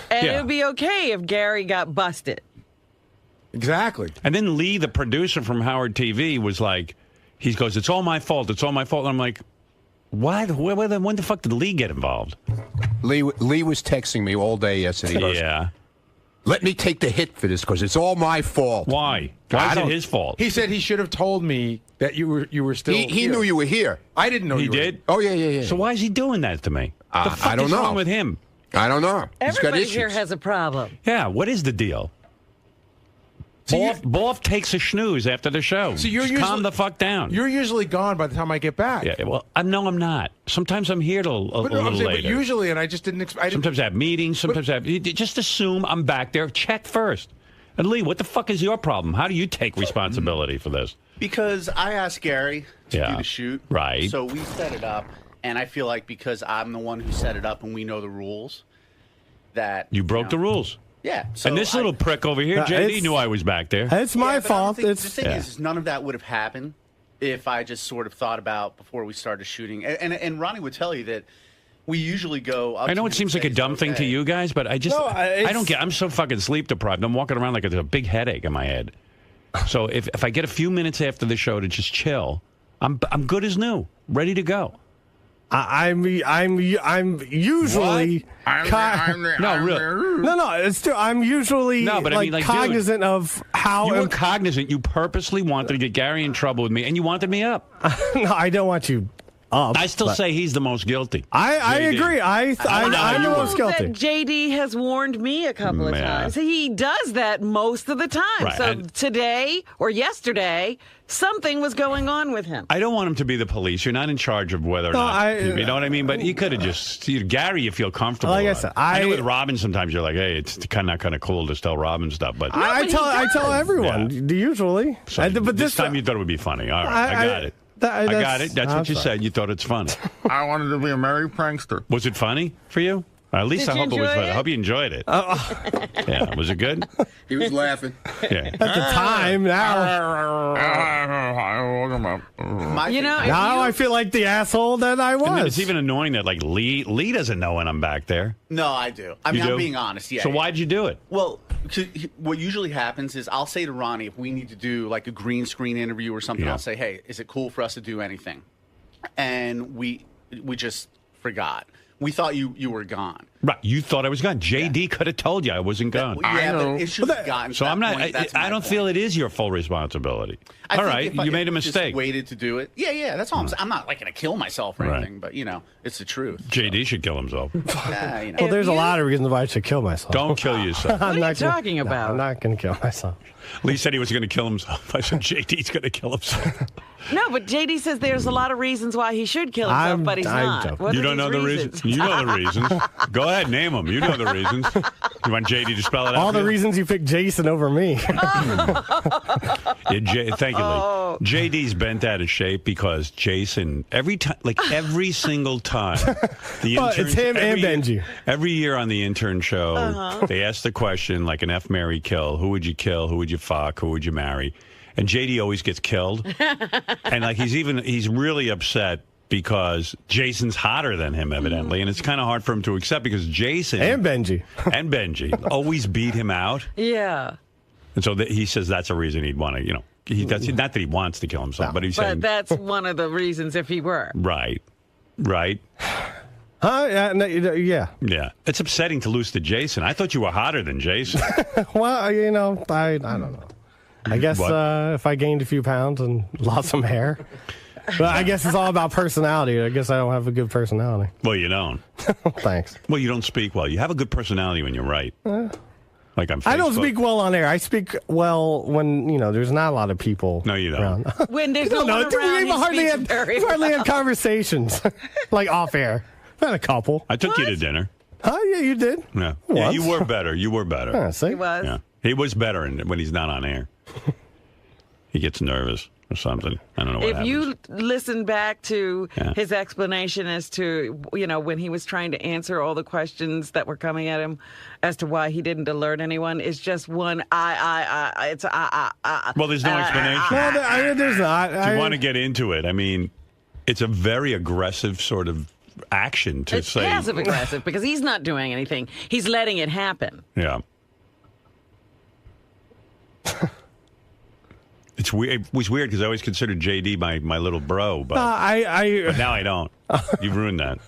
S5: and it would be okay if Gary got busted.
S6: Exactly.
S3: And then Lee, the producer from Howard TV, was like, he goes, "It's all my fault. It's all my fault." And I'm like, why? When the fuck did Lee get involved?
S20: Lee was texting me all day yesterday. He goes,
S3: yeah.
S20: Let me take the hit for this because it's all my fault.
S3: Why? Why is it his fault?
S6: He said he should have told me that you were still.
S20: He knew you were here.
S6: I didn't know
S3: he
S6: you were
S3: did.
S6: here.
S20: Oh yeah.
S3: So why is he doing that to me? The fuck
S20: I don't
S3: is
S20: know.
S3: wrong with him?
S20: I don't know. He's got
S5: Everybody
S20: issues.
S5: here has a problem.
S3: Yeah. What is the deal? Boff takes a snooze after the show.
S6: So you're
S3: Just calm the fuck down.
S6: You're usually gone by the time I get back.
S3: Yeah, well, no, I'm not. Sometimes I'm here till a little
S6: I'm saying,
S3: later.
S6: But usually, and I just didn't expect.
S3: Sometimes I have meetings. Sometimes I have. Just assume I'm back there. Check first. And Lee, what the fuck is your problem? How do you take responsibility for this?
S22: Because I asked Gary to do the shoot.
S3: Right.
S22: So we set it up, and I feel like because I'm the one who set it up and we know the rules, that
S3: You broke the rules.
S22: Yeah.
S3: And this little prick over here, JD, knew I was back there.
S21: It's my fault.
S22: The thing is, none of that would have happened if I just sort of thought about before we started shooting. And Ronnie would tell you that, we usually go up
S3: I know
S22: to
S3: it
S22: me
S3: seems
S22: and
S3: like a
S22: say,
S3: dumb thing to
S22: "Okay."
S3: you guys, but I just
S22: No,
S3: I don't get. I'm so fucking sleep deprived. I'm walking around like there's a big headache in my head. So if I get a few minutes after the show to just chill, I'm good as new, ready to go.
S21: I'm usually it's true. I'm usually
S3: No, but I mean, like,
S21: cognizant
S3: dude,
S21: of how
S3: you were cognizant. You purposely wanted to get Gary in trouble with me, and you wanted me up.
S21: No, I don't want you up.
S3: I still say he's the most guilty.
S21: I
S3: JD.
S21: agree. I'm the most guilty.
S5: That JD has warned me a couple of times. He does that most of the time.
S3: Right,
S5: So
S3: and-
S5: today or yesterday, something was going on with him.
S3: I don't want him to be the police. You're not in charge of whether or
S21: No,
S3: not. You know what I mean? But you could have just Gary. You feel comfortable.
S21: Like I
S3: with.
S21: said,
S3: I know with Robin sometimes you're like, hey, it's kind of cool to tell Robin stuff. But
S21: I tell everyone usually.
S3: So
S21: but
S3: this time you thought it would be funny. All right, I got it. I got it. That's what you said. You thought it's funny.
S1: I wanted to be a merry prankster.
S3: Was it funny for you? At least
S1: Did
S3: I
S1: you
S3: hope it was
S1: enjoy
S3: funny. I hope you enjoyed it. Yeah, was it good?
S1: He was laughing.
S3: Yeah.
S21: At the time, now. Now I feel like the asshole that I
S3: And then
S21: was.
S3: it's even annoying that like Lee doesn't know when I'm back there.
S22: No, I do. I
S3: You
S22: mean,
S3: do?
S22: I'm being honest. Yeah.
S3: So why'd you do it?
S22: Well, what usually happens is I'll say to Ronnie, if we need to do like a green screen interview or something,
S3: Yeah.
S22: I'll say, hey, is it cool for us to do anything? And we just forgot. We thought you were gone.
S3: Right, you thought I was gone. JD could have told you I wasn't gone.
S22: Yeah, but it should have gotten to
S3: So
S22: that
S3: I'm not.
S22: point. That's
S3: I
S22: my
S3: don't
S22: point.
S3: feel it is your full responsibility.
S22: I
S3: All
S22: think
S3: right,
S22: if I
S3: you made a
S22: just
S3: mistake.
S22: waited to do it. Yeah, that's all I'm saying. I'm not like going to kill myself or
S3: Right.
S22: anything, but it's the truth.
S3: JD should kill himself.
S21: Well, there's a lot of reasons why I should kill myself.
S3: Don't kill yourself.
S21: I'm not gonna-
S5: talking
S21: no,
S5: about?
S21: I'm not going to kill myself.
S3: Lee said he was going to kill himself. I said JD's going to kill himself.
S5: No, but JD says there's a lot of reasons why he should kill himself, but he's not. What
S3: You
S5: are
S3: don't know
S5: these
S3: the reasons. You know the reasons. Go ahead, name them. You know the reasons. You want JD to spell it out?
S21: All the
S3: for you?
S21: reasons you picked Jason over me.
S3: Yeah, thank you, Lee. JD's bent out of shape because Jason, every single time, the
S21: Well,
S3: interns,
S21: it's him and Benjy.
S3: Every year on the intern show, they ask the question like an F, marry, kill. Who would you kill? Who would you fuck? Who would you marry? And JD always gets killed. And like he's really upset because Jason's hotter than him, evidently, and it's kind of hard for him to accept because Jason
S21: And Benjy
S3: always beat him out.
S5: Yeah.
S3: And so he says that's a reason he'd want to, that's not that he wants to kill himself, but he's saying,
S5: But that's one of the reasons if he were.
S3: right.
S21: Huh? Yeah, no, yeah.
S3: Yeah. It's upsetting to lose to Jason. I thought you were hotter than Jason.
S21: Well, I don't know. I guess
S3: What?
S21: if I gained a few pounds and lost some hair. But I guess it's all about personality. I guess I don't have a good personality.
S3: Well, you don't.
S21: Thanks.
S3: Well, you don't speak well. You have a good personality when you're right. Like on Facebook.
S21: I don't speak well on air. I speak well when, there's not a lot of people.
S3: No, you don't.
S21: Around.
S5: When there's no one
S21: dude,
S5: around,
S21: we hardly
S5: speaks very
S21: hardly
S5: well.
S21: had conversations. Like off air. Had a couple.
S3: I took you to dinner.
S21: Huh? Yeah, you did.
S3: Yeah. Yeah,
S21: Once.
S3: you were better. You were better.
S21: Yeah, see?
S5: He was.
S3: Yeah. He was better when he's not on air. He gets nervous or something. I don't know what
S5: If
S3: happens.
S5: you listen back to
S3: Yeah.
S5: his explanation as to, when he was trying to answer all the questions that were coming at him as to why he didn't alert anyone, it's just one it's
S3: Well, there's no explanation.
S21: No, there's not.
S3: If you want to get into it, I mean, it's a very aggressive sort of action to
S5: It's
S3: say.
S5: passive aggressive because he's not doing anything. He's letting it happen.
S3: Yeah. It's weird. It was weird because I always considered JD my little bro, but, but now I don't. You've ruined that.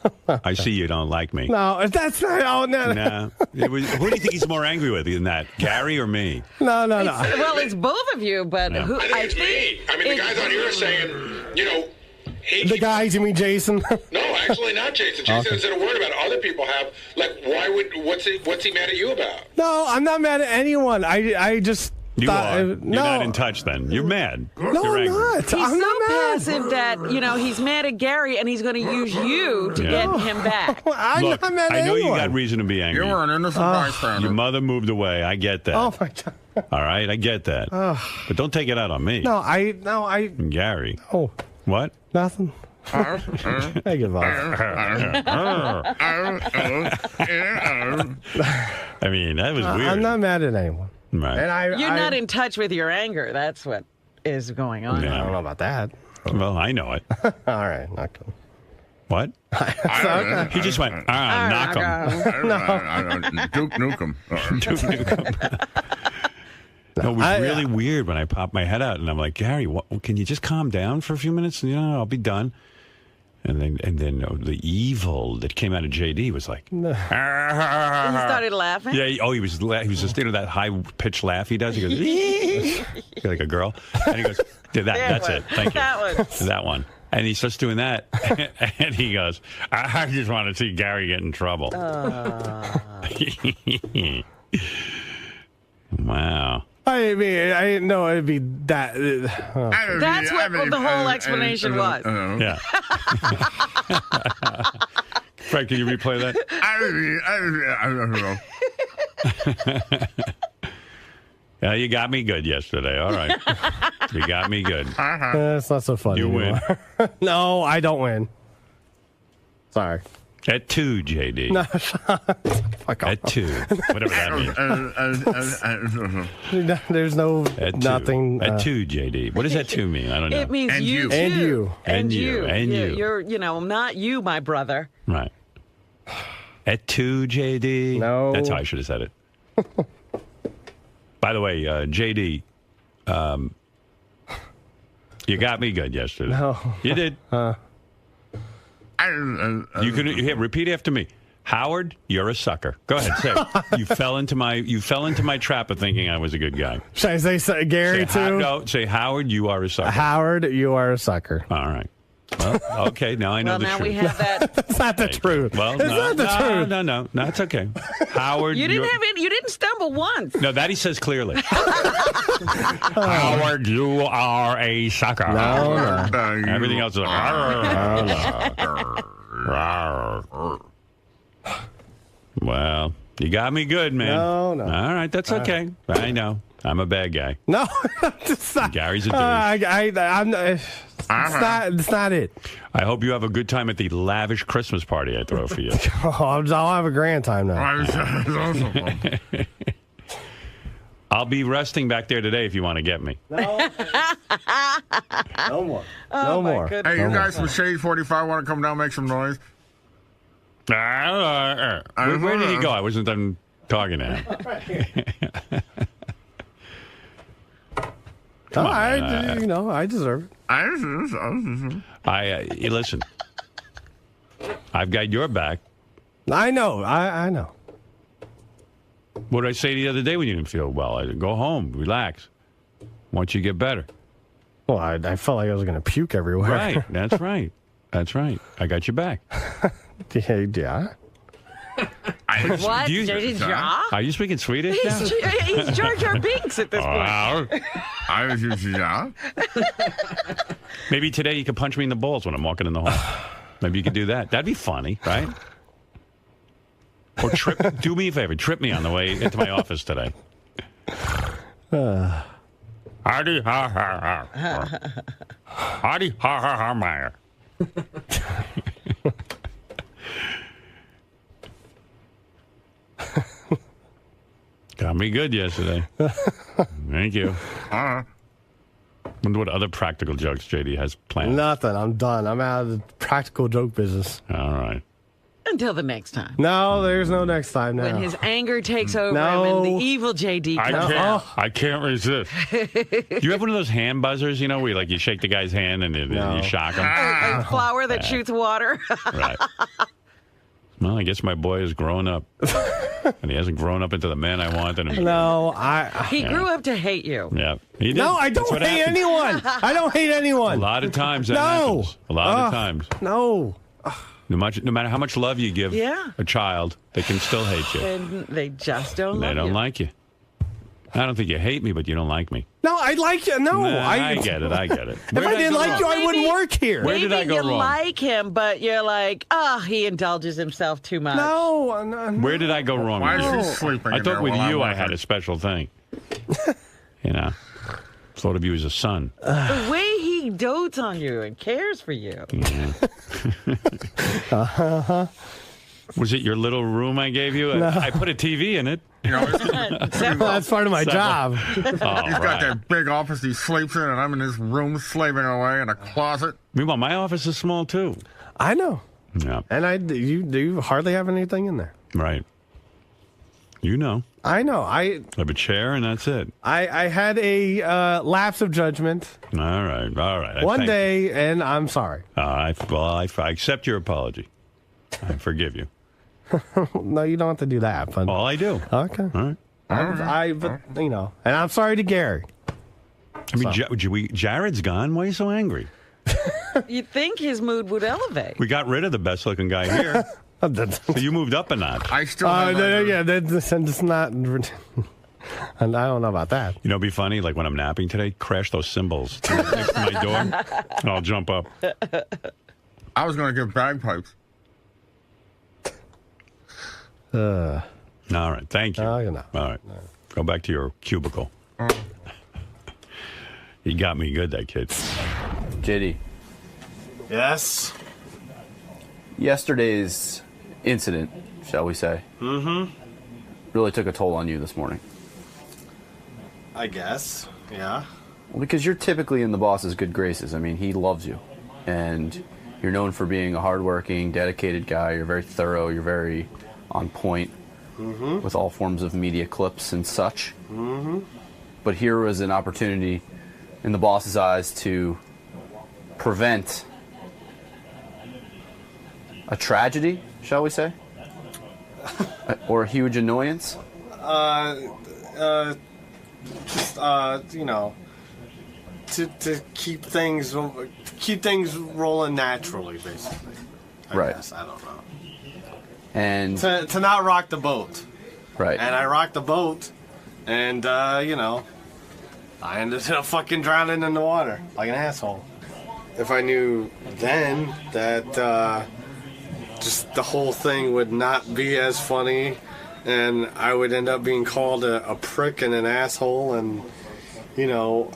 S3: I see you don't like me.
S21: No, that's not. Oh, no.
S3: Nah. Who do you think he's more angry with in that, Gary or me?
S21: No.
S5: Well, it's both of you, but
S3: Yeah.
S5: who,
S16: I think it's me. I mean, the guys on here are saying,
S21: The guys, you mean Jason?
S16: no, actually not Jason. Jason hasn't said a word about it. Other people have. Like, what's he mad at you about?
S21: No, I'm not mad at anyone. I just
S3: You
S21: thought,
S3: are. You're
S21: no.
S3: not in touch then. You're mad.
S21: No,
S3: You're
S21: I'm
S3: angry.
S21: not.
S5: He's
S21: I'm
S5: so
S21: not mad.
S5: passive that, he's mad at Gary and he's going to use you to get him back.
S21: I'm
S3: Look,
S21: not mad at
S3: I know
S21: anyone.
S3: you got reason to be angry.
S1: You were an innocent bystander.
S3: Your mother moved away. I get that.
S21: Oh my god.
S3: All right, I get that. But don't take it out on me.
S21: No, I.
S3: And Gary.
S21: Oh,
S3: What?
S21: nothing. I give up.
S3: I mean, that was weird.
S21: I'm not mad at anyone.
S3: Right.
S21: And
S5: You're not in touch with your anger. That's what is going on.
S3: Yeah.
S21: I don't know about that.
S3: Well, I know it.
S21: All right, not good.
S3: What? He just went, knock him.
S1: Duke Nukem.
S3: Duke Nukem. No, it was really weird when I popped my head out and I'm like, Gary, can you just calm down for a few minutes? I'll be done. And then the evil that came out of JD was like,
S5: He started laughing.
S3: Yeah. He was just that high pitched laugh he does. He goes like a girl, and he goes, that's it. Thank you. That one. And he starts doing that, and he goes, I just want to see Gary get in trouble. Wow.
S21: I mean, I didn't know it'd be that.
S5: That's what the whole explanation was.
S3: Yeah. Frank, can you replay that?
S1: I don't know.
S3: Yeah, you got me good yesterday. All right. You got me good.
S21: It's not so funny.
S3: You win.
S21: No, I don't win. Sorry.
S3: At 2, JD.
S21: No, fuck off.
S3: At 2. Whatever that means.
S21: There's no
S3: At
S21: nothing.
S3: 2, JD. What does that 2 mean? I don't know.
S5: It means
S21: And
S5: you
S21: you.
S5: too.
S21: And you.
S3: And you. And you.
S5: You're, not you, my brother.
S3: Right. At 2, JD.
S21: No.
S3: That's how I should have said it. By the way, JD, you got me good yesterday.
S21: No.
S3: You did. You can repeat after me. Howard, you're a sucker. Go ahead, say it. You fell into my trap of thinking I was a good guy.
S21: Should I say Gary too?
S3: No, say Howard, you are a sucker.
S21: Howard, you are a sucker.
S3: All right. Well, okay, now I know the
S5: now
S3: truth.
S5: we have that.
S21: That's not the truth.
S3: Well,
S21: it's not the truth.
S3: No, it's okay. Howard,
S5: You didn't stumble once.
S3: No, that he says clearly. Howard, you are a sucker.
S21: No.
S3: Everything else is well, you got me good, man.
S21: No.
S3: All right, that's okay. I know. I'm a bad guy.
S21: No, it's not.
S3: Gary's a douche.
S21: I'm not. It's not it.
S3: I hope you have a good time at the lavish Christmas party I throw for you.
S21: I'll have a grand time now.
S3: I'll be resting back there today if you want to get me.
S21: No more.
S5: Oh,
S21: No more.
S5: goodness.
S1: Hey, you guys from Shade 45 want to come down and make some noise?
S3: Where did he go? I wasn't done talking to him.
S21: I deserve it.
S3: Listen. I've got your back.
S21: I know. I know.
S3: What did I say the other day when you didn't feel well? I said, go home, relax. Once you get better.
S21: Well, I felt like I was going to puke everywhere.
S3: Right. That's right. That's right. I got your back.
S21: Yeah.
S5: What? JD's jaw?
S3: Are you speaking Swedish now?
S5: He's Jar Jar Binks at this point.
S1: I was just, yeah.
S3: Maybe today you could punch me in the balls when I'm walking in the hall. Maybe you could do that. That'd be funny, right? Or do me a favor, trip me on the way into my office today. Hardy ha ha ha. Hardy ha ha ha Meyer. Got me good yesterday. Thank you. Wonder what other practical jokes JD has planned.
S21: Nothing. I'm done. I'm out of the practical joke business.
S3: All right.
S5: Until the next time.
S21: No, there's no next time now.
S5: When his anger takes over
S21: No.
S5: him and the evil JD comes
S3: I can't resist. Do you have one of those hand buzzers, where you shake the guy's hand and then you shock him?
S5: A flower that shoots water.
S3: Right. Well, I guess my boy has grown up. And he hasn't grown up into the man I wanted him.
S21: No,
S5: He grew up to hate you.
S3: Yeah. He did.
S21: No, I
S3: That's
S21: don't
S3: what
S21: hate
S3: happens.
S21: anyone. I don't hate anyone.
S3: A lot of times that
S21: No.
S3: happens. A lot of times.
S21: No.
S3: No matter how much love you give
S5: Yeah.
S3: a child, they can still hate you.
S5: And they just don't
S3: They
S5: love
S3: don't
S5: you.
S3: like you. I don't think you hate me, but you don't like me.
S21: No, I like you. No,
S3: Nah, I get it. I get it.
S21: If I didn't like you, I wouldn't work here.
S3: Where did I go
S5: Maybe you
S3: wrong?
S5: like him, but you're like, he indulges himself too much.
S21: No.
S3: Where did I go wrong?
S1: Why
S3: with
S1: is
S3: you?
S1: he sleeping
S3: I
S1: in
S3: thought
S1: there
S3: with
S1: while
S3: you
S1: I'm
S3: I had a special thing. Thought of you as a son.
S5: The way he dotes on you and cares for you.
S3: Was it your little room I gave you?
S21: No.
S3: I put a TV in it.
S21: That's part of my job.
S1: He's got that big office he sleeps in, and I'm in this room slaving away in a closet.
S3: Meanwhile, my office is small too.
S21: I know.
S3: Yeah.
S21: And you hardly have anything in there.
S3: Right. You know.
S21: I know.
S3: I have a chair and that's it.
S21: I had a lapse of judgment.
S3: All right.
S21: One day, and I'm sorry.
S3: I accept your apology. I forgive you.
S21: No, you don't have to do that. But...
S3: Well, I do.
S21: Okay.
S3: All right.
S21: But, and I'm sorry to Gary.
S3: I mean, Jared's gone. Why are you so angry?
S5: You'd think his mood would elevate.
S3: We got rid of the best-looking guy here. So you moved up a notch.
S1: I still
S21: that's not... And I don't know about that.
S3: You know, it'd be funny, like when I'm napping today, crash those cymbals next to my door, and I'll jump up.
S1: I was going to give bagpipes.
S3: All right, thank you.
S21: You know.
S3: All right, go back to your cubicle. He got me good, that kid.
S7: JD.
S21: Yes?
S7: Yesterday's incident, shall we say, really took a toll on you this morning.
S21: I guess, yeah.
S7: Well, because you're typically in the boss's good graces. I mean, he loves you. And you're known for being a hardworking, dedicated guy. You're very thorough. You're very on point with all forms of media clips and such. But here was an opportunity in the boss's eyes to prevent a tragedy, shall we say? Or a huge annoyance?
S21: To keep things rolling naturally, basically. I guess. I don't know.
S7: And
S21: to not rock the boat.
S7: Right.
S21: And I rocked the boat, and I ended up fucking drowning in the water like an asshole. If I knew then that just the whole thing would not be as funny, and I would end up being called a prick and an asshole, and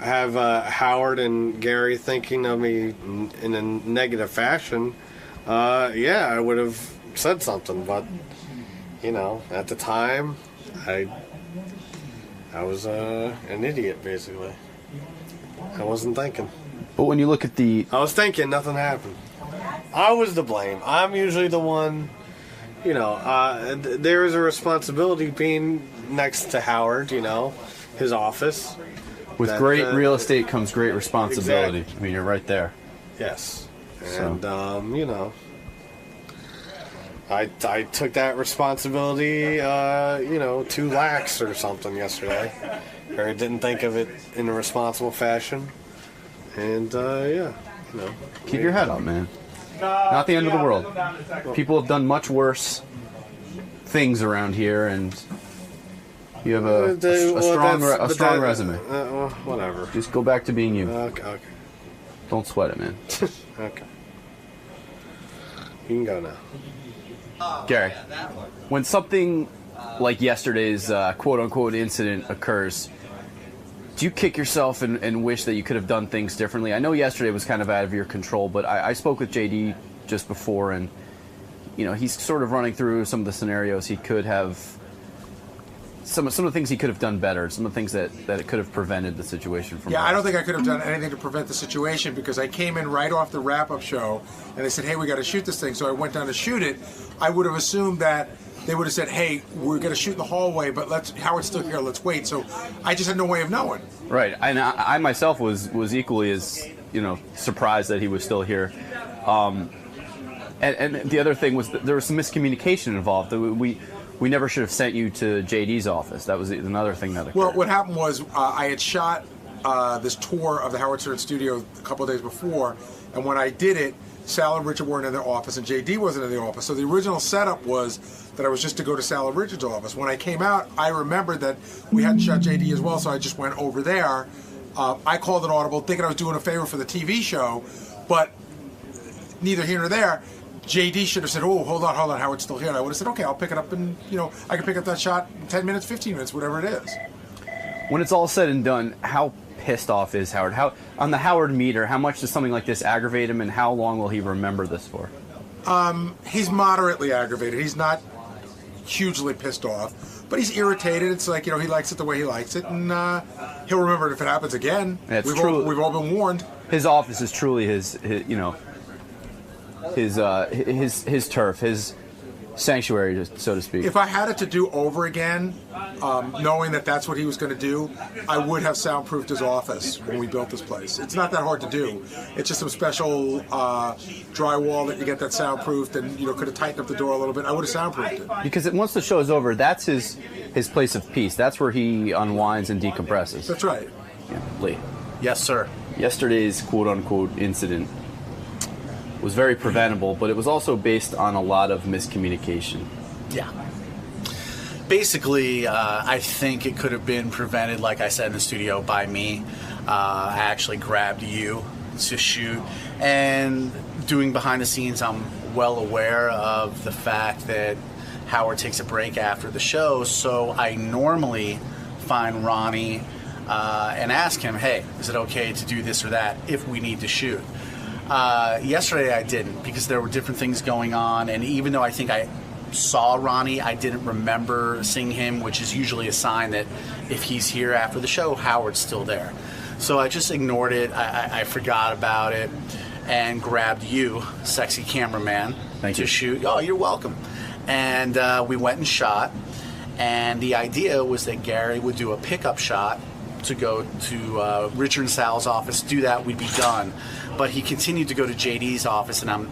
S21: have Howard and Gary thinking of me in a negative fashion, I would have said something. But at the time, I was an idiot, basically. I wasn't thinking.
S7: But when you look at
S21: I was thinking, nothing happened. I was to blame. I'm usually the one, there is a responsibility being next to Howard, his office.
S7: With great real estate comes great responsibility.
S21: Exactly.
S7: I mean, you're right there.
S21: Yes. And, I took that responsibility, too lax or something yesterday. Or I didn't think of it in a responsible fashion. And,
S7: Keep your head up, man. Not the end of the world. People have done much worse things around here, and you have a strong resume.
S21: Whatever.
S7: Just go back to being you.
S21: Okay.
S7: Don't sweat it, man.
S21: Okay. You can go now.
S7: Gary, when something like yesterday's quote-unquote incident occurs, do you kick yourself and wish that you could have done things differently? I know yesterday was kind of out of your control, but I spoke with JD just before, and he's sort of running through some of the scenarios he could have, some of the things he could have done better, some of the things that it could have prevented the situation from.
S6: Yeah, I don't think I could have done anything to prevent the situation because I came in right off the wrap-up show, and they said, "Hey, we got to shoot this thing." So I went down to shoot it. I would have assumed that they would have said, "Hey, we're going to shoot in the hallway, but Howard's still here. Let's wait." So I just had no way of knowing.
S7: Right, and I myself was equally as surprised that he was still here. And the other thing was that there was some miscommunication involved. We never should have sent you to JD's office. That was another thing that occurred.
S6: Well, what happened was I had shot this tour of the Howard Stern studio a couple of days before, and when I did it, Sal and Richard weren't in their office, and JD wasn't in the office. So the original setup was that I was just to go to Sal and Richard's office. When I came out, I remembered that we hadn't shot JD as well, so I just went over there. I called an audible, thinking I was doing a favor for the TV show, but neither here nor there. JD should have said, "Oh, hold on, Howard's still here." And I would have said, "Okay, I'll pick it up, and I can pick up that shot in 10 minutes, 15 minutes, whatever it is."
S7: When it's all said and done, how pissed off is Howard? How on the Howard meter? How much does something like this aggravate him, and how long will he remember this for?
S6: He's moderately aggravated. He's not hugely pissed off, but he's irritated. It's like he likes it the way he likes it, and he'll remember it if it happens again.
S7: We've
S6: all been warned.
S7: His office is truly his his turf, his sanctuary, so to speak.
S6: If I had it to do over again, knowing that that's what he was going to do, I would have soundproofed his office when we built this place. It's not that hard to do. It's just some special drywall that you get that soundproofed, and could have tightened up the door a little bit. I would have soundproofed it.
S7: Because once the show is over, that's his place of peace. That's where he unwinds and decompresses.
S6: That's right.
S7: Yeah, Lee.
S22: Yes, sir.
S7: Yesterday's quote-unquote incident was very preventable, but it was also based on a lot of miscommunication.
S22: Yeah. Basically, I think it could have been prevented, like I said in the studio, by me. I actually grabbed you to shoot. And doing behind the scenes, I'm well aware of the fact that Howard takes a break after the show, so I normally find Ronnie and ask him, hey, is it okay to do this or that if we need to shoot? Yesterday I didn't, because there were different things going on, and even though I think I saw Ronnie, I didn't remember seeing him, which is usually a sign that if he's here after the show, Howard's still there. So I just ignored it. I forgot about it and grabbed you, sexy cameraman, to shoot. Oh, you're welcome. And we went and shot, and the idea was that Gary would do a pickup shot to go to Richard and Sal's office, do that, we'd be done. But he continued to go to JD's office, and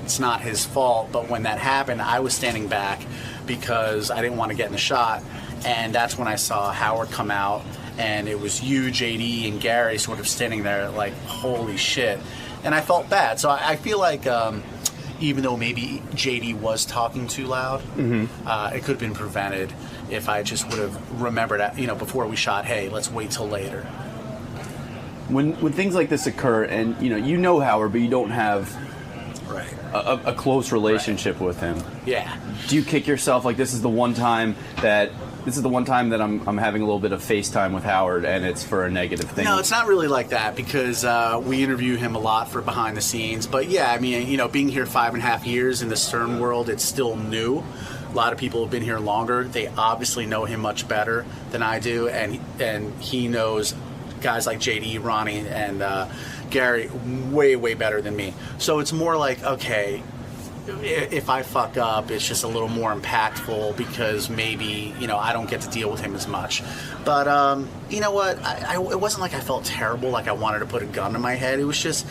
S22: it's not his fault, but when that happened, I was standing back because I didn't want to get in the shot, and that's when I saw Howard come out, and it was you, JD, and Gary sort of standing there like, holy shit. And I felt bad. So I feel like even though maybe JD was talking too loud, it could have been prevented if I just would have remembered, before we shot, hey, let's wait till later.
S7: When things like this occur, and you know Howard, but you don't have a close relationship with him.
S22: Yeah.
S7: Do you kick yourself like this is the one time that I'm having a little bit of FaceTime with Howard, and it's for a negative thing?
S22: No, it's not really like that, because we interview him a lot for behind the scenes. But yeah, I mean, being here 5.5 years in the Stern world, it's still new. A lot of people have been here longer. They obviously know him much better than I do, and he knows guys like JD, Ronnie, and Gary way, way better than me. So it's more like, okay, if I fuck up, it's just a little more impactful because maybe, I don't get to deal with him as much. But you know what? It wasn't like I felt terrible, like I wanted to put a gun to my head. It was just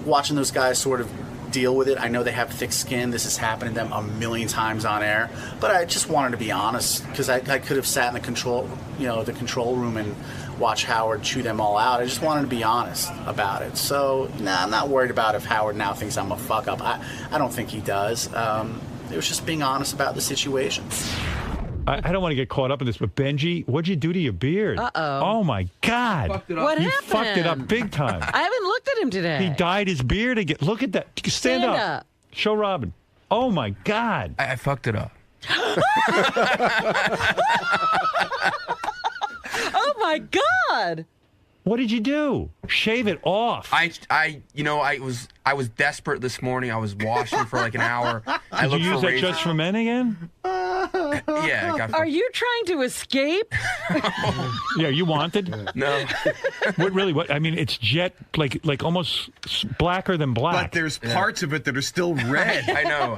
S22: watching those guys sort of deal with it. I know they have thick skin. This has happened to them a million times on air. But I just wanted to be honest, because I could have sat in the control room and watch Howard chew them all out. I just wanted to be honest about it. So, I'm not worried about if Howard now thinks I'm a fuck up. I don't think he does. It was just being honest about the situation.
S3: I don't want to get caught up in this, but Benjy, what'd you do to your beard?
S5: Uh-oh.
S3: Oh, my God.
S5: What
S3: you
S5: happened?
S3: fucked it up big time.
S5: I haven't looked at him today.
S3: He dyed his beard again. Look at that. Stand up. Show Robin. Oh, my God.
S2: I fucked it up.
S5: Oh, my God.
S3: What did you do? Shave it off.
S2: I was desperate this morning. I was washing for like an hour.
S3: Did you use that Just for Men again?
S2: Yeah.
S5: Are you trying to escape?
S3: Yeah, you wanted?
S2: No.
S3: What? I mean, it's jet, like almost blacker than black.
S1: But there's parts of it that are still red.
S2: I know.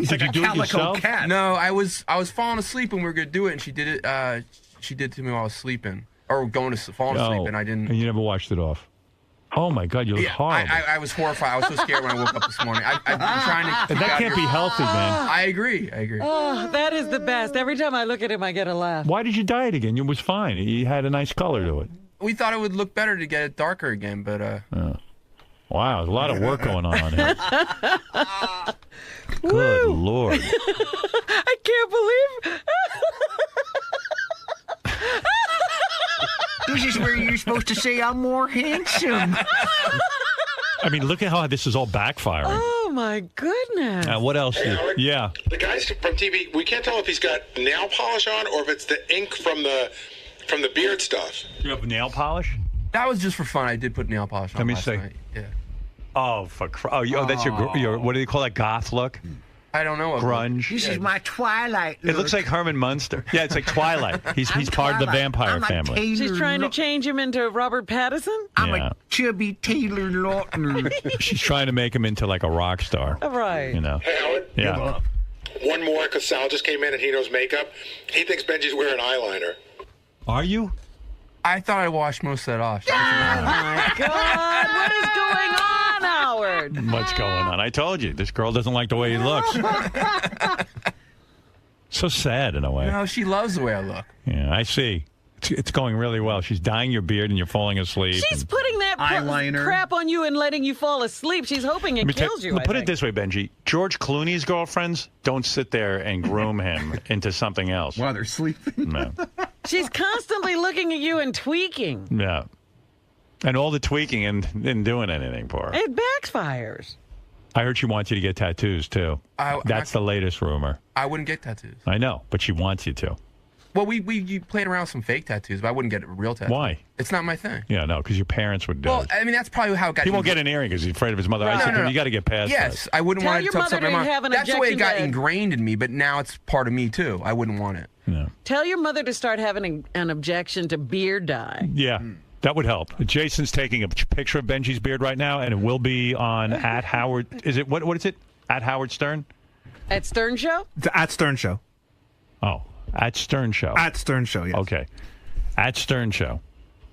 S3: Did you do it yourself?
S1: Cat.
S2: No, I was falling asleep when we were gonna do it, and she did it. She did it to me while I was sleeping, or going to fall asleep, and I didn't.
S3: And you never washed it off. Oh my God, you look horrible.
S2: I was horrified. I was so scared when I woke up this morning. I've been trying to.
S3: That can't be healthy, man.
S2: I agree.
S5: Oh, that is the best. Every time I look at him, I get a laugh.
S3: Why did you dye it again? It was fine. You had a nice color to it.
S2: We thought it would look better to get it darker again, but
S3: wow, there's a lot of work going on here. Good Lord.
S5: I can't believe.
S11: This is where you're supposed to say I'm more handsome.
S3: I mean, look at how this is all backfiring.
S5: Oh, my goodness.
S3: What else? Yeah.
S16: The guys from TV, we can't tell if he's got nail polish on or if it's the ink from the beard stuff.
S3: You have nail polish?
S2: That was just for fun. I did put nail polish on.
S3: Let me
S2: last
S3: see.
S2: night. Yeah.
S3: Oh, that's your what do they call that, goth look?
S2: I don't know.
S3: Grunge.
S11: This is my Twilight
S3: It looks like Herman Munster. Yeah, it's like Twilight. He's part of the vampire family.
S5: She's trying to change him into Robert Pattinson?
S11: I'm a chubby Taylor Lautner.
S3: She's trying to make him into like a rock star.
S5: Right.
S3: You know.
S16: Hey, Howard.
S3: Yeah.
S16: One more, because Sal just came in and he knows makeup. He thinks Benji's wearing eyeliner.
S3: Are you?
S2: I thought I washed most of that off.
S5: Oh, my God. What is going on, Howard?
S3: What's going on? I told you, this girl doesn't like the way he looks. So sad in a way.
S2: No, she loves the way I look.
S3: Yeah, I see. It's going really well. She's dyeing your beard and you're falling asleep.
S5: She's putting that
S3: eyeliner
S5: crap on you and letting you fall asleep. She's hoping it kills you.
S3: Put it this way, Benji. George Clooney's girlfriends don't sit there and groom him into something else.
S1: While they're sleeping.
S3: No.
S5: She's constantly looking at you and tweaking.
S3: Yeah. And all the tweaking and didn't doing anything for her.
S5: It backfires.
S3: I heard she wants you to get tattoos, too. That's the latest rumor.
S2: I wouldn't get tattoos.
S3: I know, but she wants you to.
S2: Well, you played around with some fake tattoos, but I wouldn't get a real tattoo.
S3: Why?
S2: It's not my thing.
S3: Yeah, no, because your parents would do
S2: Well,
S3: it.
S2: I mean, that's probably how it got.
S3: He won't get an earring because he's afraid of his mother. I said, to him, you got to get past
S2: Yes,
S3: that.
S2: I wouldn't
S5: Tell
S2: want
S5: your
S2: to touch
S5: mother
S2: something.
S5: to have an
S2: That's the way it got
S5: objection to-
S2: ingrained in me, but now it's part of me, too. I wouldn't want it.
S3: Yeah.
S5: Tell your mother to start having an objection to beard dye.
S3: Yeah, that would help. Jason's taking a picture of Benji's beard right now, and it will be on at Howard. Is it what is it? At Howard Stern?
S5: At Stern Show?
S8: At Stern Show.
S3: Oh, at Stern Show.
S8: At Stern Show, yes.
S3: Okay. At Stern Show.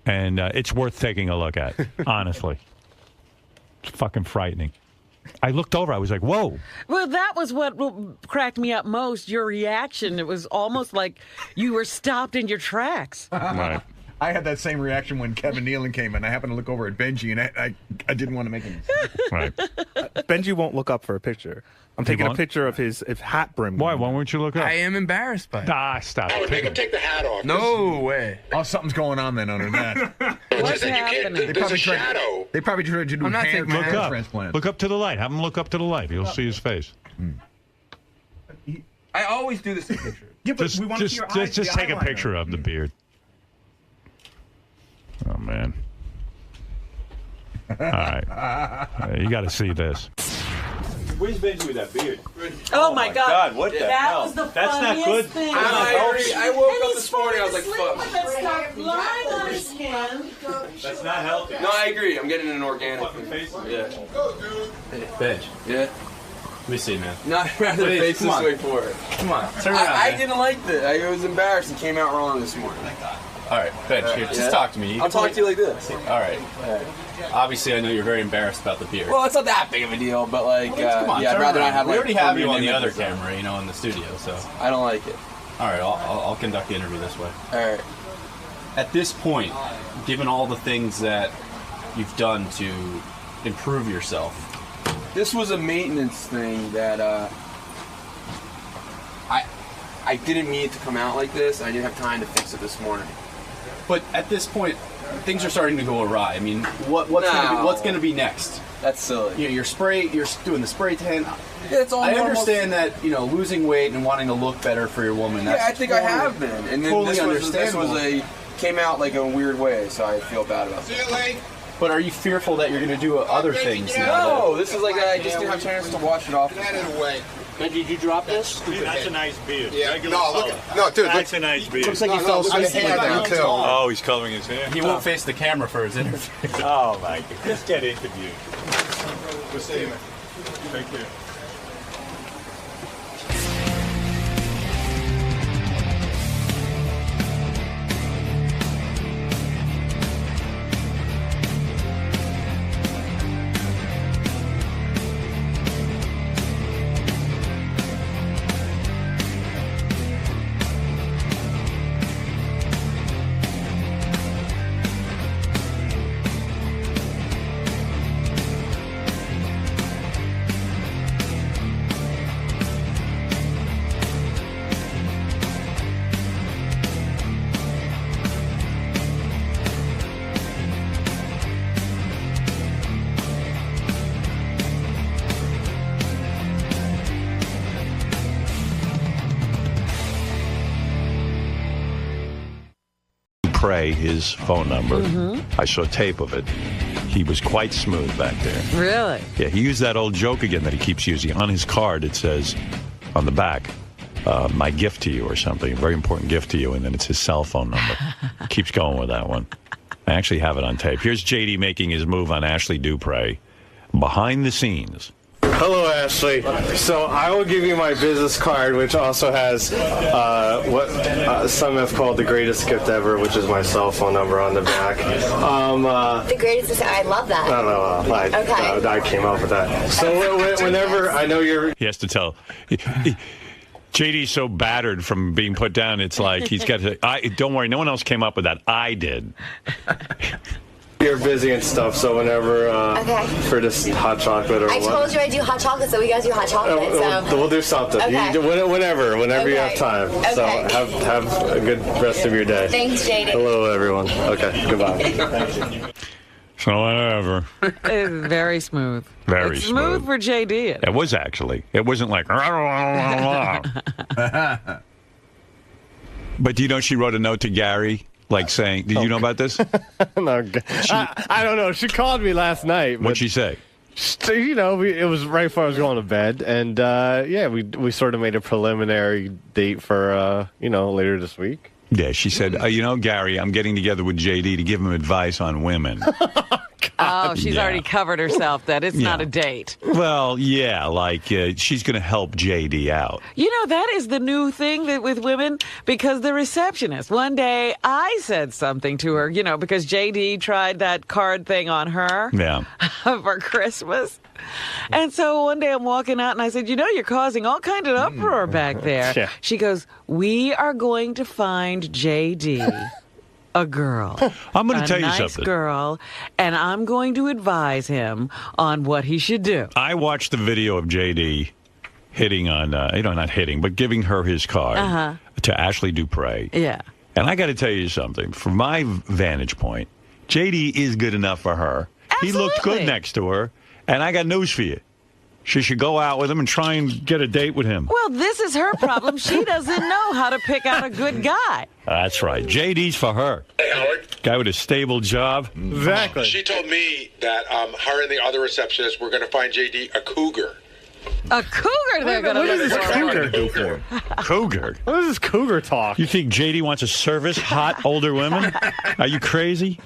S3: And it's worth taking a look at, honestly. It's fucking frightening. I looked over. I was like, whoa.
S5: Well, that was what cracked me up most, your reaction. It was almost like you were stopped in your tracks.
S3: Right.
S1: I had that same reaction when Kevin Nealon came in. I happened to look over at Benji, and I didn't want to make him.
S3: Right.
S8: Benji won't look up for a picture. I'm taking a picture of his hat brim.
S3: Why won't you look up?
S2: I am embarrassed by it.
S3: Ah, stop.
S16: Howard, make him take the hat off.
S2: No way.
S1: Oh, something's going on then under that.
S5: What's happening?
S1: They probably tried to do
S2: I'm not
S1: hair
S2: taking my hat off.
S1: transplant.
S3: Look up to the light. Have him look up to the light. You'll see his face.
S2: I always do this in pictures.
S8: Yeah, but
S3: Just,
S8: we want to see your eyes.
S3: just take a picture of the beard. Oh, man. All right. You got to see this.
S12: Where's Benji with that beard?
S5: Oh, my God.
S12: What the
S5: that
S12: hell?
S5: was the
S12: That's not
S5: funniest
S12: good.
S5: thing.
S2: I woke up this morning, I was like, fuck.
S5: Let's start lying on his skin.
S12: That's not healthy.
S2: No, I agree. I'm getting an organic thing. Yeah.
S12: Hey, Benj.
S2: Yeah.
S12: Let me see, man.
S2: No, I'd rather
S12: Please,
S2: face
S12: come
S2: this
S12: on.
S2: way for it.
S12: Come on, turn around.
S2: I
S12: man.
S2: didn't like that. I was embarrassed and came out wrong this morning.
S12: All right, Benj, here, just talk to me.
S2: I'll talk to you like this.
S12: All right. Obviously, I know you're very embarrassed about the beard.
S2: Well, it's not that big of a deal, but like,
S12: Come on,
S2: yeah, I'd
S12: turn
S2: rather
S12: around.
S2: not have
S12: We
S2: like.
S12: already have you on
S2: permanent
S12: the other
S2: nipples.
S12: camera, you know, in the studio, so.
S2: I don't like it.
S12: All right, I'll conduct the interview this way.
S2: All right.
S12: At this point, given all the things that you've done to improve yourself,
S2: This was a maintenance thing that I didn't mean it to come out like this. I didn't have time to fix it this morning.
S12: but at this point, things are starting to go awry. I mean, what's going to be next?
S2: That's silly.
S12: You're doing the spray tan.
S2: Yeah, it's all
S12: I
S2: normal.
S12: understand that, losing weight and wanting to look better for your woman.
S2: Yeah,
S12: That's
S2: I think I have been, and then
S12: totally
S2: this was came out like a weird way, so I feel bad about it.
S12: But are you fearful that you're going to do other things now?
S2: No, this is like I just didn't have a chance to wash it off.
S12: Did you drop this? Dude, that's a nice beard.
S16: Yeah. Dude,
S12: That's a nice beard.
S10: Looks like he fell asleep.
S3: Oh, he's coloring his hair.
S12: He won't face the camera for his interview.
S3: Oh, my God.
S12: Just get interviewed.
S16: We'll see you.
S12: Thank you.
S3: Pray his phone number. I saw tape of it. he was quite smooth back there.
S5: Really?
S3: Yeah, he used that old joke again that he keeps using. On his card, it says on the back, my gift to you or something, a very important gift to you, and then it's his cell phone number. Keeps going with that one. I actually have it on tape. Here's JD making his move on Ashley Dupre. Behind the scenes.
S21: Hello, Ashley. So I will give you my business card, which also has what some have called the greatest gift ever, which is my cell phone number on the back.
S17: The greatest, I love that.
S21: I don't know. I came up with that. So whenever I know you're...
S3: He has to tell... JD's so battered from being put down, it's like he's got to... don't worry, no one else came up with that. I did.
S21: You're busy and stuff, so whenever for this hot chocolate or
S17: I told you I do hot chocolate, so we guys do hot chocolate. So.
S21: We'll do something.
S17: Okay.
S21: Whenever you have time.
S17: Okay.
S21: So have a good rest of your day.
S17: Thanks, JD.
S21: Hello, everyone. Okay, goodbye.
S3: So whatever.
S5: It's very smooth.
S3: Very
S5: it's smooth for JD.
S3: It was actually. It wasn't like... But do you know she wrote a note to Gary, like saying... Did you know about this?
S21: No, I don't know. She called me last night.
S3: What'd she say?
S21: You know, it was right before I was going to bed, and we sort of made a preliminary date for later this week.
S3: Yeah, she said, Gary, I'm getting together with JD to give him advice on women.
S5: Oh, she's already covered herself that it's not a date.
S3: Well, yeah, like she's going to help JD out.
S5: You know, that is the new thing with women, because the receptionist, one day I said something to her, because JD tried that card thing on her for Christmas. And so one day I'm walking out and I said, you're causing all kind of uproar back there.
S21: Yeah.
S5: She goes, we are going to find JD a girl.
S3: I'm going to tell you
S5: nice
S3: something.
S5: Girl, and I'm going to advise him on what he should do.
S3: I watched the video of JD hitting on, not hitting, but giving her his card to Ashley Dupre.
S5: Yeah.
S3: And I got to tell you something. From my vantage point, JD is good enough for her.
S5: Absolutely.
S3: He looked good next to her. And I got news for you. She should go out with him and try and get a date with him.
S5: Well, this is her problem. She doesn't know how to pick out a good guy.
S3: That's right. JD's for her.
S16: Hey, Howard.
S3: Guy with a stable job.
S21: Exactly.
S16: She told me that her and the other receptionist were going to find JD a cougar.
S5: A cougar they're going to
S21: What
S5: look
S21: does this
S5: for.
S21: cougar do for?
S3: Cougar?
S21: What is this cougar talk?
S3: You think JD wants to service hot older women? Are you crazy?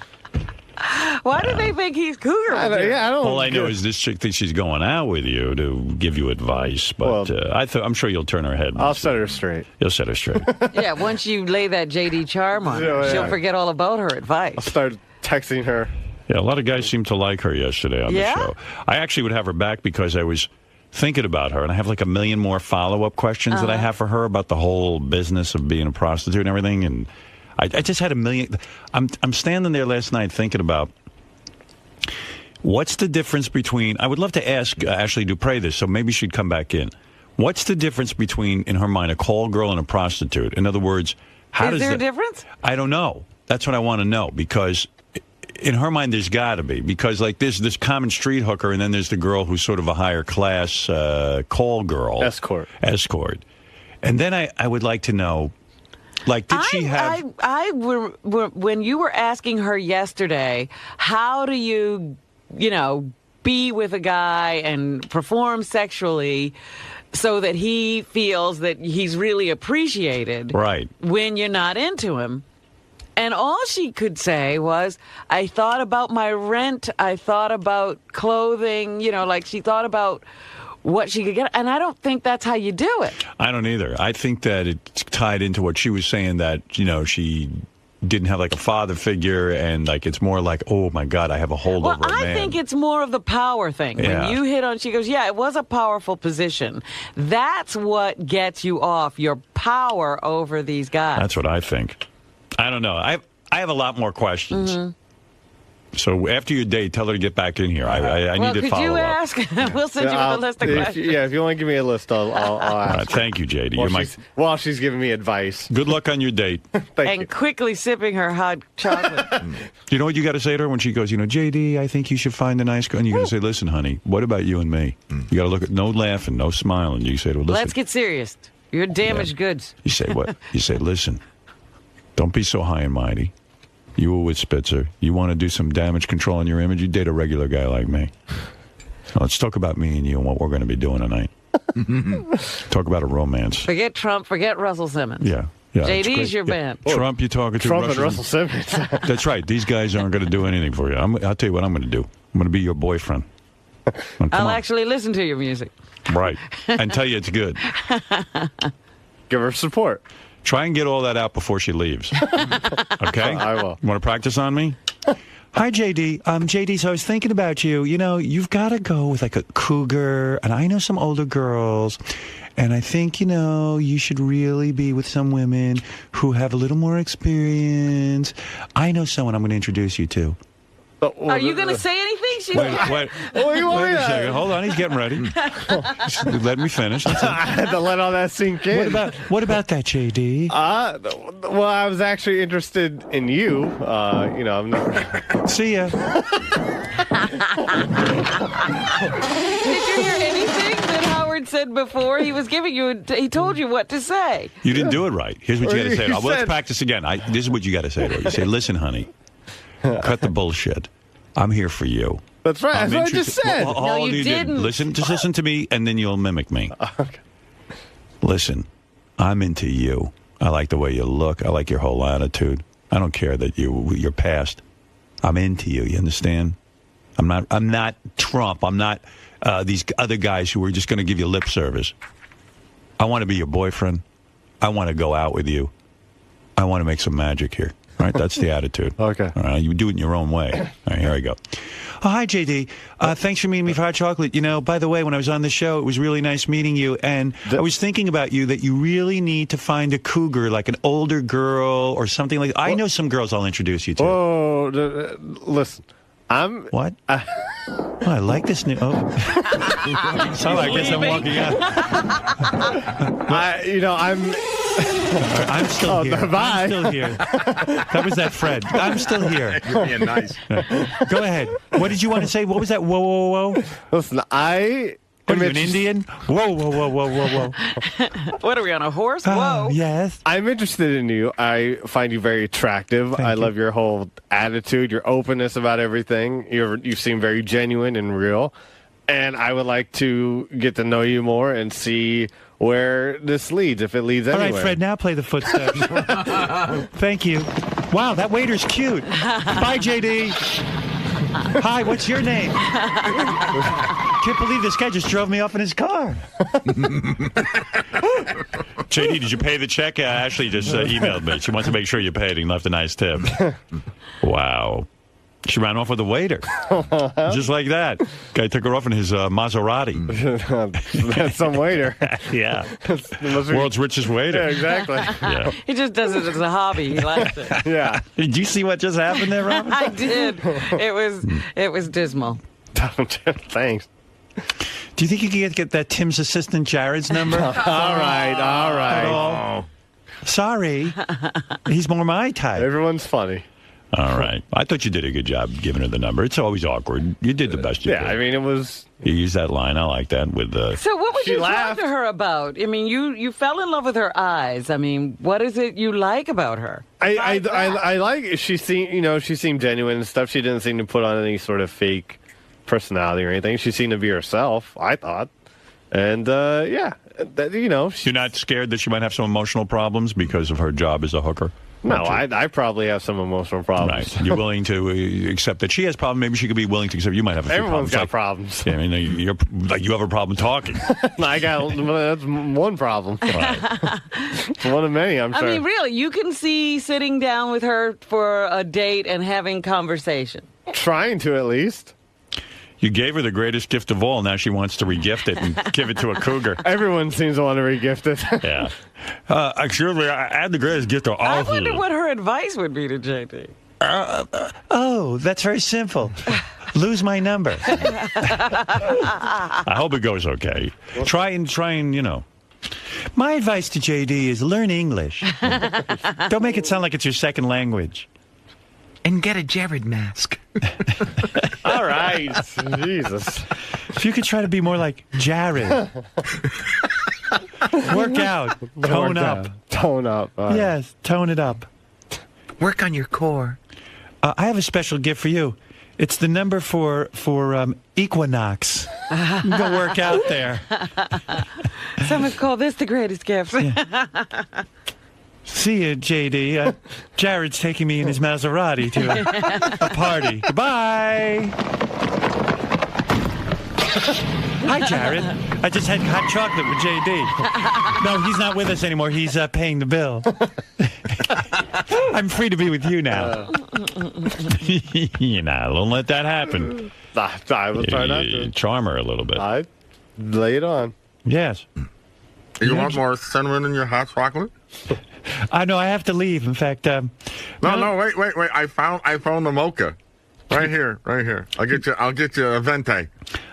S5: Why do they think he's cougar?
S21: I don't.
S3: All I know is this chick thinks she's going out with you to give you advice, but I'm sure you'll turn her head.
S21: I'll set her straight.
S3: You'll set her straight.
S5: Yeah, once you lay that JD charm on her, she'll forget all about her advice.
S21: I'll start texting her.
S3: Yeah, a lot of guys seemed to like her yesterday on the show. I actually would have her back because I was thinking about her, and I have like a million more follow-up questions that I have for her about the whole business of being a prostitute and everything, and I just had a million. I'm standing there last night thinking about what's the difference between. I would love to ask Ashley Dupre this, so maybe she'd come back in. What's the difference between, in her mind, a call girl and a prostitute? In other words,
S5: Is there a difference?
S3: I don't know. That's what I want to know, because in her mind, there's got to be, because like there's this common street hooker, and then there's the girl who's sort of a higher class call girl, escort, and then I would like to know. Like, did she have...
S5: when you were asking her yesterday, how do you, be with a guy and perform sexually so that he feels that he's really appreciated when you're not into him? And all she could say was, I thought about my rent, I thought about clothing, she thought about what she could get, and I don't think that's how you do it.
S3: I don't either. I think that it's tied into what she was saying, that, she didn't have like a father figure, and like it's more like, oh my God, I have a hold over a man.
S5: I think it's more of the power thing.
S3: Yeah.
S5: When you hit on, she goes, yeah, it was a powerful position. That's what gets you off, your power over these guys.
S3: That's what I think. I don't know. I have a lot more questions. So after your date, tell her to get back in here. I need to follow up.
S5: Could you ask? We'll send you with a list of questions.
S21: If you want to give me a list, I'll ask.
S3: Right, thank you, JD.
S21: While she's giving me advice.
S3: Good luck on your date.
S21: Thank you.
S5: Quickly sipping her hot chocolate.
S3: You know what you got to say to her when she goes, JD, I think you should find a nice girl. And you got to say, listen, honey, what about you and me? You got to look at no laughing, no smiling. You say to her, listen.
S5: Let's get serious. You're damaged goods.
S3: You say what? You say, listen, don't be so high and mighty. You were with Spitzer. You want to do some damage control on your image? You date a regular guy like me. So let's talk about me and you and what we're going to be doing tonight. Talk about a romance.
S5: Forget Trump. Forget Russell Simmons.
S3: Yeah. Yeah,
S5: JD's your band.
S3: Trump, you're talking to
S21: Trump and Russell Simmons.
S3: That's right. These guys aren't going to do anything for you. I'll tell you what I'm going to do. I'm going to be your boyfriend.
S5: I'll actually listen to your music.
S3: Right. And tell you it's good.
S21: Give her support.
S3: Try and get all that out before she leaves. Okay?
S21: I will.
S3: You want to practice on me? Hi, JD. JD, so I was thinking about you. You know, you've got to go with like a cougar, and I know some older girls, and I think, you know, you should really be with some women who have a little more experience. I know someone I'm going to introduce you to.
S5: Are you going to say anything?
S3: Wait a second. Hold on. He's getting ready. Let me finish.
S21: I had to let all that sink in.
S3: What about that, JD?
S21: Well, I was actually interested in you. You know, I'm not.
S3: See ya.
S5: Did you hear anything that Howard said before? He was giving you. He told you what to say.
S3: You didn't do it right. Here's what you got to say. Let's practice again. This is what you got to say to her. You say, "Listen, honey, cut the bullshit. I'm here for you."
S21: That's right. That's what I just said.
S5: No, you didn't.
S3: Just listen to me, and then you'll mimic me.
S21: Okay.
S3: Listen, I'm into you. I like the way you look. I like your whole attitude. I don't care that you're past. I'm into you. You understand? I'm not Trump. I'm not these other guys who are just going to give you lip service. I want to be your boyfriend. I want to go out with you. I want to make some magic here. All right, that's the attitude.
S21: Okay.
S3: All right, you do it in your own way. All right, here I go. Oh, hi, JD. Thanks for meeting me for hot chocolate. You know, by the way, when I was on the show, it was really nice meeting you. And I was thinking about you that you really need to find a cougar, like an older girl or something like that. I know some girls I'll introduce you to.
S21: Oh, listen.
S3: What? Oh, I like this new. Oh. So I guess I'm walking out. I'm still here.
S21: Bye.
S3: I'm still here. That was that Fred. I'm still here.
S1: You're being nice.
S3: Go ahead. What did you want to say? What was that? Whoa, whoa, whoa.
S21: Listen,
S3: What are you, an Indian? Whoa, whoa, whoa, whoa, whoa, whoa.
S5: What are we on a horse? Whoa.
S3: Yes.
S21: I'm interested in you. I find you very attractive. I love your whole attitude, your openness about everything. You seem very genuine and real. And I would like to get to know you more and see where this leads, if it leads anywhere.
S3: All right, Fred, now play the footsteps. Thank you. Wow, that waiter's cute. Bye, JD. Hi, what's your name? Can't believe this guy just drove me off in his car. JD, did you pay the check? Ashley just emailed me. She wants to make sure you paid and left a nice tip. Wow. She ran off with a waiter. Just like that. Guy took her off in his Maserati.
S21: That's some waiter.
S3: Yeah. World's richest waiter.
S21: Yeah, exactly.
S3: Yeah.
S5: He just does it as a hobby. He likes it.
S21: Yeah.
S3: Did you see what just happened there, Robin?
S5: I did. It was dismal.
S21: Thanks.
S3: Do you think you can get that Tim's assistant Jared's number?
S21: All right.
S3: Oh. Sorry. He's more my type.
S21: Everyone's funny.
S3: All right. I thought you did a good job giving her the number. It's always awkward. You did the best you could.
S21: Yeah, I mean, it was...
S3: You used that line. I like that. With
S5: So what was you
S21: laughed.
S5: talking to her about? I mean, you fell in love with her eyes. I mean, what is it you like about her?
S21: I like... She seemed genuine and stuff. She didn't seem to put on any sort of fake personality or anything. She seemed to be herself, I thought. And, yeah,
S3: You're not scared that she might have some emotional problems because of her job as a hooker?
S21: No, I probably have some emotional problems.
S3: Right. You're willing to accept that she has problems. Maybe she could be willing to accept you might have a few
S21: Everyone's
S3: problems.
S21: got problems.
S3: Yeah, I mean, you have a problem talking.
S21: That's one problem.
S3: Right.
S21: It's one of many, I'm sure.
S5: I mean, really, you can see sitting down with her for a date and having conversation.
S21: Trying to, at least.
S3: You gave her the greatest gift of all. Now she wants to regift it and give it to a cougar.
S21: Everyone seems to want to regift it.
S3: Yeah. Actually, I had the greatest gift of all.
S5: I wonder what her advice would be to JD.
S3: Oh, that's very simple. Lose my number. I hope it goes okay. Try and, My advice to JD is learn English. Don't make it sound like it's your second language.
S11: And get a Jared mask.
S21: All right. Jesus.
S3: If you could try to be more like Jared. Work out. Tone up.
S21: Tone up.
S3: Yes, tone it up.
S11: Work on your core.
S3: I have a special gift for you. It's the number for Equinox. You can go work out there.
S5: Someone call this the greatest gift.
S3: See you, JD. Jared's taking me in his Maserati to a party. Goodbye. Hi, Jared. I just had hot chocolate with JD. No, he's not with us anymore. He's paying the bill. I'm free to be with you now. Don't let that happen.
S21: I will try not to.
S3: Charm her a little bit.
S21: I lay it on.
S3: Yes.
S1: You want more cinnamon in your hot chocolate?
S3: I know I have to leave. In fact,
S1: No, wait. I found the mocha. Right here. I'll get you a venti.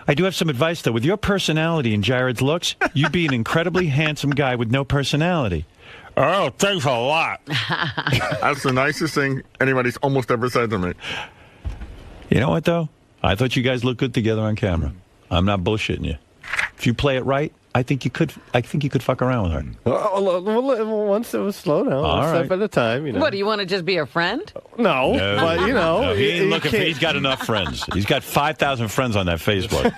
S3: I do have some advice, though. With your personality and Jared's looks, you'd be an incredibly handsome guy with no personality. Oh, thanks a lot.
S1: That's the nicest thing anybody's almost ever said to me.
S3: You know what, though? I thought you guys looked good together on camera. I'm not bullshitting you. If you play it right, I think you could fuck around with her.
S21: Once it was slow down, one step at a time. You know.
S5: What, do you want to just be a friend?
S21: No, but you know,
S3: no, he ain't looking for. He's got enough friends. He's got 5,000 friends on that Facebook.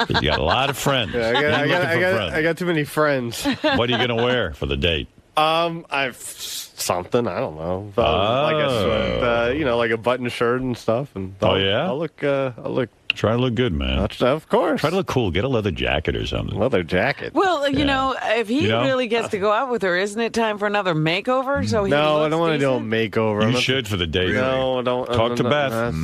S3: He's got a lot of friends.
S21: Yeah, I got too many friends.
S3: What are you gonna wear for the date?
S21: I've something. I don't know. Like like a button shirt and stuff. And I'll look.
S3: Try to look good, man.
S21: Of course.
S3: Try to look cool. Get a leather jacket or something.
S21: Leather jacket.
S5: Well, you know, if he really gets to go out with her, isn't it time for another makeover? So
S21: I don't want to do a makeover.
S3: You should for the date.
S21: No, I don't.
S3: Talk to Beth.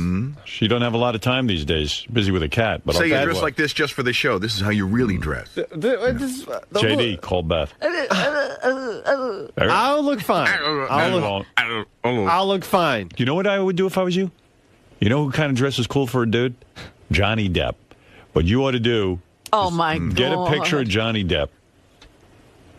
S3: She don't have a lot of time these days. Busy with a cat. But
S1: say you dress like this just for the show. This is how you really dress.
S3: JD, call Beth.
S21: I'll look fine. I'll look fine.
S3: You know what I would do if I was you? You know who kind of dresses cool for a dude? Johnny Depp. What you ought to do
S5: Oh, my God.
S3: Get a picture of Johnny Depp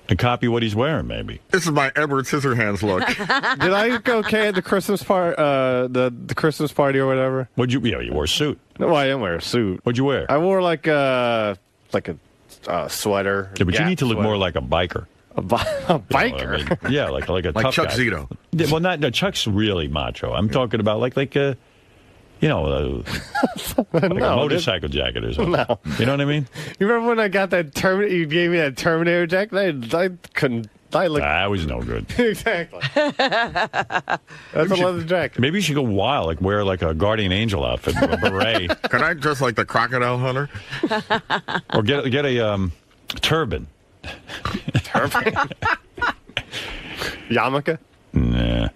S3: and copy what he's wearing, maybe.
S1: This is my Edward Scissorhands look.
S21: Did I go okay at the Christmas part, the Christmas party or whatever?
S3: What'd you? Yeah, you wore a suit.
S21: No, I didn't wear a suit.
S3: What'd you wear?
S21: I wore like a sweater.
S3: Yeah, but you need to look more like a biker.
S21: A biker?
S3: You know what I mean? Yeah, like a tough
S1: Chuck
S3: guy.
S1: Zito.
S3: Yeah, well, no, Chuck's really macho. I'm talking about like a. Like a motorcycle jacket or something.
S21: No.
S3: You know what I mean?
S21: You remember when I got that Terminator? You gave me that Terminator jacket. I couldn't.
S3: That was no good.
S21: Exactly. That's a leather jacket.
S3: Maybe you should go wild, like wear like a guardian angel outfit, with a beret.
S1: Can I dress like the crocodile hunter?
S3: Or get a turban.
S21: Turban. Yarmulke.
S3: Nah.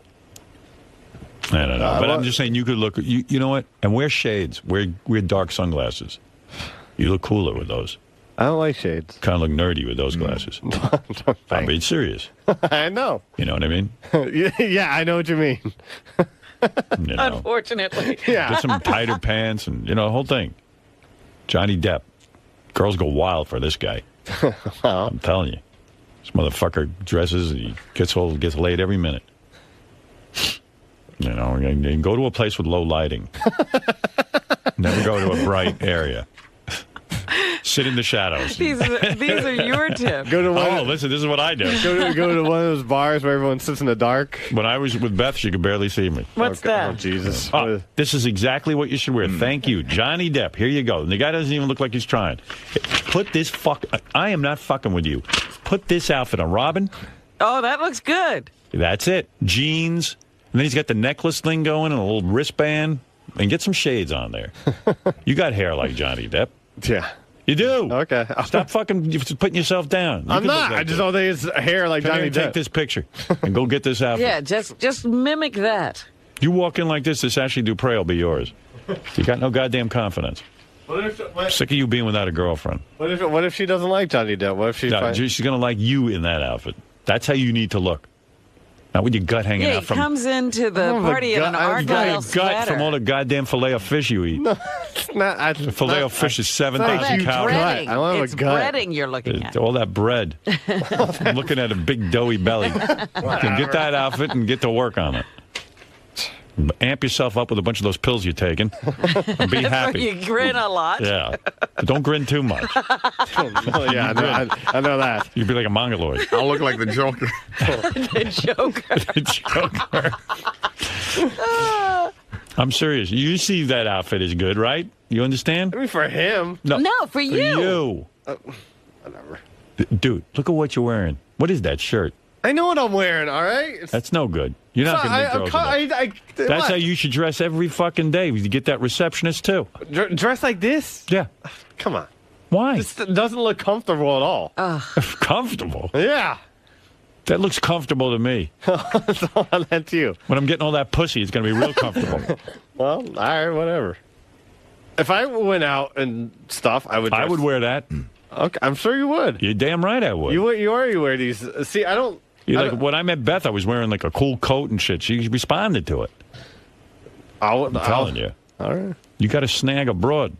S3: I don't know, but I'm just saying you could look. You know what? And wear shades. Wear dark sunglasses. You look cooler with those.
S21: I don't like shades.
S3: Kind of look nerdy with those glasses. I'm being serious.
S21: I know.
S3: You know what I mean?
S21: Yeah, I know what you mean.
S3: You know.
S5: Unfortunately.
S21: Yeah.
S3: Get some tighter pants and the whole thing. Johnny Depp. Girls go wild for this guy.
S21: Well,
S3: I'm telling you. This motherfucker dresses and he gets laid every minute. You go to a place with low lighting. Never go to a bright area. Sit in the shadows.
S5: These are your tips.
S3: Listen, this is what I do.
S21: Go to one of those bars where everyone sits in the dark.
S3: When I was with Beth, she could barely see me.
S5: What's that?
S21: Oh, Jesus.
S3: This is exactly what you should wear. Thank you. Johnny Depp. Here you go. And the guy doesn't even look like he's trying. Put this I am not fucking with you. Put this outfit on. Robin.
S5: Oh, that looks good.
S3: That's it. Jeans. And then he's got the necklace thing going and a little wristband. And get some shades on there. You got hair like Johnny Depp.
S21: Yeah.
S3: You do.
S21: Okay.
S3: Stop fucking putting yourself down.
S21: I'm not. I just don't think it's hair like Johnny Depp.
S3: Take this picture and go get this outfit.
S5: Yeah, just mimic that.
S3: You walk in like this Ashley Dupre will be yours. You got no goddamn confidence. Sick of you being without a girlfriend.
S21: What if she doesn't like Johnny Depp? What if she's
S3: going to like you in that outfit? That's how you need to look. Not with your gut hanging out from...
S5: he comes into the party in an Argyle sweater.
S3: Gut from all the goddamn filet of fish you eat.
S21: No, it's not.
S3: The filet of fish is 7,000 calories.
S21: I don't have
S5: It's
S21: a gut.
S5: breading you're looking at.
S3: All that bread. I'm looking at a big doughy belly. You can get that outfit and get to work on it. Amp yourself up with a bunch of those pills you're taking. And be happy.
S5: You grin a lot.
S3: Yeah. But don't grin too much.
S21: Yeah, I know that.
S3: You'd be like a mongoloid.
S1: I'll look like the Joker.
S5: The Joker.
S3: The Joker. I'm serious. You see that outfit is good, right? You understand?
S21: I mean, for him.
S5: No, for you.
S3: You.
S21: Whatever.
S3: Dude, look at what you're wearing. What is that shirt?
S21: I know what I'm wearing, all right?
S3: That's no good. You're not going to make girls do that. That's how you should dress every fucking day. You get that receptionist, too.
S21: Dress like this?
S3: Yeah.
S21: Come on.
S3: Why?
S21: This doesn't look comfortable at all.
S3: Comfortable?
S21: Yeah.
S3: That looks comfortable to me.
S21: That's you.
S3: When I'm getting all that pussy, it's going to be real comfortable.
S21: Well, all right, whatever. If I went out and stuff, I would.
S3: I would wear that.
S21: Okay, I'm sure you would.
S3: You're damn right I would.
S21: You already wear these. See, I don't.
S3: When I met Beth, I was wearing like a cool coat and shit. She responded to it. I'm telling you.
S21: All right.
S3: You got to snag a broad.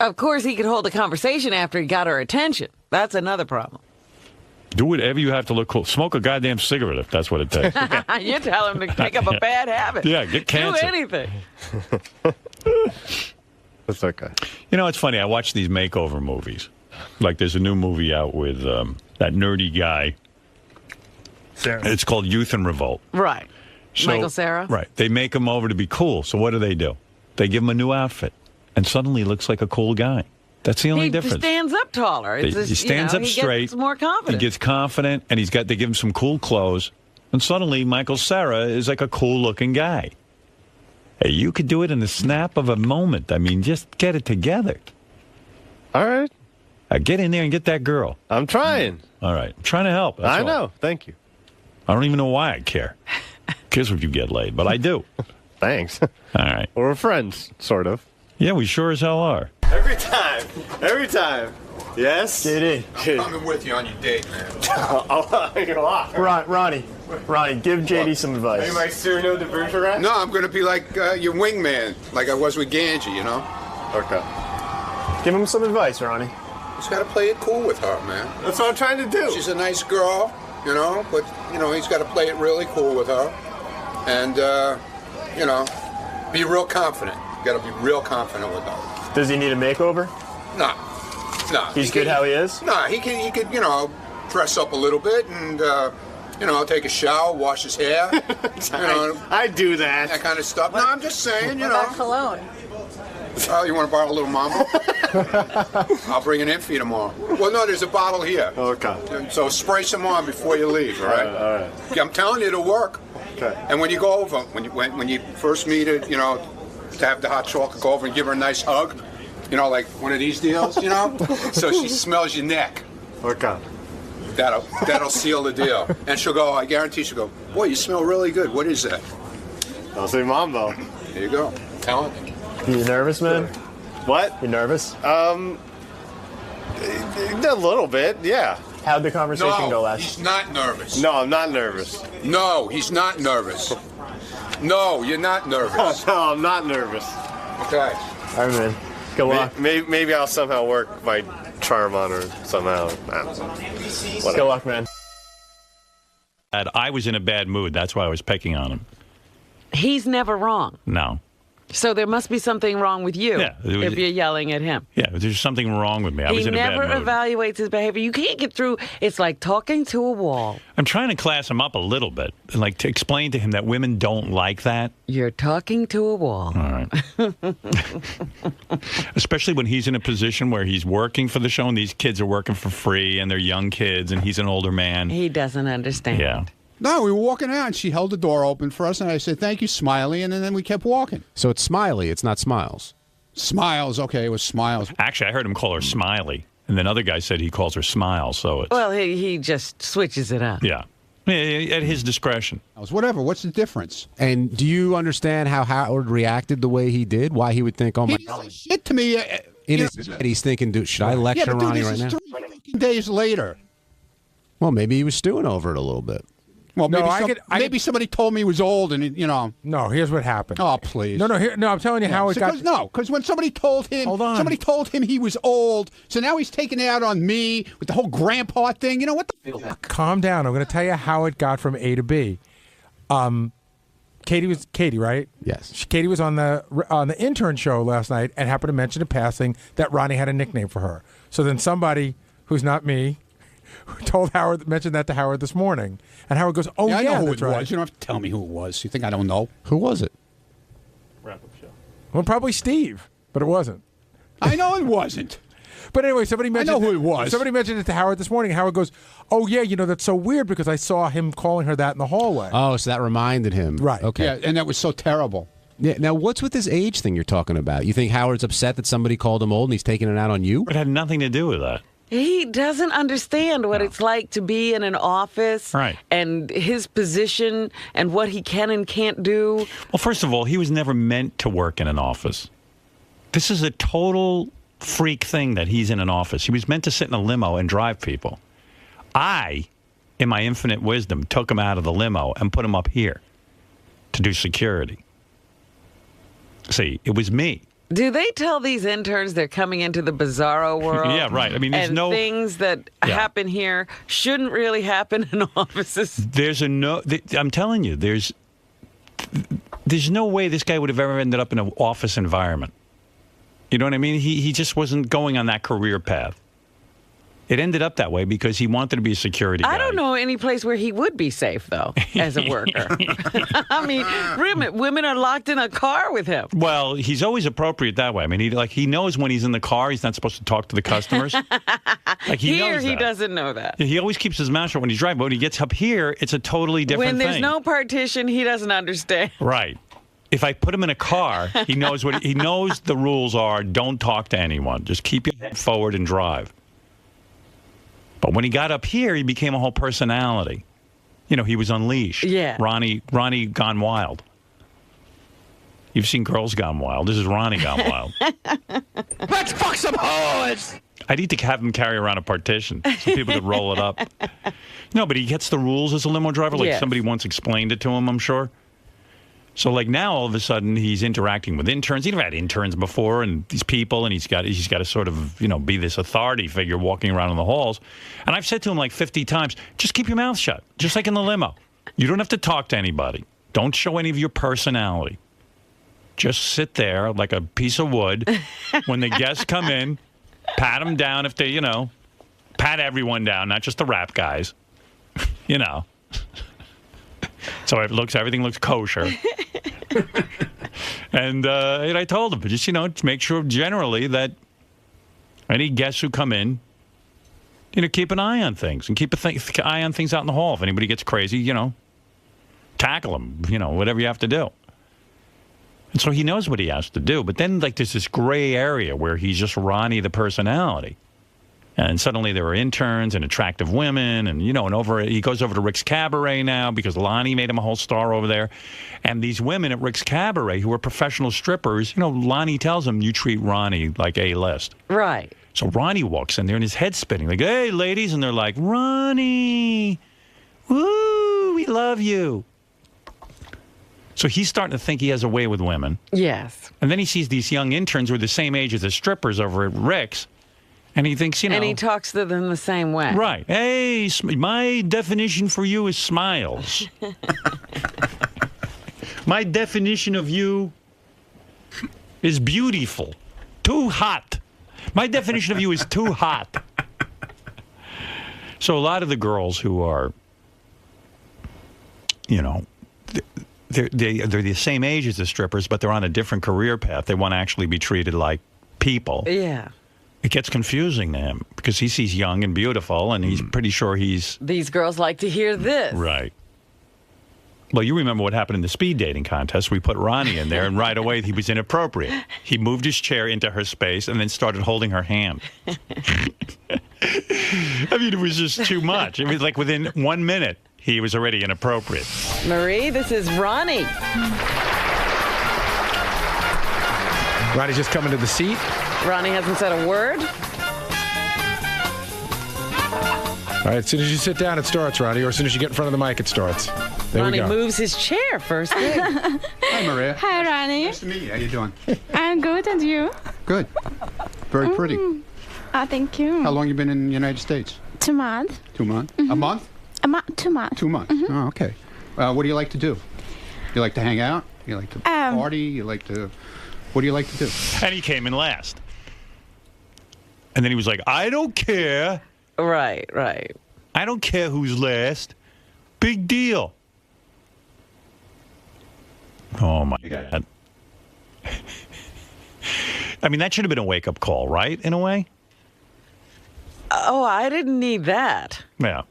S5: Of course, he could hold a conversation after he got her attention. That's another problem.
S3: Do whatever you have to look cool. Smoke a goddamn cigarette if that's what it takes.
S5: You tell him to pick up a bad habit.
S3: Yeah, get cancer.
S5: Do anything.
S21: That's okay.
S3: You know, it's funny. I watch these makeover movies. Like there's a new movie out with that nerdy guy.
S21: Sarah.
S3: It's called Youth and Revolt.
S5: Right. Michael Cera?
S3: Right. They make him over to be cool. So what do? They give him a new outfit. And suddenly he looks like a cool guy. That's the only difference.
S5: He stands up taller.
S3: He stands up straight.
S5: He gets more confident.
S3: He gets confident, and they give him some cool clothes. And suddenly Michael Cera is like a cool-looking guy. Hey, you could do it in the snap of a moment. I mean, just get it together.
S21: All right.
S3: Get in there and get that girl.
S21: I'm trying.
S3: All right. I'm trying to help. That's
S21: I
S3: all.
S21: know. Thank you.
S3: I don't even know why I care. Cares if you get laid, but I do.
S21: Thanks.
S3: All right.
S21: Well, we're friends, sort of.
S3: Yeah, we sure as hell are.
S21: Every time. Every time. Yes?
S22: JD.
S18: I'm coming with you on your date, man.
S22: Ronnie, give JD some advice.
S21: Are you my Cyrano de Bergerac?
S18: No, I'm going to be like your wingman, like I was with Benjy, you know?
S21: Okay.
S22: Give him some advice, Ronnie.
S18: He's got to play it cool with her, man.
S21: That's what I'm trying to do.
S18: She's a nice girl, you know, but, you know, he's got to play it really cool with her. And, you know, be real confident. You got to be real confident with her.
S22: Does he need a makeover?
S18: No.
S22: He's good how he is?
S18: No, he could, you know, dress up a little bit and, you know, take a shower, wash his hair. You know,
S21: I do that.
S18: That kind of stuff. No, I'm just saying, you know.
S17: What about cologne?
S18: Oh, you want to borrow a little Mambo? I'll bring it in for you tomorrow. Well, no, there's a bottle here.
S21: Okay.
S18: So spray some on before you leave, all right?
S21: All right.
S18: Yeah, I'm telling you, it'll work.
S21: Okay.
S18: And when you go over, when you first meet her, you know, to have the hot chocolate, go over and give her a nice hug. You know, like one of these deals, you know? So she smells your neck.
S21: Okay.
S18: That'll seal the deal. And she'll go, I guarantee she'll go, boy, you smell really good. What is that?
S21: I'll say Mambo.
S18: There you go. Tell him.
S22: You nervous, man?
S21: What?
S22: You nervous?
S21: A little bit, yeah.
S22: How'd the conversation go last?
S18: He's not nervous.
S21: No, I'm not nervous.
S18: No, he's not nervous. No, you're not nervous.
S21: No, I'm not nervous.
S18: Okay.
S22: All right, man. Good luck.
S21: Maybe I'll somehow work my charm on her somehow. I don't know.
S22: Good luck, man.
S3: I was in a bad mood. That's why I was pecking on him.
S5: He's never wrong.
S3: No.
S5: So there must be something wrong with you if you're yelling at him.
S3: Yeah, there's something wrong with me. I was in a bad mood.
S5: He never evaluates his behavior. You can't get through. It's like talking to a wall.
S3: I'm trying to class him up a little bit, and like to explain to him that women don't like that.
S5: You're talking to a wall.
S3: All right. Especially when he's in a position where he's working for the show, and these kids are working for free, and they're young kids, and he's an older man.
S5: He doesn't understand.
S3: Yeah.
S19: No, we were walking out, and she held the door open for us, and I said, thank you, Smiley, and then we kept walking.
S23: So it's Smiley, it's not Smiles.
S19: Smiles, okay, it was Smiles.
S3: Actually, I heard him call her Smiley, and then other guy said he calls her Smile, so it's...
S5: Well, he just switches it up.
S3: Yeah. At his discretion.
S19: Whatever, what's the difference?
S23: And do you understand how Howard reacted the way he did? Why he would think, oh, my God.
S19: Shit to me.
S23: In his head, he's thinking, dude, should I lecture Ronnie right now?
S19: 3 days later.
S23: Well, maybe he was stewing over it a little bit.
S19: Well, maybe somebody told me he was old, and you know.
S24: No, here's what happened.
S19: Oh, please.
S24: No, I'm telling you how it got.
S19: Because when somebody told him, somebody told him he was old, so now he's taking it out on me with the whole grandpa thing. You know what the fuck?
S24: Calm down. I'm going to tell you how it got from A to B. Katie, right?
S23: Yes.
S24: Katie was on the intern show last night and happened to mention in passing that Ronnie had a nickname for her. So then somebody who's not me mentioned that to Howard this morning, and Howard goes, "Oh yeah,
S19: I know who
S24: that's
S19: it
S24: right."
S19: was. You don't have to tell me who it was. You think I don't know?
S23: Who was it?
S24: Well, probably Steve, but it wasn't.
S19: I know it wasn't.
S24: But anyway, somebody mentioned.
S19: I know who it was.
S24: Somebody mentioned it to Howard this morning. Howard goes, "Oh yeah, that's so weird because I saw him calling her that in the hallway."
S23: Oh, so that reminded him.
S24: Right.
S23: Okay.
S19: Yeah, and that was so terrible.
S23: Yeah. Now, what's with this age thing you're talking about? You think Howard's upset that somebody called him old and he's taking it out on you?
S3: It had nothing to do with that.
S5: He doesn't understand what it's like to be in an office and his position and what he can and can't do.
S3: Well, first of all, he was never meant to work in an office. This is a total freak thing that he's in an office. He was meant to sit in a limo and drive people. I, in my infinite wisdom, took him out of the limo and put him up here to do security. See, it was me.
S5: Do they tell these interns they're coming into the bizarro world?
S3: Yeah, right. I mean, there's
S5: and things that happen here shouldn't really happen in offices.
S3: I'm telling you, there's no way this guy would have ever ended up in an office environment. You know what I mean? He just wasn't going on that career path. It ended up that way because he wanted to be a security guy.
S5: I don't know any place where he would be safe, though, as a worker. I mean, women are locked in a car with him.
S3: Well, he's always appropriate that way. I mean, he knows when he's in the car, he's not supposed to talk to the customers. He knows
S5: he
S3: that.
S5: doesn't know that.
S3: He always keeps his mouth shut when he's driving, but when he gets up here, it's a totally different thing.
S5: When there's no partition, he doesn't understand.
S3: Right. If I put him in a car, he knows the rules are. Don't talk to anyone. Just keep your head forward and drive. But when he got up here, he became a whole personality. He was unleashed.
S5: Yeah.
S3: Ronnie gone wild. You've seen Girls Gone Wild. This is Ronnie Gone Wild.
S19: Let's fuck some hoes!
S3: I need to have him carry around a partition so people could roll it up. No, but he gets the rules as a limo driver. Like somebody once explained it to him, I'm sure. So now all of a sudden he's interacting with interns. He never had interns before, and these people, and he's got to sort of be this authority figure walking around in the halls. And I've said to him like 50 times, just keep your mouth shut, just like in the limo. You don't have to talk to anybody. Don't show any of your personality. Just sit there like a piece of wood. When the guests come in, pat them down if they, pat everyone down, not just the rap guys. So everything looks kosher. And I told him, just, to make sure generally that any guests who come in, keep an eye on things and keep an eye on things out in the hall. If anybody gets crazy, tackle them, whatever you have to do. And so he knows what he has to do. But then, there's this gray area where he's just Ronnie the personality. And suddenly there are interns and attractive women, and he goes over to Rick's Cabaret now because Lonnie made him a whole star over there. And these women at Rick's Cabaret who are professional strippers, Lonnie tells him, you treat Ronnie like A-list.
S5: Right.
S3: So Ronnie walks in there and his head's spinning, like, hey, ladies, and they're like, Ronnie, woo, we love you. So he's starting to think he has a way with women.
S5: Yes.
S3: And then he sees these young interns who are the same age as the strippers over at Rick's. And he thinks,
S5: And he talks to them the same way.
S3: Right. Hey, my definition for you is smiles. My definition of you is beautiful. Too hot. My definition of you is too hot. So a lot of the girls who are, they're the same age as the strippers, but they're on a different career path. They want to actually be treated like people.
S5: Yeah.
S3: It gets confusing to him because he sees young and beautiful, and he's pretty sure he's...
S5: These girls like to hear this.
S3: Right. Well, you remember what happened in the speed dating contest. We put Ronnie in there, and right away he was inappropriate. He moved his chair into her space and then started holding her hand. I mean, it was just too much. It was like within 1 minute, he was already inappropriate.
S5: Marie, this is Ronnie.
S24: Ronnie's just coming to the seat.
S5: Ronnie hasn't said a word.
S24: All right, as soon as you sit down, it starts, Ronnie, or as soon as you get in front of the mic, it starts. There
S5: Ronnie
S24: we go.
S5: moves his chair first thing.
S19: Hi, Maria.
S4: Hi, Ronnie.
S19: Nice to meet you. How you doing?
S4: I'm good, and you?
S19: Good. Very pretty.
S4: Thank you.
S19: How long you been in the United States?
S4: 2 months.
S19: 2 months?
S4: Mm-hmm.
S19: A month?
S4: 2 months.
S19: 2 months. Oh, okay. What do you like to do? You like to hang out? You like to party? You like to... What do you like to do?
S3: And he came in last. And then he was like, I don't care.
S5: Right, right.
S3: I don't care who's last. Big deal. Oh, my God. I mean, that should have been a wake-up call, right, in a way?
S5: Oh, I didn't need that.
S3: Yeah.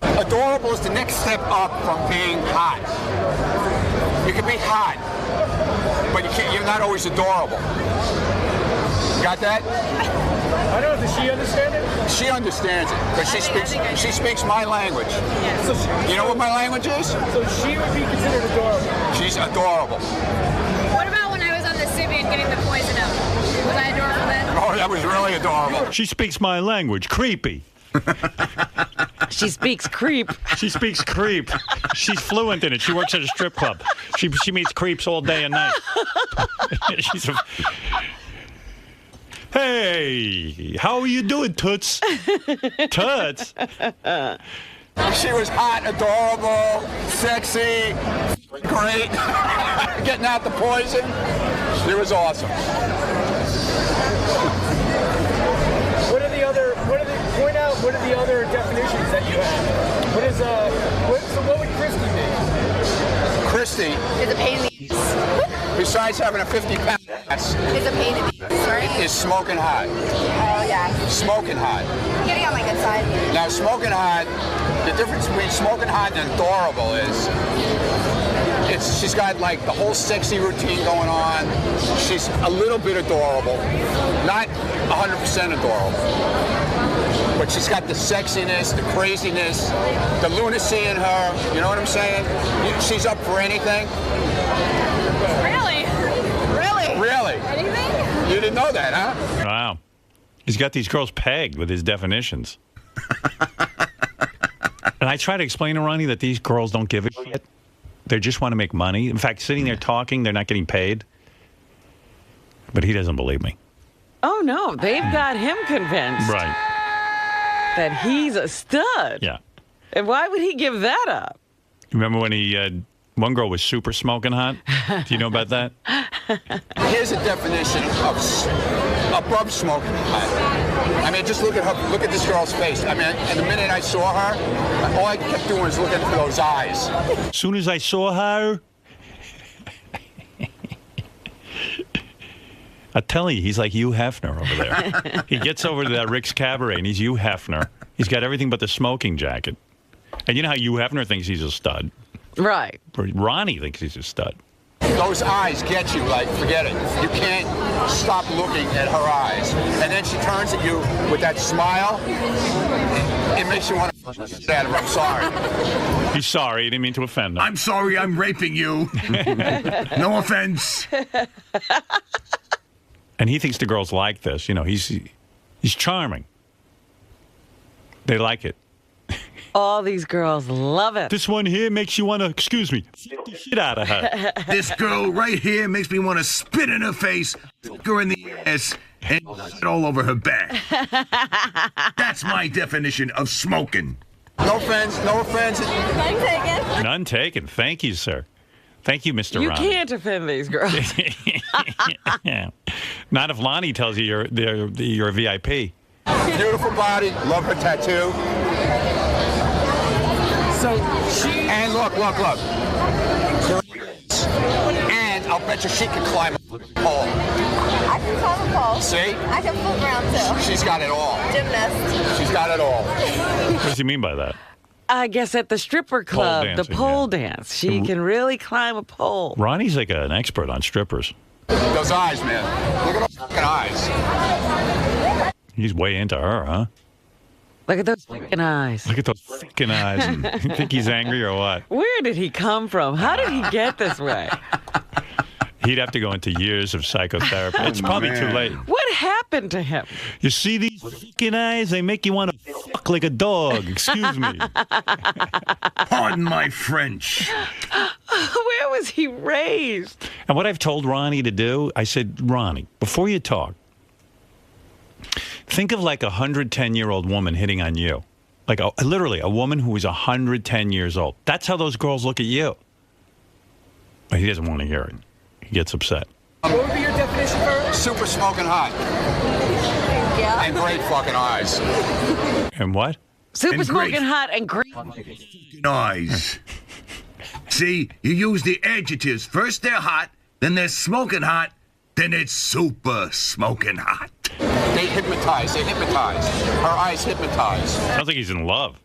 S18: Adorable is the next step up from being hot. You can be hot, but you're not always adorable. Got that?
S9: I don't know. Does she understand it?
S18: She understands it, but she speaks my language.
S9: So
S18: you know what my language is?
S9: So she would be considered adorable.
S18: She's adorable.
S13: What about when I was on the Sibian getting the poison out? Was I adorable then?
S18: Oh, that was really adorable.
S3: She speaks my language. Creepy.
S5: She speaks creep.
S3: She speaks creep. She's fluent in it. She works at a strip club. She meets creeps all day and night. Hey, how are you doing, Toots? Toots?
S18: She was hot, adorable, sexy, great, getting out the poison. She was awesome.
S9: What are the other definitions that you have? What would Christy be?
S18: Christy
S13: Is a pain in the ass.
S18: Besides having a 50-pound ass,
S13: Is a pain in the ass, right?
S18: is smoking hot.
S13: Oh, yeah.
S18: Smoking hot.
S13: Getting on my good side.
S18: Now, smoking hot, the difference between smoking hot and adorable is she's got like the whole sexy routine going on. She's a little bit adorable, not 100% adorable. But she's got the sexiness, the craziness, the lunacy in her. You know what I'm saying? She's up for anything.
S13: Really? Really?
S18: Really?
S13: Anything?
S18: You didn't know that, huh?
S3: Wow. He's got these girls pegged with his definitions. And I try to explain to Ronnie that these girls don't give a shit. They just want to make money. In fact, sitting there talking, they're not getting paid. But he doesn't believe me.
S5: Oh, no. They've got him convinced.
S3: Right.
S5: That he's a stud.
S3: Yeah.
S5: And why would he give that up?
S3: Remember when one girl was super smoking hot? Do you know about that?
S18: Here's a definition of above smoking hot. I mean, just look at this girl's face. I mean, and the minute I saw her, all I kept doing was looking for those eyes.
S3: As soon as I saw her, I tell you, he's like Hugh Hefner over there. He gets over to that Rick's Cabaret, and he's Hugh Hefner. He's got everything but the smoking jacket. And you know how Hugh Hefner thinks he's a stud?
S5: Right.
S3: Or Ronnie thinks he's a stud.
S18: Those eyes get you, like, forget it. You can't stop looking at her eyes. And then she turns at you with that smile. It makes you want to get out of her. I'm sorry.
S3: He's sorry. He didn't mean to offend him.
S14: I'm sorry I'm raping you. No offense.
S3: And he thinks the girls like this. You know, he's charming. They like it.
S5: All these girls love it.
S3: This one here makes you want to, excuse me, get the shit out of her.
S14: This girl right here makes me want to spit in her face, fuck her in the ass, and shit all over her back. That's my definition of smoking.
S18: No offense.
S13: None taken.
S3: None taken. Thank you, sir. Thank you, Mr.
S5: You
S3: Ronnie.
S5: can't offend these girls.
S3: Yeah. Not if Lonnie tells you you're a VIP.
S18: Beautiful body. Love her tattoo.
S9: So
S18: and look. And I'll bet you she can climb a pole.
S13: I can climb a pole.
S18: See?
S13: I can flip around too.
S18: She's got it all.
S13: Gymnast.
S18: She's got it all.
S3: What does he mean by that?
S5: I guess at the stripper club,
S3: dancing,
S5: the pole dance, she can really climb a pole.
S3: Ronnie's like an expert on strippers.
S18: Those eyes, man. Look at those fucking eyes.
S3: He's way into her, huh?
S5: Look at those fucking eyes.
S3: Look at those fucking eyes. You think he's angry or what?
S5: Where did he come from? How did he get this way?
S3: He'd have to go into years of psychotherapy. It's probably too late.
S5: What happened to him?
S3: You see these fucking eyes? They make you want to fuck like a dog. Excuse me.
S14: Pardon my French.
S5: Where was he raised?
S3: And what I've told Ronnie to do, I said, Ronnie, before you talk, think of like a 110-year-old woman hitting on you. Like literally a woman who is 110 years old. That's how those girls look at you. But he doesn't want to hear it. He gets upset.
S9: What would be your definition for her?
S18: Super smoking hot.
S13: Yeah.
S18: And great fucking eyes.
S3: And what?
S5: Super
S14: And
S5: smoking
S14: great
S5: hot and great.
S14: Eyes. See, you use the adjectives. First they're hot, then they're smoking hot, then it's super smoking hot.
S18: They hypnotize. Her eyes hypnotize.
S3: Sounds like he's in love.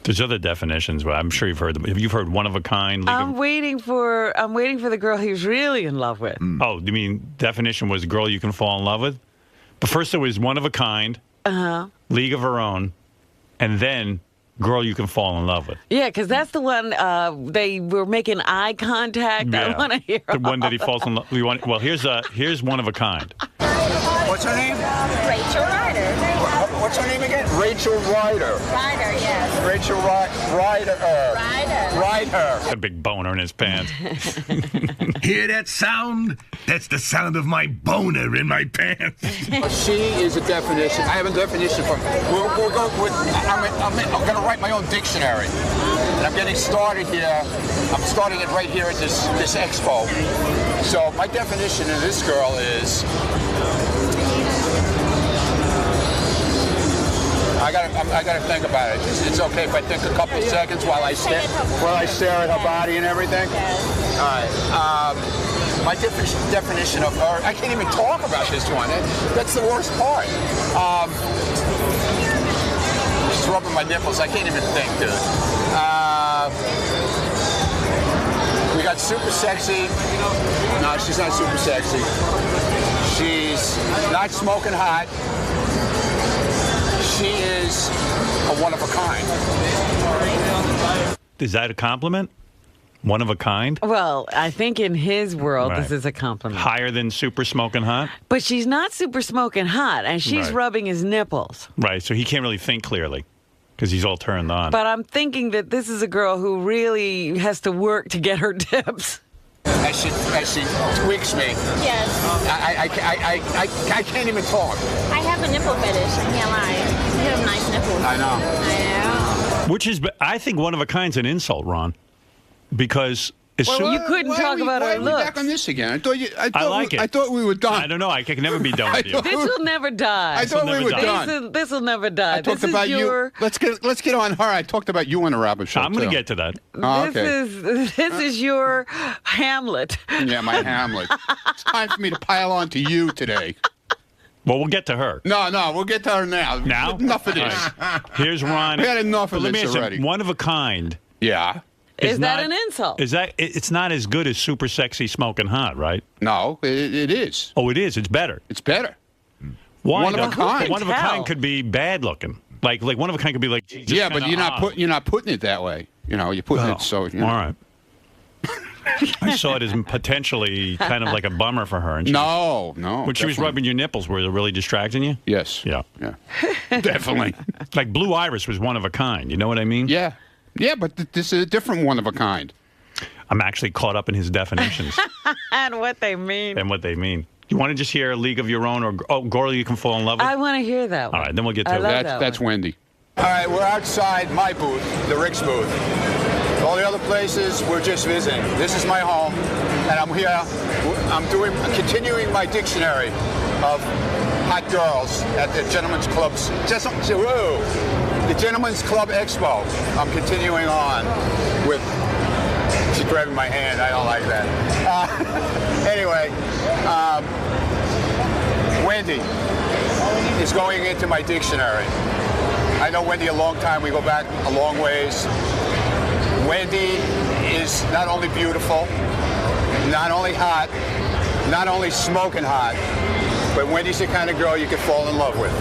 S3: There's other definitions, but I'm sure you've heard them. Have you heard one of a kind?
S5: I'm waiting for the girl he's really in love with.
S3: Oh, you mean definition was girl you can fall in love with? But first it was one of a kind, League of Her Own, and then girl you can fall in love with.
S5: Yeah, because that's the one they were making eye contact.
S3: Yeah.
S5: I want to hear
S3: the one that he falls in love. Well, here's one of a kind.
S18: What's her name?
S13: Rachel Ryder.
S18: What's her name again? Rachel Ryder.
S13: Ryder, yes.
S18: Rachel Ryder. Ryder.
S3: A big boner in his pants.
S14: Hear that sound? That's the sound of my boner in my pants.
S18: She is a definition. I have a definition for. I'm going to write my own dictionary, and I'm getting started here. I'm starting it right here at this expo. So my definition of this girl is. I gotta think about it. It's okay if I think a couple seconds while I stare at her body and everything. All right. My definition of her. I can't even talk about this one. That's the worst part. She's rubbing my nipples. I can't even think, dude. We got super sexy. No, she's not super sexy. She's not smoking hot. She is a one of a kind.
S3: Is that a compliment? One of a kind?
S5: Well, I think in his world,
S3: Right.
S5: this is a compliment.
S3: Higher than super smoking hot?
S5: But she's not super smoking hot, and she's
S3: Right.
S5: rubbing his nipples.
S3: Right, so he can't really think clearly because he's all turned on.
S5: But I'm thinking that this is a girl who really has to work to get her tips.
S18: As she tweaks me.
S13: Yes.
S18: I can't even talk.
S13: I have a nipple fetish. I can't lie. You have nice nipples.
S18: I know.
S3: Which is, I think one of a kind's an insult, Ron. Because as soon
S5: you couldn't talk about
S19: why
S5: her
S19: are we back
S5: looks.
S19: on this again?
S3: I like it.
S19: I thought we were done.
S3: I don't know. I can never be done with you.
S5: This will never die.
S19: I thought we were done.
S5: This will never die.
S19: I talked
S5: This
S19: about
S5: is your.
S19: you. Let's get on her. I talked about you on the Rabbit Show.
S3: I'm going to
S19: too.
S3: get to that.
S19: Oh, okay.
S5: This is your Hamlet.
S19: Yeah, my Hamlet. It's time for me to pile on to you today.
S3: Well, we'll get to her.
S19: No, we'll get to her now.
S3: Now?
S19: Enough of this.
S3: Right. Here's Ron.
S19: We had enough of
S3: Let me
S19: this
S3: ask you,
S19: already.
S3: one of a kind.
S19: Yeah.
S5: Is that an insult?
S3: Is that? It's not as good as super sexy smoking hot, right?
S19: No, it is.
S3: Oh, it is. It's better.
S19: It's better.
S3: Why?
S19: One of a kind.
S3: One of a kind could be bad looking. Like one of a kind could be like.
S19: Yeah, but you're not putting it that way. You know, you're putting it so. You know.
S3: All right. I saw it as potentially kind of like a bummer for her. And
S19: No.
S3: When she was rubbing your nipples, were they really distracting you?
S19: Yes.
S3: Yeah.
S19: Definitely.
S3: Like Blue Iris was one of a kind. You know what I mean?
S19: Yeah. Yeah, but this is a different one of a kind.
S3: I'm actually caught up in his definitions
S5: And what they mean.
S3: and what they mean. You want to just hear a League of Your Own or girl you can fall in love with?
S5: I want to hear that one.
S3: All right, then we'll get to
S5: I
S3: it.
S5: love
S19: That's Wendy.
S18: All right, we're outside my booth, the Rick's booth. All the other places, we're just visiting. This is my home, and I'm here. I'm continuing my dictionary of hot girls at the Gentlemen's Club's. The Gentlemen's Club Expo. I'm continuing on with. She's grabbing my hand. I don't like that. Anyway, Wendy is going into my dictionary. I know Wendy a long time. We go back a long ways. Wendy is not only beautiful, not only hot, not only smoking hot, but Wendy's the kind of girl you could fall in love with.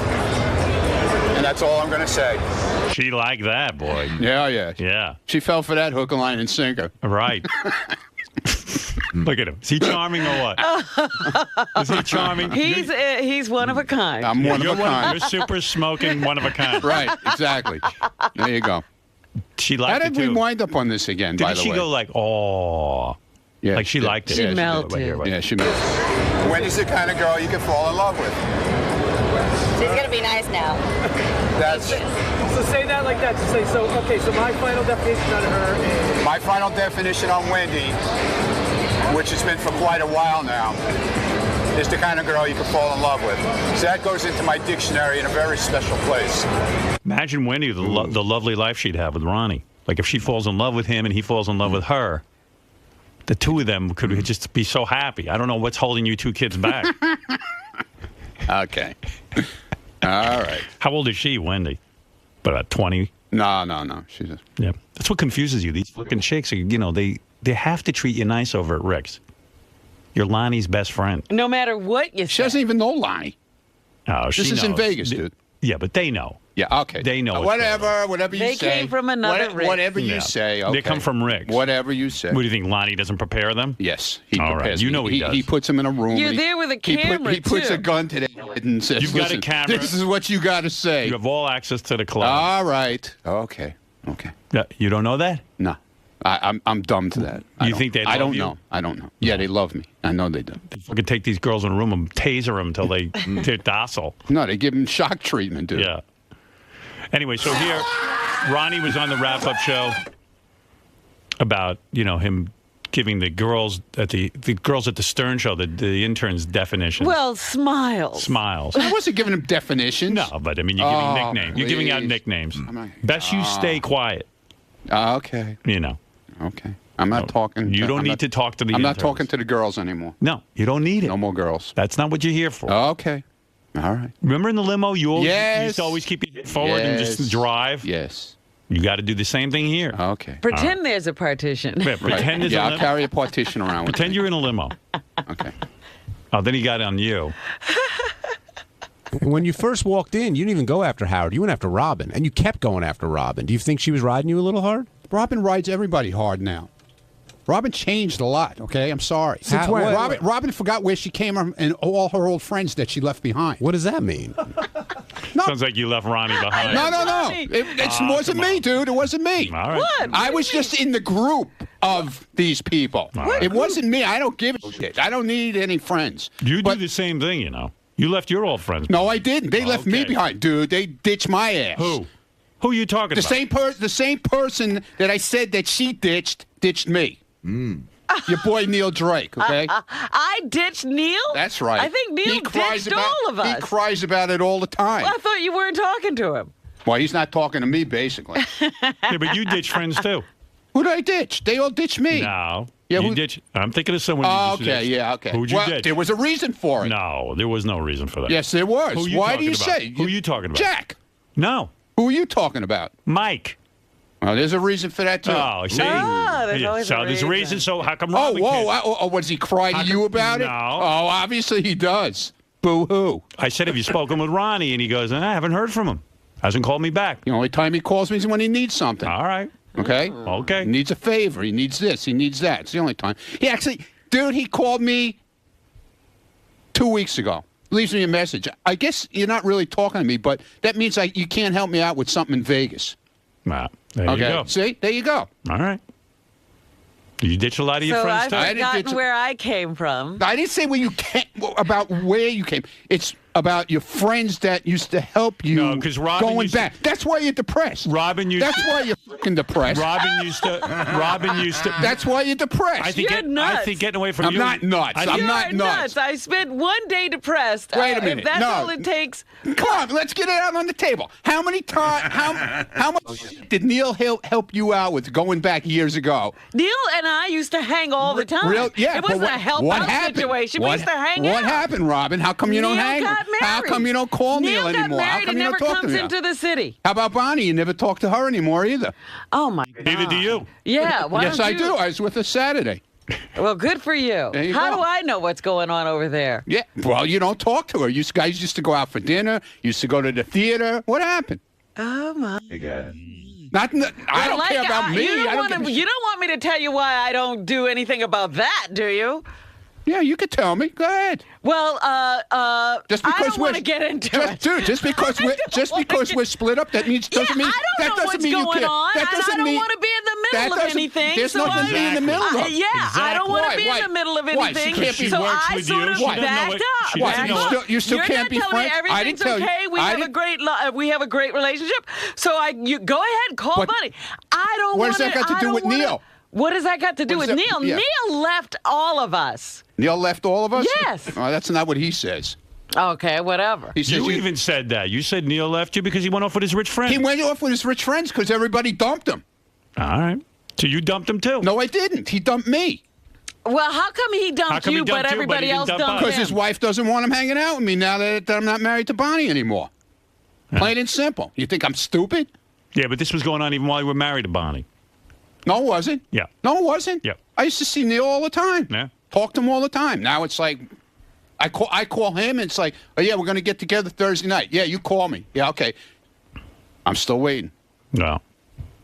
S18: And that's all I'm going to say.
S3: She liked that, boy.
S19: Yeah.
S3: Yeah.
S19: She fell for that hook, and line, and sinker.
S3: Right. Look at him. Is he charming or what? Is he charming?
S5: He's one of a kind.
S19: I'm one of a kind.
S3: You're super smoking one of a kind.
S19: Right, exactly. There you go.
S3: She liked
S19: How
S3: it
S19: did we
S3: too.
S19: wind up on this again, by
S3: Didn't
S19: the
S3: she
S19: way?
S3: go like, oh?
S19: Yeah,
S3: Like she liked it.
S5: She
S3: Yeah,
S5: melted.
S3: Right here, right
S19: Yeah, she melted.
S18: Wendy's the kind of girl you can fall in love with.
S17: She's gonna be nice now.
S18: That's
S9: So say that like that. So my final definition on her is...
S18: my final definition on Wendy, which has been for quite a while now, is the kind of girl you can fall in love with. So that goes into my dictionary in a very special place.
S3: Imagine Wendy, the lovely life she'd have with Ronnie. Like if she falls in love with him and he falls in love with her, The two of them could just be so happy. I don't know what's holding you two kids back.
S6: Okay. All right.
S3: How old is she, Wendy? About 20?
S6: No. She's just...
S3: Yeah. That's what confuses you. These fucking chicks, they have to treat you nice over at Rick's. You're Lonnie's best friend.
S5: No matter what you say.
S6: She doesn't even know Lonnie.
S3: Oh,
S6: This is in Vegas, dude.
S3: Yeah, but they know.
S6: Yeah, okay.
S3: They know.
S6: Whatever you
S5: They
S6: say.
S5: came from another Rick.
S6: Whatever you say, okay.
S3: They come from Rick's.
S6: Whatever you say.
S3: What do you think, Lonnie doesn't prepare them?
S6: Yes, he
S3: All
S6: prepares.
S3: right, you know he does.
S6: He puts them in a room.
S5: You're
S6: and
S5: there with a camera,
S6: he puts
S5: too.
S6: a gun to their head and says,
S3: You've got a
S6: "Listen,
S3: camera.
S6: This is what you got to say."
S3: You have all access to the club.
S6: All right. Okay.
S3: Yeah, you don't know that?
S6: No. I'm dumb to that.
S3: You think they love
S6: I don't
S3: you?
S6: know. I don't know. Yeah, they love me. I know they do.
S3: They fucking take these girls in a room and taser them until they're docile.
S6: No, they give them shock treatment, dude.
S3: Yeah. Anyway, so here, Ronnie was on the wrap-up show about, him giving the girls at the Stern show, the interns' definition.
S5: Well, smiles.
S3: Smiles.
S6: I wasn't giving them definition.
S3: No, but I mean, you're giving nicknames. You're giving out nicknames. Best you stay quiet.
S6: Okay. Okay. I'm not talking.
S3: You don't need to talk to the
S6: I'm
S3: interns.
S6: not talking to the girls anymore.
S3: No, you don't need it.
S6: No more girls.
S3: That's not what you're here for.
S6: Okay. All right.
S3: Remember in the limo, you
S6: Yes.
S3: used to always keep your head forward and just drive?
S6: Yes.
S3: You got to do the same thing here.
S6: Okay.
S5: Pretend there's a partition.
S3: Yeah, pretend there's
S6: Yeah,
S3: a
S6: I'll
S3: limo.
S6: carry a partition around with
S3: Pretend
S6: me.
S3: you're in a limo.
S6: Okay.
S3: Oh, then he got on you.
S23: When you first walked in, you didn't even go after Howard. You went after Robin, and you kept going after Robin. Do you think she was riding you a little hard?
S19: Robin rides everybody hard now. Robin changed a lot, okay? I'm sorry.
S23: Since when?
S19: Robin forgot where she came from and all her old friends that she left behind.
S23: What does that mean?
S3: Sounds like you left Ronnie behind.
S6: No. It wasn't me, dude. It wasn't me.
S3: All right.
S5: What?
S6: I was just in the group of these people.
S3: right.
S6: It wasn't me. I don't give a shit. I don't need any friends.
S3: You do the same thing, You left your old friends.
S6: No, I didn't. They left me
S3: Okay.
S6: behind, dude. They ditched my ass.
S3: Who? Who are you talking about?
S6: The same person that I said that she ditched me. Your boy Neil Drake, okay?
S5: I ditched Neil?
S6: That's right.
S5: I think Neil ditched all of us.
S6: He cries about it all the time.
S5: Well, I thought you weren't talking to him.
S6: Well, he's not talking to me, basically.
S3: Yeah, but you ditch friends too.
S6: Who did I ditch? They all ditched me.
S3: No.
S6: Yeah,
S3: you
S6: who-
S3: ditch. I'm thinking of someone.
S6: Oh,
S3: you ditched.
S6: okay.
S3: Who'd you
S6: Well,
S3: ditch?
S6: there was a reason for it.
S3: No, there was no reason for that.
S6: Yes, there was.
S3: Who you
S6: Why do
S3: talking
S6: you
S3: about?
S6: say?
S3: Who are you talking about?
S6: Jack.
S3: No.
S6: Who are you talking about?
S3: Mike.
S6: Well, there's a reason for that, too.
S3: Oh, see?
S5: there's always a
S3: there's a reason. So how come
S6: Oh,
S3: Robin
S6: whoa.
S3: can't?
S6: Was he crying to you about it?
S3: No.
S6: Oh, obviously he does. Boo-hoo.
S3: I said, have you spoken with Ronnie? And he goes, I haven't heard from him. Hasn't called me back.
S6: The only time he calls me is when he needs something.
S3: All right.
S6: Okay?
S3: Okay.
S6: He needs a favor. He needs this. He needs that. It's the only time. He actually, dude, he called me 2 weeks ago. Leaves me a message. I guess you're not really talking to me, but that means you can't help me out with something in Vegas.
S3: Nah, there you go.
S6: See? There you go.
S3: All right. You ditch a lot of your
S5: So
S3: friends,
S5: I've
S3: too?
S5: forgotten where I came from.
S6: I didn't say about where you came. It's about your friends that used to help you.
S3: No, 'cause Robin
S6: going
S3: used to-
S6: back. That's why you're depressed.
S3: Robin used
S6: That's why you're fucking depressed.
S3: Robin used to.
S6: That's why you're depressed.
S3: I think
S5: You're nuts.
S3: I think getting away from
S6: I'm
S3: you.
S6: not nuts. I'm
S5: You're
S6: not nuts.
S5: I spent 1 day depressed.
S6: Wait a minute.
S5: If that's
S6: No.
S5: all it takes.
S6: Come on, let's get it out on the table. How many times? How much did Neil help you out with going back years ago?
S5: Neil and I used to hang all the time.
S6: Yeah,
S5: it wasn't
S6: but
S5: a help
S6: what
S5: out
S6: happened?
S5: situation. We used to hang out.
S6: What happened, Robin? How come you don't
S5: Neil
S6: hang?
S5: got
S6: How
S5: married.
S6: come you don't call Neil
S5: got
S6: anymore? How
S5: married
S6: come
S5: and
S6: you
S5: never
S6: don't talk to
S5: comes
S6: him?
S5: into the city.
S6: How about Bonnie? You never talk to her anymore either.
S5: Oh my God.
S3: Neither do you.
S5: Yeah. Why
S6: Yes,
S5: don't
S6: I
S5: you?
S6: do. I was with her Saturday.
S5: Well, good for you.
S6: There you
S5: How
S6: go.
S5: do I know what's going on over there?
S6: Yeah. Well, you don't talk to her. You guys used to go out for dinner. Used to go to the theater. What happened?
S5: Oh my.
S6: Nothing. I don't care about me.
S5: You
S6: I
S5: don't,
S6: don't give a
S5: you don't want me to tell you why I don't do anything about that, do you?
S6: Yeah, you could tell me. Go ahead.
S5: Well,
S6: Just
S5: I
S6: because
S5: don't want to get into it.
S6: Dude, just because we're split up, that means doesn't mean
S5: I
S6: that
S5: don't know
S6: doesn't
S5: what's
S6: mean you
S5: going
S6: can't.
S5: on,
S6: That
S5: and
S6: doesn't
S5: I don't
S6: mean
S5: want to be in the
S6: that
S5: middle of
S6: doesn't-
S5: anything.
S6: There's
S5: so
S6: nothing to be in the middle of.
S5: I don't want to be
S6: Why?
S5: in the middle of
S6: Why?
S5: anything.
S6: She can't be.
S5: So
S3: works
S5: I
S3: with
S5: sort
S3: you.
S5: of
S3: She doesn't know
S5: backed
S3: it.
S5: up.
S3: She
S6: What?
S3: doesn't
S6: You
S3: know
S6: still,
S3: it.
S6: you still
S5: You're
S6: can't
S5: not
S6: be
S5: telling me
S6: friends. I didn't
S5: everything's
S6: tell you.
S5: okay. We
S6: I
S5: have a
S6: didn't-
S5: great we have a great relationship. So you go ahead, call
S6: But
S5: Bunny. I don't.
S6: what does that got to do with Neil?
S5: What does that got to do
S6: What
S5: with
S6: does that-
S5: Neil?
S6: yeah.
S5: Neil left all of us.
S6: Neil left all of us?
S5: Yes.
S6: Oh, that's not what he says.
S5: Okay, whatever.
S6: He says
S3: You even said that. You said Neil left you because he went off with his rich friend.
S6: he went off with his rich friends because everybody dumped him.
S3: All right. So you dumped him too?
S6: No, I didn't. He dumped me.
S5: Well, how come he dumped you, but everybody else dumped him?
S6: Because his wife doesn't want him hanging out with me now that I'm not married to Bonnie anymore. Plain and simple. You think I'm stupid?
S3: Yeah, but this was going on even while you were married to Bonnie.
S6: No, it wasn't.
S3: Yeah.
S6: No, it wasn't.
S3: Yeah.
S6: I used to see Neil all the time.
S3: Yeah.
S6: Talk to him all the time. Now it's like, I call him, and it's like, oh, yeah, we're going to get together Thursday night. Yeah, you call me. Yeah, okay. I'm still waiting.
S3: No.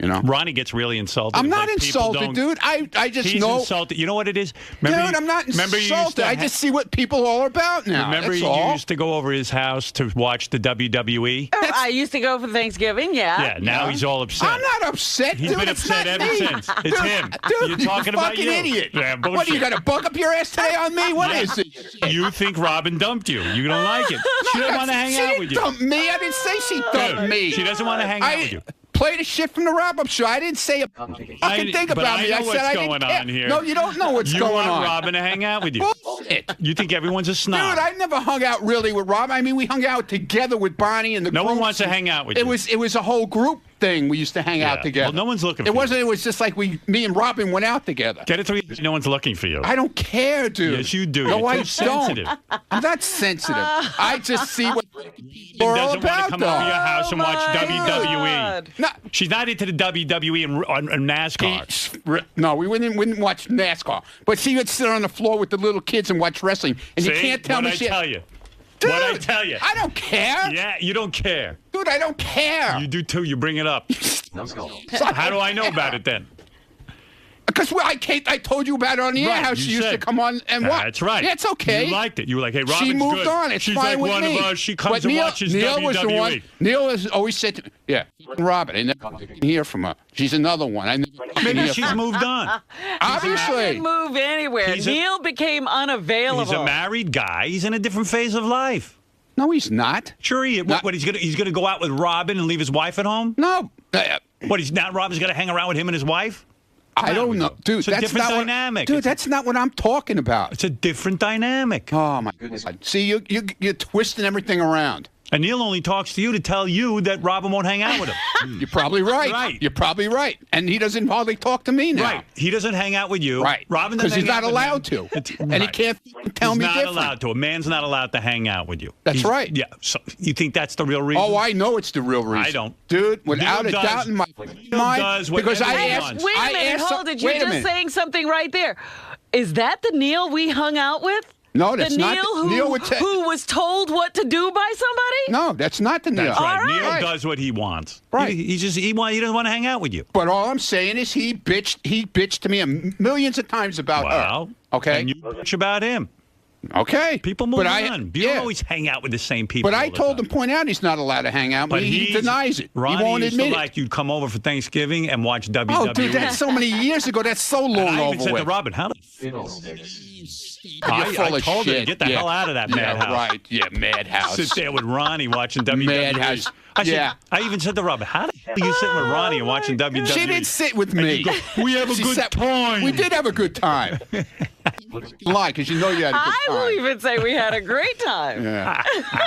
S6: You know?
S3: Ronnie gets really insulted.
S6: I'm not
S3: Like, people
S6: insulted,
S3: don't-
S6: dude. I just
S3: He's
S6: know.
S3: insulted. You know what it is?
S6: Dude, I'm not insulted. I just see what people are about now.
S3: Remember
S6: That's
S3: you
S6: all.
S3: used to go over his house to watch the WWE?
S5: Oh, I used to go for Thanksgiving, yeah.
S3: Yeah, now he's all upset.
S6: I'm not upset,
S3: He's
S6: dude.
S3: been
S6: It's
S3: upset
S6: not
S3: ever
S6: me.
S3: since. It's
S6: Dude,
S3: him.
S6: Dude,
S3: You're talking
S6: you
S3: about
S6: fucking
S3: you.
S6: idiot.
S3: Yeah,
S6: What,
S3: bullshit.
S6: you got a bug up your ass today on me? What
S3: Yeah.
S6: is it?
S3: You think Robin dumped you. You don't like it. She doesn't want to hang
S6: She
S3: out
S6: didn't
S3: with you.
S6: dump me. I didn't say she dumped
S3: Dude,
S6: me.
S3: she doesn't want to hang out with you.
S6: Play the shit from the wrap-up show. I didn't say a fucking thing
S3: but
S6: about
S3: I
S6: me.
S3: know
S6: I
S3: what's
S6: said I
S3: going
S6: didn't care.
S3: on here.
S6: No, you don't know what's
S3: you
S6: going
S3: want
S6: on.
S3: Robin to hang out with you.
S6: Bullshit.
S3: You think everyone's a snob.
S6: Dude, I never hung out really with Rob. I mean, we hung out together with Bonnie and the
S3: No one
S6: groups.
S3: wants to hang out with
S6: It
S3: you.
S6: was a whole group thing. We used to hang out together.
S3: Well, no one's looking for
S6: It wasn't. It was just like me and Robin went out together.
S3: Get it through. No one's looking for you.
S6: I don't care, dude.
S3: Yes, you do.
S6: No,
S3: You're
S6: I
S3: too sensitive.
S6: don't. I'm not sensitive. I just see what
S3: She
S6: we're all
S3: doesn't want to
S6: about,
S3: come
S6: though.
S3: over your house and watch WWE.
S5: God.
S3: No, she's not into the WWE and NASCAR.
S6: No, we wouldn't watch NASCAR. But she would sit on the floor with the little kids and watch wrestling. And you
S3: See?
S6: can't tell me
S3: What'd
S6: she.
S3: I tell you?
S6: Dude,
S3: What'd I tell you?
S6: I don't care.
S3: Yeah, you don't care.
S6: Dude, I don't care.
S3: You do too. You bring it up. How do I know about it then?
S6: Because I told you about it on the air,
S3: Right,
S6: how
S3: you
S6: she used to
S3: said.
S6: come on and watch.
S3: That's right.
S6: Yeah, it's okay.
S3: You liked it. You were like, hey, Robin's
S6: she moved
S3: good.
S6: on. It's
S3: She's
S6: fine
S3: like
S6: with
S3: one
S6: me.
S3: of us. She comes
S6: But
S3: and
S6: Neil,
S3: watches
S6: Neil
S3: WWE.
S6: was the one. Neil has always said to me, yeah, Robin, I never hear from her. She's another one. I never
S3: Maybe
S6: hear
S3: she's
S6: from her.
S3: moved on.
S5: I
S6: Obviously.
S5: didn't move anywhere.
S3: He's a-
S5: Neil became unavailable.
S3: He's a married guy. He's in a different phase of life.
S6: No, he's not.
S3: Sure, he. What he's gonna go out with Robin and leave his wife at home?
S6: No.
S3: What? He's not. Robin's gonna hang around with him and his wife?
S6: I don't know, dude.
S3: It's a
S6: that's
S3: different
S6: not
S3: dynamic.
S6: Dude, that's not what I'm talking about.
S3: It's a different dynamic.
S6: Oh my goodness! See, you're twisting everything around.
S3: And Neil only talks to you to tell you that Robin won't hang out with him.
S6: You're probably right.
S3: Right.
S6: You're probably right. And he doesn't hardly talk to me now.
S3: Right. He doesn't hang out with you.
S6: Right.
S3: Robin
S6: Because
S3: doesn't
S6: he's
S3: hang
S6: not
S3: out with
S6: allowed
S3: him.
S6: to. And he can't tell me
S3: He's not
S6: different.
S3: allowed to. A man's not allowed to hang out with you.
S6: That's
S3: He's-
S6: right.
S3: Yeah. So you think that's the real reason?
S6: Oh, I know it's the real reason.
S3: I don't.
S6: Dude, without
S3: Neil
S6: a
S3: does-
S6: doubt in my
S3: Neil
S6: mind.
S3: does
S6: Because
S3: whatever
S6: I
S3: he
S6: asked.
S3: wants.
S5: Wait a
S6: I
S5: minute,
S6: asked
S5: hold it. You're
S6: wait a
S5: just
S6: minute.
S5: saying something right there. Is that the Neil we hung out with?
S6: No, that's
S5: the
S6: not
S5: Neil
S6: the-
S5: who,
S6: Neil would ta-
S5: who was told what to do by somebody?
S6: No, that's not the Neil.
S3: That's right.
S5: All
S3: Neil
S5: right.
S3: does what he wants.
S6: Right.
S3: He doesn't want to hang out with you.
S6: But all I'm saying is he bitched to me millions of times about
S3: Wow.
S6: her. Okay.
S3: And you bitch about him.
S6: Okay.
S3: People move on. You don't always hang out with the same people.
S6: But I
S3: all the
S6: told
S3: time.
S6: him, point out he's not allowed to hang out. But he denies it.
S3: Ronnie
S6: he won't
S3: used
S6: admit
S3: to
S6: it.
S3: like you'd come over for Thanksgiving and watch WWE.
S6: Oh, dude, that's so many years ago. That's so long
S3: And I even
S6: over
S3: said
S6: with.
S3: to Robin, how the
S6: You're full
S3: I
S6: of
S3: told her to
S6: shit.
S3: get the hell out of that madhouse.
S6: Right. Yeah, madhouse.
S3: Sit there with Ronnie watching WWE.
S6: Madhouse.
S3: I said,
S6: Yeah.
S3: I even said to Robin, how the hell are you sitting with Ronnie and watching WWE?
S6: She didn't sit with
S3: And
S6: me.
S3: you go, we have a
S6: She
S3: good
S6: sat-
S3: time.
S6: We did have a good time. Lie, because you know you had a good
S5: I
S6: time.
S5: will even say we had a great time.
S6: Yeah.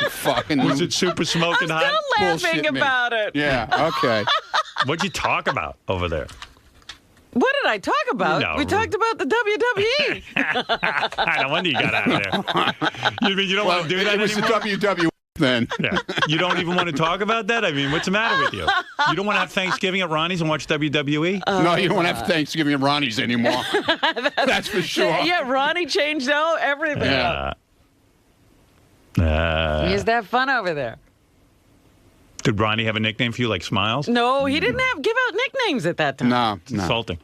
S6: Fucking.
S3: Was it super smoking hot?
S5: Still laughing
S6: Bullshit me.
S5: about it.
S6: Yeah. Okay.
S3: What'd you talk about over there?
S5: What did I talk about?
S3: No.
S5: We talked about the WWE.
S3: No wonder you got out of there. You mean you don't want to do that
S6: It was
S3: anymore?
S6: the WWE then.
S3: Yeah. You don't even want to talk about that? I mean, what's the matter with you? You don't want to have Thanksgiving at Ronnie's and watch WWE?
S6: No, you don't have Thanksgiving at Ronnie's anymore. That's for sure.
S5: Yeah, Ronnie changed everything.
S6: Yeah.
S5: He's that fun over there.
S3: Did Ronnie have a nickname for you, like Smiles?
S5: No, he didn't give out nicknames at that time.
S6: No,
S3: It's insulting.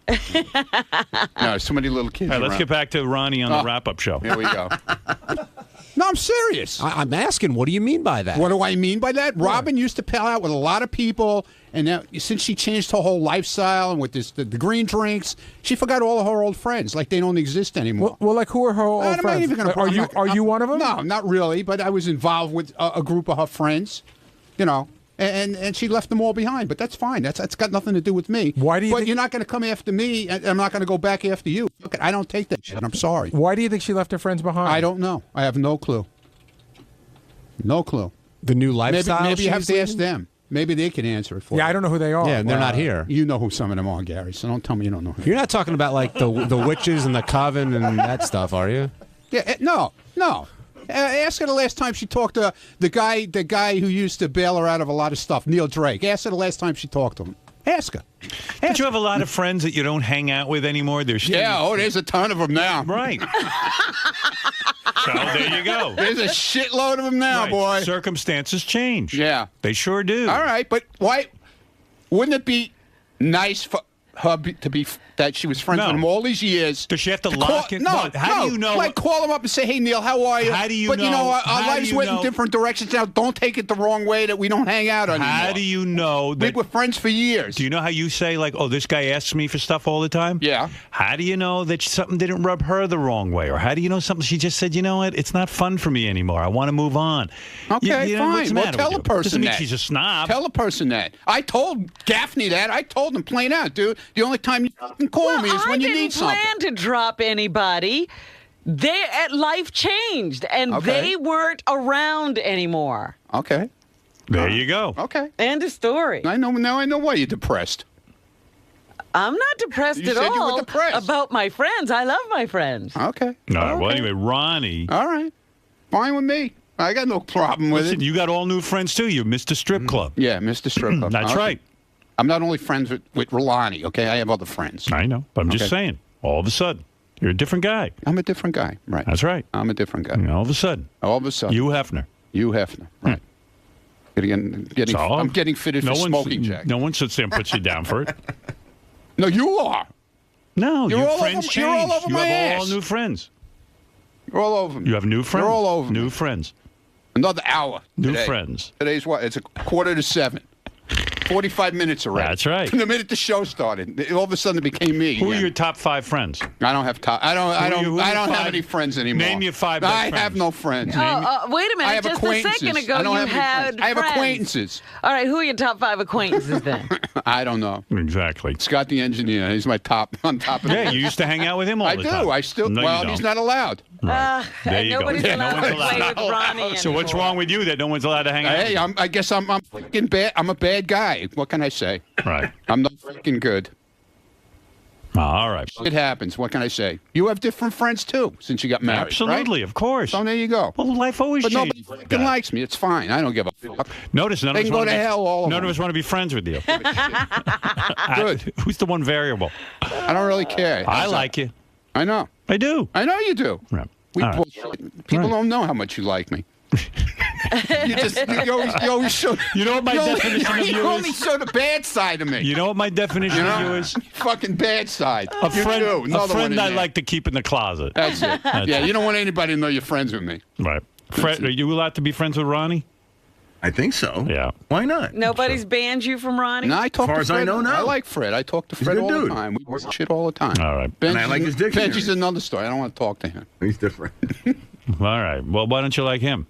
S6: No, so many little kids.
S3: All right, let's
S6: around.
S3: get back to Ronnie on the wrap-up show.
S6: Here we go. No, I'm serious.
S23: I'm asking, what do you mean by that?
S6: What do I mean by that? Robin used to pal out with a lot of people, and now since she changed her whole lifestyle and with the green drinks, she forgot all of her old friends, like they don't exist anymore.
S24: Well, like who are her old
S6: I'm not
S24: friends?
S6: even gonna-
S24: Are you one of them?
S6: No, not really. But I was involved with a group of her friends, you know, and she left them all behind. But that's fine. That's got nothing to do with me.
S24: Why do you?
S6: But you're not going to come after me, and I'm not going to go back after you. I don't take that shit. I'm sorry.
S24: Why do you think she left her friends behind?
S6: I don't know. I have no clue. No clue.
S23: The new lifestyle.
S6: Maybe you have to ask them. Maybe they can answer it for you.
S24: Yeah, I don't know who they are.
S23: Yeah, and they're not here.
S6: You know who some of them are, Gary, so don't tell me you don't know who.
S23: You're not talking about like the witches and the coven and that stuff, are you?
S6: Yeah, no. Ask her the last time she talked to the guy who used to bail her out of a lot of stuff, Neil Drake. Ask her the last time she talked to him. Ask her.
S3: But you have a lot of friends that you don't hang out with anymore. There's
S6: there's a ton of them now.
S3: Right. So there you go.
S6: There's a shitload of them now,
S3: Right.
S6: boy.
S3: Circumstances change.
S6: Yeah.
S3: They sure do.
S6: All right, but why wouldn't it be nice for her to be that she was friends with him all these years?
S3: Does she have to
S6: call,
S3: lock it?
S6: No,
S3: How do you know?
S6: Like call him up and say, "Hey, Neil, how are you?"
S3: How do you
S6: but
S3: know?
S6: you know, our
S3: How do
S6: lives
S3: you
S6: went in
S3: know?
S6: different directions now. Don't take it the wrong way that we don't hang out anymore.
S3: How do you know that
S6: we were friends for years?
S3: Do you know how you say, like, oh, this guy asks me for stuff all the time?
S6: Yeah.
S3: How do you know that something didn't rub her the wrong way? Or how do you know something she just said, you know what, it's not fun for me anymore. I want to move on.
S6: Okay,
S3: you know, what's
S6: fine.
S3: the
S6: Well,
S3: matter
S6: tell
S3: with
S6: a
S3: you?
S6: person
S3: Doesn't mean
S6: that.
S3: she's a snob.
S6: Tell a person that. I told Gaffney that. I told him plain out, dude. The only time you fucking call me is when you need something.
S5: I didn't plan to drop anybody. Life changed, and
S6: Okay.
S5: they weren't around anymore.
S6: Okay.
S3: There you go.
S6: Okay.
S5: End of story.
S6: I know now. I know why you're depressed.
S5: I'm not depressed
S6: You
S5: at
S6: said you were
S5: all
S6: depressed.
S5: about my friends. I love my friends.
S6: Okay.
S3: All right. Well, anyway, Ronnie.
S6: All right. Fine with me. I got no problem with
S3: Listen,
S6: it.
S3: you got all new friends, too. You Mr. Strip Club.
S6: Yeah, Mr. Strip Club.
S3: That's
S6: Okay.
S3: right.
S6: I'm not only friends with Ronnie, okay? I have other friends.
S3: I know. But I'm just
S6: Okay.
S3: saying, all of a sudden, you're a different guy.
S6: I'm a different guy, right?
S3: That's right.
S6: I'm a different guy.
S3: And all of a sudden.
S6: All of a sudden.
S3: You Hefner.
S6: You Hefner, right. I'm getting fitted for smoking jack.
S3: No one sits there and puts you down for it.
S6: No, you are.
S3: No,
S6: You're
S3: your
S6: all
S3: friends
S6: over,
S3: change.
S6: You're all over
S3: you
S6: my
S3: have
S6: ass.
S3: all new friends.
S6: You're all over me.
S3: You have new friends.
S6: You're all over
S3: New
S6: me.
S3: friends.
S6: Another hour.
S3: New
S6: today.
S3: friends.
S6: Today's what? It's 6:45. 45 minutes already.
S3: That's right.
S6: From the minute the show started, all of a sudden it became me.
S3: Who are
S6: again.
S3: your top 5 friends?
S6: I don't have top. I don't
S3: who are
S6: have
S3: five-
S6: any friends anymore.
S3: Name your 5 best
S6: I
S3: friends.
S6: have no friends.
S5: Wait a minute.
S6: I have
S5: Just a
S6: acquaintances.
S5: second ago,
S6: I don't
S5: you
S6: have any
S5: had
S6: friends. I have
S5: friends.
S6: acquaintances.
S5: All right, who are your top 5 acquaintances then?
S6: I don't know.
S3: Exactly.
S6: Scott the engineer. He's my top on top of
S3: Yeah, you used to hang out with him all
S6: I
S3: the
S6: do.
S3: time.
S6: I still.
S3: No, you
S6: well,
S3: don't.
S6: he's not allowed.
S3: There you
S5: nobody's
S3: go.
S5: allowed
S3: No one's
S5: to play
S3: allowed.
S5: with Ronnie
S3: So what's
S5: anymore.
S3: wrong with you that no one's allowed to hang out with
S6: Hey,
S3: you?
S6: I guess I'm fucking bad. I'm a bad guy. What can I say?
S3: Right.
S6: I'm not freaking good.
S3: All right.
S6: It happens. What can I say? You have different friends too since you got married.
S3: Absolutely,
S6: right?
S3: of course.
S6: So there you go.
S3: Well, life always
S6: But nobody
S3: changes.
S6: freaking likes me. It's fine. I don't give a fuck.
S3: Notice none
S6: They
S3: of us
S6: can go
S3: want
S6: to
S3: be,
S6: hell, all of
S3: None of
S6: them.
S3: us want to be friends with you.
S6: Good.
S3: Who's the one variable?
S6: I don't really care.
S3: I like you.
S6: I know.
S3: I do.
S6: I know you do.
S3: Right.
S6: We
S3: All right.
S6: bullshit. People don't know how much you like me. you always show.
S3: You know what my definition of
S6: you
S3: you
S6: only
S3: is?
S6: show the bad side of me.
S3: You know what my definition of you is?
S6: Fucking bad side.
S3: A
S6: You
S3: friend,
S6: do.
S3: a
S6: Another one
S3: friend
S6: in
S3: I
S6: there.
S3: like to keep in the closet.
S6: That's it. Yeah, you don't want anybody to know you're friends with me.
S3: Right. Fred, are you allowed to be friends with Ronnie?
S1: I think so.
S3: Yeah.
S1: Why not?
S5: Nobody's banned you from Ronnie?
S6: No, I talk
S1: As far
S6: to
S1: as
S6: Fred.
S1: I know, no.
S6: I like Fred. I talk to
S1: He's a
S6: Fred
S1: good
S6: all
S1: dude.
S6: the time. We work shit all the time.
S3: All right.
S1: And I like his dictionary.
S6: Benjy's another story. I don't want to talk to him
S1: He's different.
S3: All right. Well, why don't you like him?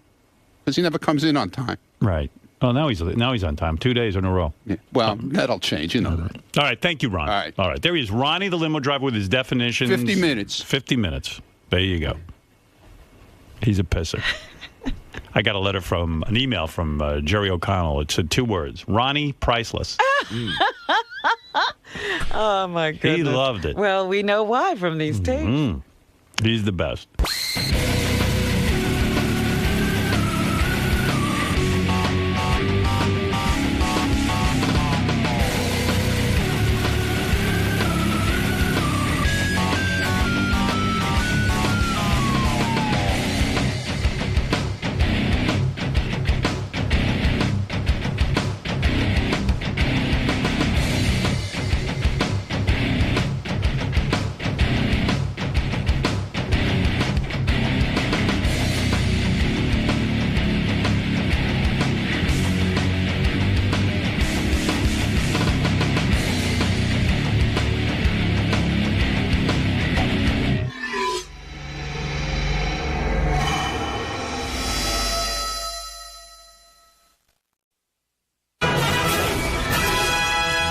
S6: because he never comes in on time.
S3: Right. Oh, now he's on time. 2 days in a row.
S6: Yeah. Well, that'll change. You know that.
S3: All right. Thank you, Ron. All right. There he is. Ronnie, the limo driver, with his definitions.
S6: 50 minutes.
S3: 50 minutes. There you go. He's a pisser. I got an email from Jerry O'Connell. It said 2 words. Ronnie, priceless.
S5: Oh, my goodness.
S3: He loved it.
S5: Well, we know why from these tapes.
S3: He's the best.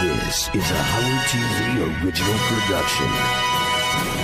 S7: This is a Howard TV original production.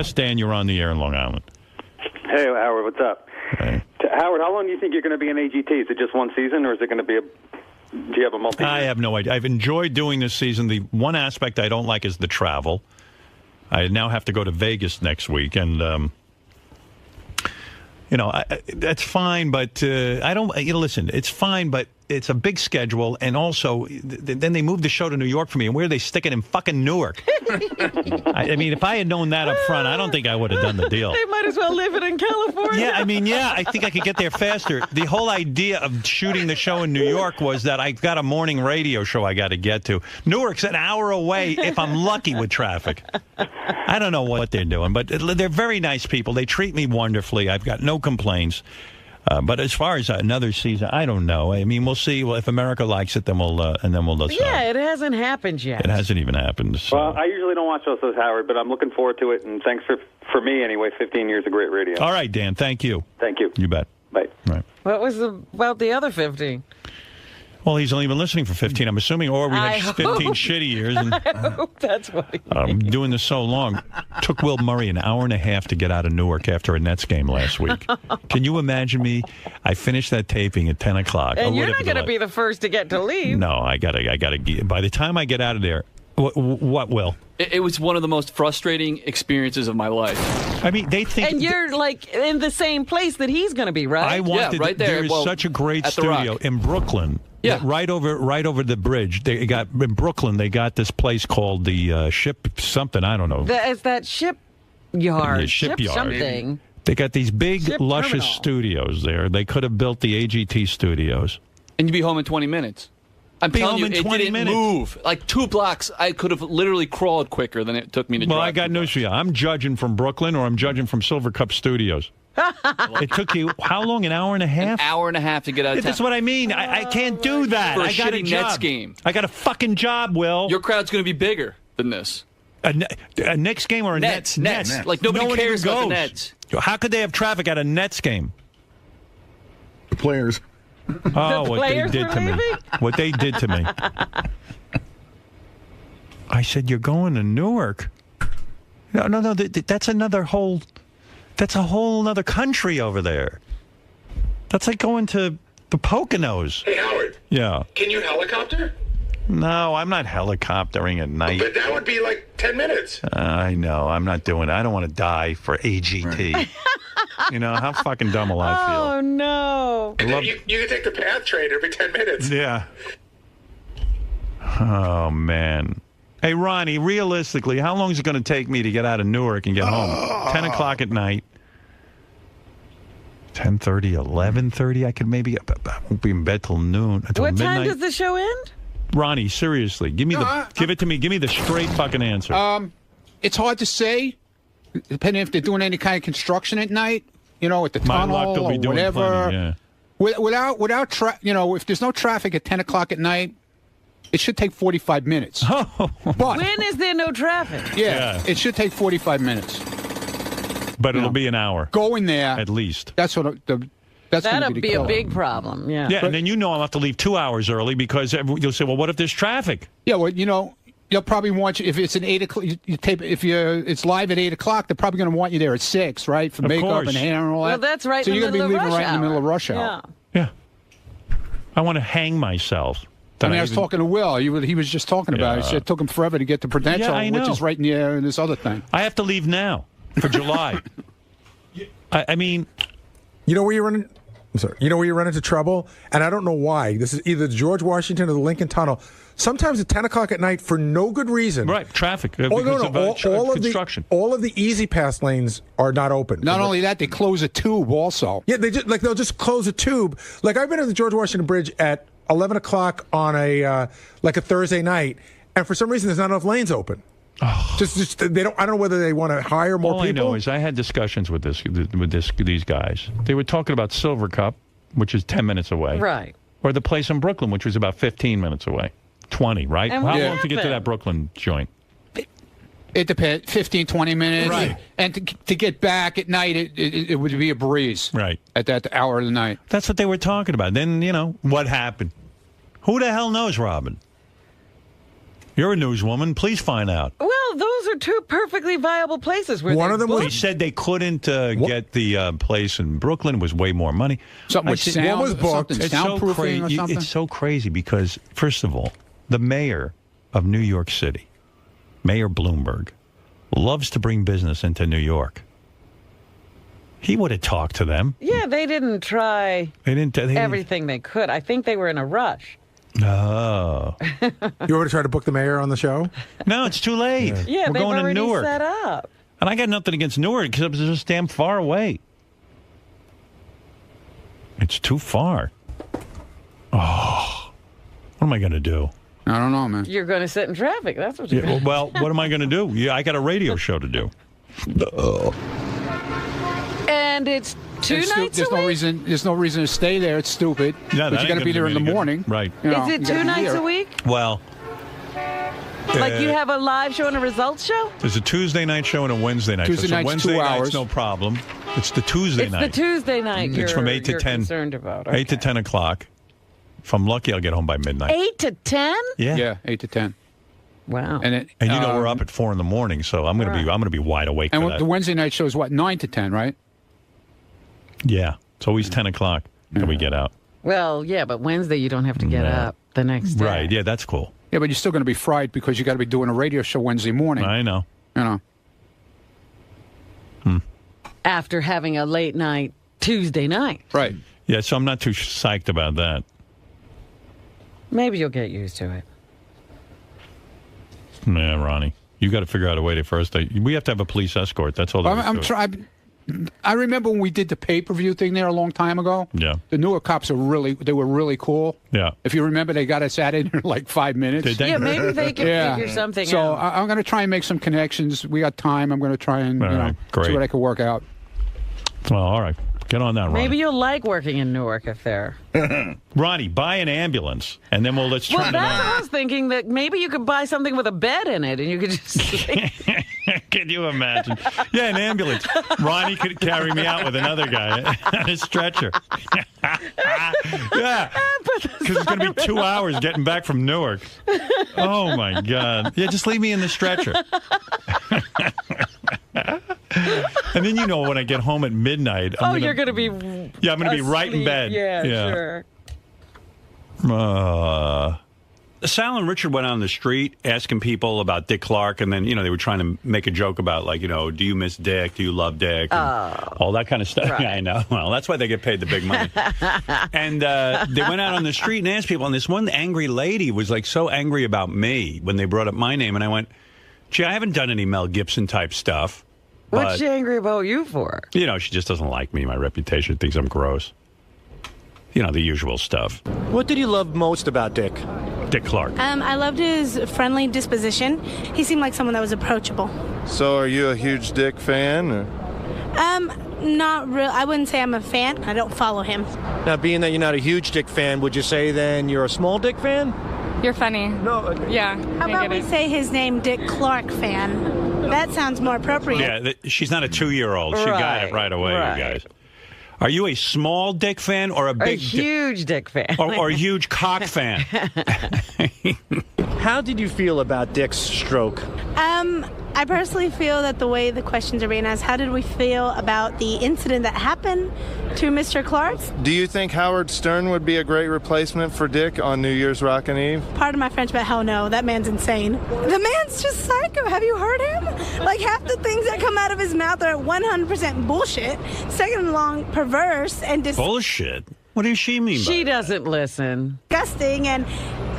S3: Yes, Dan, you're on the air in Long Island.
S2: Hey, Howard, what's up?
S3: Hey.
S2: Howard, how long do you think you're going to be in AGT? Is it just one season, or is it going to be do you have a multi?
S3: I have no idea. I've enjoyed doing this season. The one aspect I don't like is the travel. I now have to go to Vegas next week, and that's fine. But I don't. Listen, it's fine, but it's a big schedule, and also then they moved the show to New York for me, and where are they sticking in fucking Newark? I mean, if I had known that up front, I don't think I would have done the deal.
S5: They might as well live it in California.
S3: Yeah, I think I could get there faster. The whole idea of shooting the show in New York was that I've got a morning radio show I got to get to. Newark's an hour away if I'm lucky with traffic. I don't know what they're doing, but they're very nice people. They treat me wonderfully. I've got no complaints. But as far as another season, I don't know. I mean, we'll see. Well, if America likes it, then we'll decide.
S5: Yeah, it hasn't happened yet.
S3: It hasn't even happened. So.
S2: Well, I usually don't watch those, Howard, but I'm looking forward to it. And thanks for me anyway. 15 years of great radio.
S3: All right, Dan. Thank you.
S2: Thank you.
S3: You bet.
S2: Bye.
S3: Right.
S5: What was about the other 15?
S3: Well, he's only been listening for 15, I'm assuming, or we had 15 shitty years. And,
S5: I hope that's what he
S3: I'm doing this so long. Took Will Murray an hour and a half to get out of Newark after a Nets game last week. Can you imagine me? I finished that taping at 10 o'clock.
S5: And you're not going to be the first to get to leave.
S3: No, I gotta. By the time I get out of there, what Will?
S8: It was one of the most frustrating experiences of my life.
S3: I mean, they think...
S5: And you're, like, in the same place that he's going to be, right?
S3: I wanted,
S8: right there.
S3: There is such a great studio in Brooklyn.
S8: Yeah.
S3: Right over the bridge. They got in Brooklyn. They got this place called the Ship something. I don't know.
S5: It's that shipyard.
S3: Shipyard.
S5: Something.
S3: They got these big,
S5: Ship
S3: luscious
S5: terminal.
S3: studios there. They could have built the AGT studios.
S8: And you'd be home in 20 minutes. I'm telling you, it didn't move. Like 2 blocks, I could have literally crawled quicker than it took me to drive.
S3: Well, I got news for you. I'm judging from Brooklyn, or I'm judging from Silver Cup Studios. It took you how long? An hour and a half?
S8: An hour and a half to get out of town.
S3: That's what I mean. I can't do that.
S8: For a
S3: I got a
S8: shitty
S3: job.
S8: Nets game.
S3: I got a fucking job, Will.
S8: Your crowd's going to be bigger than this.
S3: A Knicks game or a
S8: Nets?
S3: Nets.
S8: Like nobody
S3: No one
S8: cares
S3: even
S8: about the
S3: goes.
S8: Nets.
S3: How could they have traffic at a Nets game?
S1: The players.
S3: Oh, what they
S5: players
S3: did
S5: were
S3: to me.
S5: leaving?
S3: What they did to me. I said, you're going to Newark. No. That's another whole... That's a whole other country over there. That's like going to the Poconos.
S16: Hey, Howard.
S3: Yeah.
S16: Can you helicopter?
S3: No, I'm not helicoptering at night.
S16: But that would be like 10 minutes.
S3: I know. I'm not doing it. I don't want to die for AGT. You know, how fucking dumb will I feel?
S5: Oh, no.
S16: And then you can take the PATH train every 10 minutes.
S3: Yeah. Oh, man. Hey, Ronnie, realistically, how long is it going to take me to get out of Newark and get home? 10 o'clock at night. 10:30, 11:30. I could maybe... I won't be in bed till noon, until
S5: What
S3: midnight.
S5: time does the show end?
S3: Ronnie, seriously, give me give it to me. Give me the straight fucking answer.
S19: It's hard to say, depending if they're doing any kind of construction at night. You know, at the
S3: My
S19: tunnel
S3: luck, they'll be
S19: or
S3: doing
S19: whatever.
S3: plenty, yeah.
S19: Without if there's no traffic at 10 o'clock at night, it should take 45 minutes. But
S5: When is there no traffic?
S19: yeah, it should take 45 minutes.
S3: But it'll be an hour.
S19: Going there
S3: at least.
S19: That's what that's going to
S5: That'll be a big problem. Yeah.
S3: Yeah, and then I'll have to leave 2 hours early because you'll say, well, what if there's traffic?
S19: Yeah, well, they'll probably want you if it's an 8 o'clock. You tape it's live at 8 o'clock. They're probably going to want you there at 6, right, for
S3: Of
S19: makeup
S3: course.
S19: and hair and all that.
S5: Well, that's right
S19: So
S5: in the
S19: you're going to be
S5: middle of
S19: leaving
S5: rush
S19: right in the middle of rush
S5: hour.
S19: hour.
S5: Yeah.
S3: I want to hang myself.
S19: I was talking to Will. He was just talking about it. He said it took him forever to get to Prudential,
S3: Yeah, I
S19: which
S3: know.
S19: is right near this other thing.
S3: I have to leave now for July. I mean,
S24: you know where you run? I'm sorry. You know where you run into trouble, and I don't know why. This is either George Washington or the Lincoln Tunnel. Sometimes at 10 o'clock at night for no good reason.
S3: Right, traffic.
S24: Oh,
S3: Because
S24: no.
S3: of
S24: All
S3: construction.
S24: all of the easy pass lanes are not open.
S19: Not only that, they close a tube also.
S24: Yeah, they'll just close a tube. Like I've been at the George Washington Bridge at 11 o'clock on a Thursday night, and for some reason there's not enough lanes open. Just they don't. I don't know whether they want to hire more
S3: All
S24: people.
S3: I know is I had discussions with these guys. They were talking about Silver Cup, which is 10 minutes away.
S5: Right.
S3: Or the place in Brooklyn, which was about 15 minutes away. 20, right?
S5: And
S3: How
S5: what
S3: long to get to
S5: happened?
S3: that Brooklyn joint?
S19: It depends, 15, 20 minutes.
S3: Right.
S19: And to get back at night, it would be a breeze.
S3: Right.
S19: At that hour of the night.
S3: That's what they were talking about. Then, what happened? Who the hell knows, Robin? You're a newswoman. Please find out.
S5: Well, those those are two perfectly viable places. Where
S24: One of them was.
S3: They said they couldn't get the place in Brooklyn. It was way more money.
S6: Something with sound.
S24: One was booked.
S3: It's so
S6: soundproofing or something.
S3: It's so crazy because, first of all, the mayor of New York City, Mayor Bloomberg, loves to bring business into New York. He would have talked to them.
S5: Yeah, they didn't try everything they could. I think they were in a rush.
S3: Oh.
S24: You want to try to book the mayor on the show?
S3: No, it's too late.
S5: Yeah,
S3: We're
S5: they've
S3: going to
S5: already
S3: Newark.
S5: set up.
S3: And I got nothing against Newark because it's just damn far away. It's too far. Oh. What am I going to do?
S6: I don't know, man.
S5: You're going to sit in traffic. That's what you're
S3: Yeah,
S5: going to do.
S3: well, what am I going to do? Yeah, I got a radio show to do.
S5: And it's two nights
S6: There's
S5: a week?
S6: no reason to stay there. It's stupid.
S3: Yeah,
S6: but you got to be there in the morning.
S3: Right.
S6: You know,
S5: Is it
S6: you gotta
S5: 2
S6: be
S5: nights
S6: here.
S5: a week?
S3: Well,
S5: Like you have a live show and a results show?
S3: there's a Tuesday night show and a Wednesday night
S6: Tuesday
S3: show. So
S6: night's
S3: Wednesday
S6: 2
S3: night's
S6: hours.
S3: no problem. It's the Tuesday
S5: It's
S3: night.
S5: the Tuesday night
S3: It's from 8 to
S5: you're
S3: 10.
S5: concerned about.
S3: 8 to 10 o'clock. If I'm lucky, I'll get home by midnight.
S5: 8 to 10?
S3: Yeah.
S6: Yeah, 8 to 10.
S5: Wow.
S6: And
S3: you know we're up at 4 in the morning, so I'm gonna be wide awake
S6: And
S3: for that.
S6: the Wednesday night show is what, 9 to 10, right?
S3: Yeah, it's always 10 o'clock that we get out.
S5: Well, yeah, but Wednesday you don't have to get up the next day.
S3: Right? Yeah, that's cool.
S6: Yeah, but you're still going to be fried because you got to be doing a radio show Wednesday morning.
S3: I know.
S6: You know.
S5: After having a late night Tuesday night.
S6: Right.
S3: Yeah, so I'm not too psyched about that.
S5: Maybe you'll get used to it.
S3: Yeah, Ronnie, you got to figure out a way to first. We have to have a police escort. That's all.
S6: I remember when we did the pay-per-view thing there a long time ago.
S3: Yeah.
S6: The Newark cops were really cool.
S3: Yeah.
S6: If you remember, they got us out in like 5 minutes.
S3: Did they?
S5: Yeah, maybe they can figure something
S6: so
S5: out.
S6: I'm going to try and make some connections. We got time. I'm going to try and
S3: great.
S6: see what I can work out.
S3: Well, all right. Get on that, Ronnie.
S5: Maybe you'll like working in Newark if they're...
S3: Ronnie, buy an ambulance, and then let's turn
S5: Well,
S3: it
S5: that's
S3: on.
S5: what I was thinking, that maybe you could buy something with a bed in it, and you could just sleep.
S3: Can you imagine? Yeah, an ambulance. Ronnie could carry me out with another guy on a stretcher. Yeah, because it's going to be 2 hours getting back from Newark. Oh, my God. Yeah, just leave me in the stretcher. And then, when I get home at midnight...
S5: you're going to be
S3: Yeah, I'm going to be right in
S5: asleep.
S3: bed.
S5: Yeah, sure.
S3: Sal and Richard went on the street asking people about Dick Clark, and then, they were trying to make a joke about, do you miss Dick? Do you love Dick? And all that kind of stuff.
S5: Right.
S3: Yeah, I know. Well, that's why they get paid the big money. And they went out on the street and asked people, and this one angry lady was, so angry about me when they brought up my name, and I went, gee, I haven't done any Mel Gibson-type stuff.
S5: What's she angry about you for?
S3: She just doesn't like me, my reputation, thinks I'm gross. The usual stuff.
S10: What did you love most about Dick?
S3: Dick Clark.
S12: I loved his friendly disposition. He seemed like someone that was approachable.
S15: So are you a huge Dick fan? Or?
S12: Not real. I wouldn't say I'm a fan. I don't follow him.
S10: Now, being that you're not a huge Dick fan, would you say then you're a small Dick fan?
S20: You're funny.
S10: No.
S20: Yeah.
S12: How about we say his name, Dick Clark fan? That sounds more appropriate.
S3: Yeah, she's not a 2-year-old. She got it right away, you guys. Are you a small Dick fan or a big
S5: huge Dick fan?
S3: Or a huge cock fan?
S10: How did you feel about Dick's stroke?
S12: I personally feel that the way the questions are being asked, how did we feel about the incident that happened to Mr. Clark?
S15: Do you think Howard Stern would be a great replacement for Dick on New Year's Rockin' Eve?
S12: Pardon my French, but hell no. That man's insane. The man's just psycho. Have you heard him? Like, half the things that come out of his mouth are 100% bullshit. Second along, perverse and
S3: bullshit? What does she mean by
S5: She doesn't listen.
S12: disgusting, and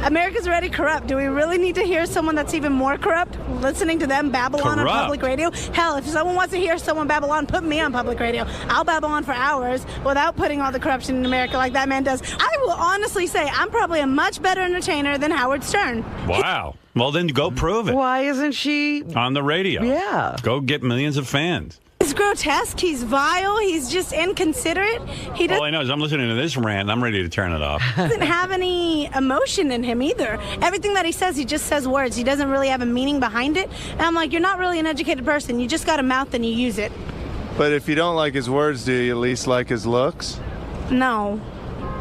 S12: America's already corrupt. Do we really need to hear someone that's even more corrupt listening to them babble on public radio? Hell, if someone wants to hear someone babble on, put me on public radio. I'll babble on for hours without putting all the corruption in America like that man does. I will honestly say I'm probably a much better entertainer than Howard Stern.
S3: Wow. Well, then go prove it.
S5: Why isn't she
S3: on the radio?
S5: Yeah.
S3: Go get millions of fans.
S12: He's grotesque. He's vile. He's just inconsiderate. He
S3: All I know is I'm listening to this rant and I'm ready to turn it off.
S12: doesn't have any emotion in him either. Everything that he just says words. He doesn't really have a meaning behind it. And I'm like, you're not really an educated person. You just got a mouth and you use it.
S15: But if you don't like his words, do you at least like his looks?
S12: No.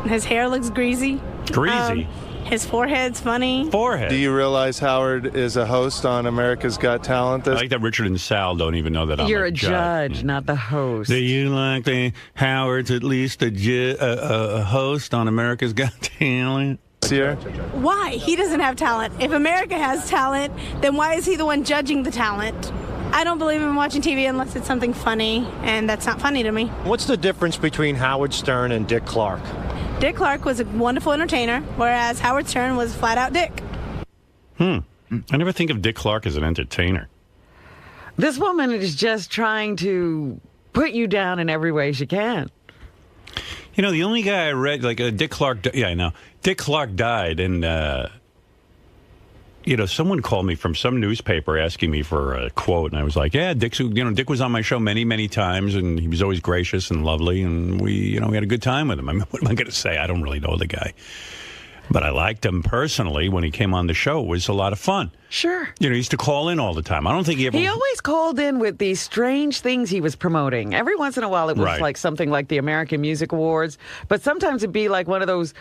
S12: His hair looks greasy.
S3: Greasy?
S12: His forehead's funny.
S3: Forehead.
S15: Do you realize Howard is a host on America's Got Talent?
S3: I like that Richard and Sal don't even know that I'm
S5: You're a judge, not the host.
S3: Do you like the Howard's at least a host on America's Got Talent?
S12: Why? He doesn't have talent. If America has talent, then why is he the one judging the talent? I don't believe in watching TV unless it's something funny, and that's not funny to me.
S10: What's the difference between Howard Stern and Dick Clark?
S12: Dick Clark was a wonderful entertainer, whereas Howard Stern was flat out Dick.
S3: I never think of Dick Clark as an entertainer.
S5: This woman is just trying to put you down in every way she can.
S3: You know, the only guy I read, like Dick Clark, yeah, I know. Dick Clark died, and, someone called me from some newspaper asking me for a quote, and I was like, yeah, Dick was on my show many, many times, and he was always gracious and lovely, and we had a good time with him. I mean, what am I going to say? I don't really know the guy. But I liked him personally when he came on the show. It was a lot of fun.
S5: Sure.
S3: He used to call in all the time. I don't think he ever...
S5: He always called in with these strange things he was promoting. Every once in a while it was like something like the American Music Awards, but sometimes it'd be like one of those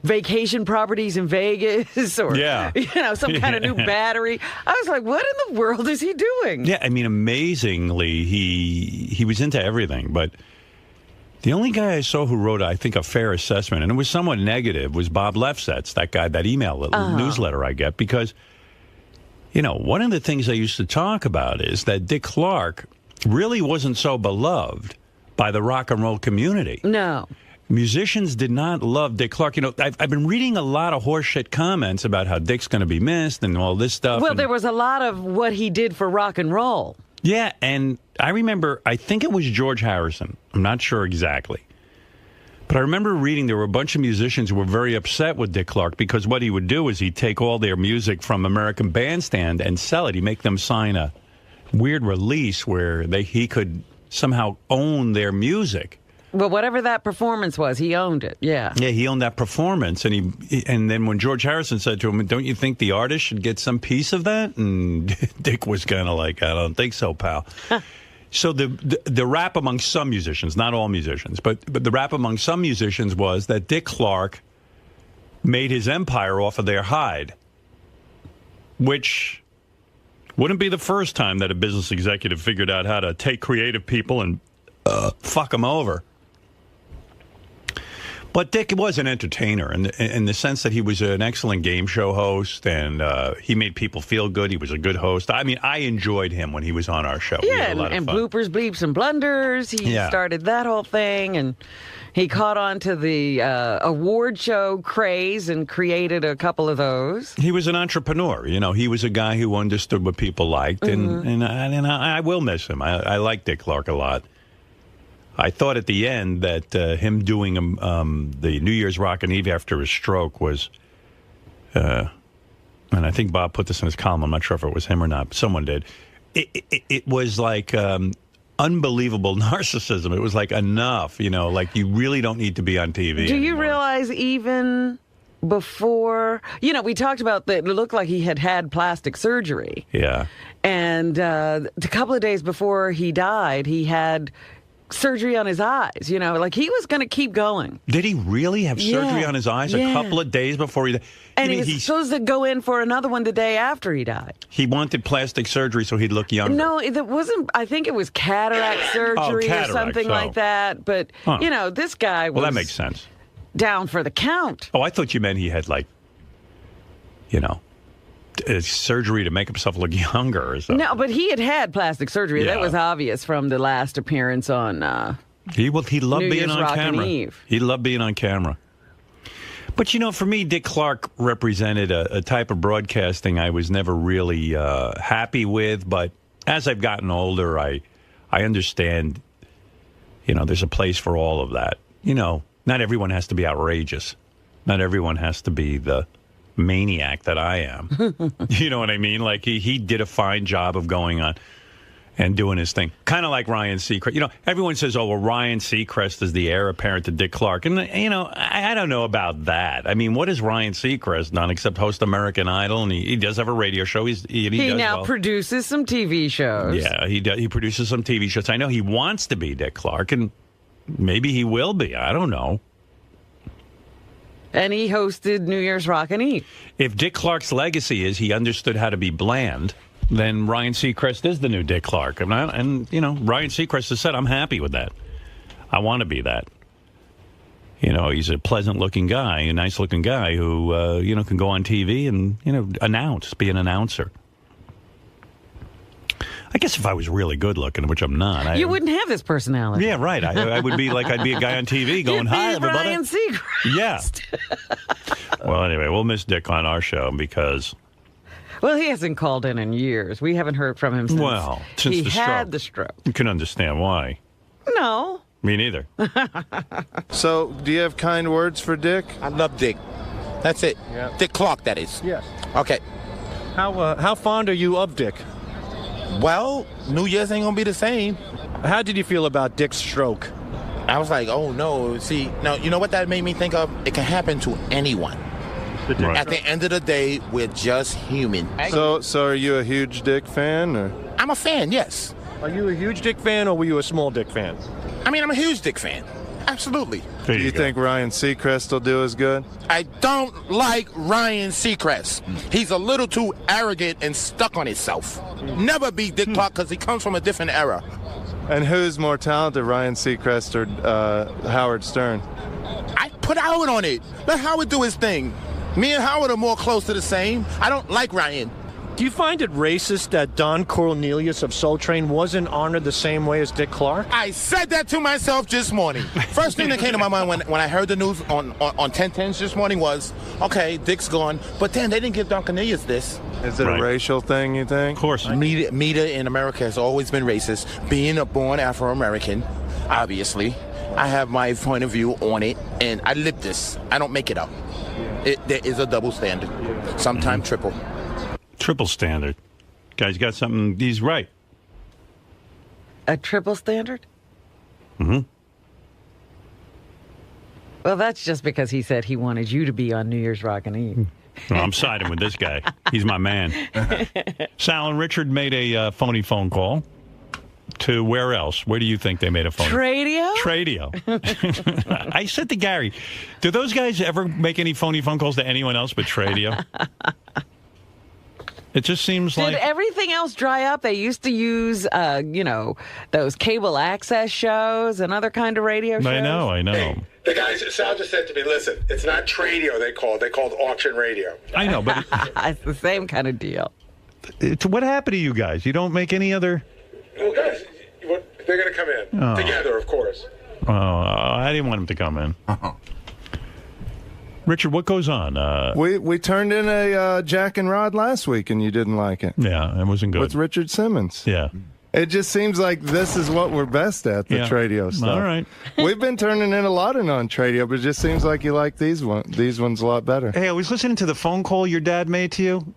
S5: vacation properties in Vegas or some kind of new battery. I was like, what in the world is he doing?
S3: Yeah, I mean, amazingly, he was into everything, but... The only guy I saw who wrote, I think, a fair assessment, and it was somewhat negative, was Bob Lefsetz, that guy, that email newsletter I get, because, one of the things I used to talk about is that Dick Clark really wasn't so beloved by the rock and roll community.
S5: No.
S3: Musicians did not love Dick Clark. I've been reading a lot of horseshit comments about how Dick's going to be missed and all this stuff.
S5: Well, there was a lot of what he did for rock and roll.
S3: Yeah, and I remember, I think it was George Harrison. I'm not sure exactly. But I remember reading there were a bunch of musicians who were very upset with Dick Clark because what he would do is he'd take all their music from American Bandstand and sell it. He'd make them sign a weird release where he could somehow own their music.
S5: Well, whatever that performance was, he owned it, yeah.
S3: Yeah, he owned that performance. And then when George Harrison said to him, don't you think the artist should get some piece of that? And Dick was kind of like, I don't think so, pal. So the rap among some musicians, not all musicians, but the rap among some musicians was that Dick Clark made his empire off of their hide, which wouldn't be the first time that a business executive figured out how to take creative people and fuck them over. But Dick was an entertainer in the sense that he was an excellent game show host, and he made people feel good. He was a good host. I mean, I enjoyed him when he was on our show.
S5: Yeah, and bloopers, bleeps, and blunders. He started that whole thing, and he caught on to the award show craze and created a couple of those.
S3: He was an entrepreneur. He was a guy who understood what people liked, and I will miss him. I like Dick Clark a lot. I thought at the end that him doing the New Year's Rockin' Eve after his stroke was, and I think Bob put this in his column, I'm not sure if it was him or not, but someone did. It was like unbelievable narcissism. It was like enough, like you really don't need to be on TV
S5: Do you
S3: anymore.
S5: realize even before, we talked about that it looked like he had plastic surgery.
S3: Yeah.
S5: And a couple of days before he died, he had surgery on his eyes, like he was going to keep going.
S3: Did he really have surgery on his eyes a couple of days before he died?
S5: And he was supposed to go in for another one the day after he died.
S3: He wanted plastic surgery so he'd look younger.
S5: No, it wasn't. I think it was cataract surgery or something like that. But, this guy was...
S3: Well, that makes sense.
S5: Down for the count.
S3: Oh, I thought you meant he had, surgery to make himself look younger or something.
S5: No, but he had plastic surgery.
S3: Yeah.
S5: That was obvious from the last appearance on
S3: he loved
S5: New
S3: being
S5: Year's
S3: on
S5: Rockin'
S3: camera.
S5: Eve.
S3: He loved being on camera. But, for me, Dick Clark represented a type of broadcasting I was never really happy with. But as I've gotten older, I understand, there's a place for all of that. Not everyone has to be outrageous. Not everyone has to be the maniac that I am. You know what I mean? Like he did a fine job of going on and doing his thing. Kind of like Ryan Seacrest. Everyone says, oh, well, Ryan Seacrest is the heir apparent to Dick Clark. And, I don't know about that. I mean, what has Ryan Seacrest done except host American Idol? And he does have a radio show. He does
S5: now produces some TV shows.
S3: Yeah, he produces some TV shows. I know he wants to be Dick Clark, and maybe he will be. I don't know.
S5: And he hosted New Year's Rockin' Eve.
S3: If Dick Clark's legacy is he understood how to be bland, then Ryan Seacrest is the new Dick Clark. And you know, Ryan Seacrest has said, I'm happy with that. I want to be that. You know, he's a pleasant-looking guy, a nice-looking guy who, you know, can go on TV and, you know, be an announcer. I guess if I was really good-looking, which I'm not.
S5: You wouldn't have this personality.
S3: Yeah, right. I would be like, I'd be a guy on TV going, hi, everybody.
S5: Ryan Seacrest.
S3: Yeah. Well, anyway, we'll miss Dick on our show because...
S5: Well, he hasn't called in years. We haven't heard from him since,
S3: since
S5: he
S3: the
S5: had the stroke.
S3: You can understand why.
S5: No.
S3: Me neither.
S15: So, do you have kind words for Dick?
S11: I love Dick. That's it.
S15: Yeah.
S11: Dick Clark, that is.
S15: Yes.
S11: Okay.
S10: How fond are you of Dick?
S11: Well, New Year's ain't gonna be the same.
S10: How did you feel about Dick's stroke?
S11: I was like, oh no. See, now you know what that made me think of? It can happen to anyone.
S15: Right.
S11: At the end of the day, we're just human.
S15: So are you a huge Dick fan? Or?
S11: I'm a fan, yes.
S10: Are you a huge Dick fan or were you a small Dick fan?
S11: I mean, I'm a huge Dick fan. Absolutely.
S15: Do you think Ryan Seacrest will do as good?
S11: I don't like Ryan Seacrest. He's a little too arrogant and stuck on himself. Never be Dick Clark because he comes from a different era.
S15: And who's more talented, Ryan Seacrest or Howard Stern?
S11: I put Howard on it. Let Howard do his thing. Me and Howard are more close to the same. I don't like Ryan.
S10: Do you find it racist that Don Cornelius of Soul Train wasn't honored the same way as Dick Clark?
S11: I said that to myself this morning. First thing that came to my mind when I heard the news on 1010s this morning was, okay, Dick's gone, but then they didn't give Don Cornelius this.
S15: Is it a racial thing, you think?
S3: Of course.
S11: Media in America has always been racist. Being a born Afro-American, obviously, I have my point of view on it, and I live this. I don't make it up. There is a double standard, sometimes triple.
S3: Triple standard. Guy's got something. He's right.
S5: A triple standard?
S3: Mm-hmm.
S5: Well, that's just because he said he wanted you to be on New Year's Rockin' Eve.
S3: Well, I'm siding with this guy. He's my man. Sal and Richard made a phony phone call to where else? Where do you think they made a phone?
S5: Tradio?
S3: Tradio. I said to Gary, do those guys ever make any phony phone calls to anyone else but Tradio? It just seems like...
S5: Did everything else dry up? They used to use, you know, those cable access shows and other kind of radio shows.
S3: I know.
S16: Hey, the guys, Sal just said to me, listen, it's not Tradio they called auction radio.
S3: I know, but...
S5: It's the same kind of deal.
S3: What happened to you guys? You don't make any other...
S16: Well, guys, they're going to come in. Together, of course.
S3: Oh, I didn't want him to come in. Richard, what goes on?
S15: We turned in a Jack and Rod last week, and you didn't like it.
S3: Yeah, it wasn't good.
S15: With Richard Simmons.
S3: Yeah.
S15: It just seems like this is what we're best at, the Tradio stuff.
S3: All right.
S15: We've been turning in a lot of non-Tradio, but it just seems like you like these ones a lot better.
S3: Hey, I was listening to the phone call your dad made to you.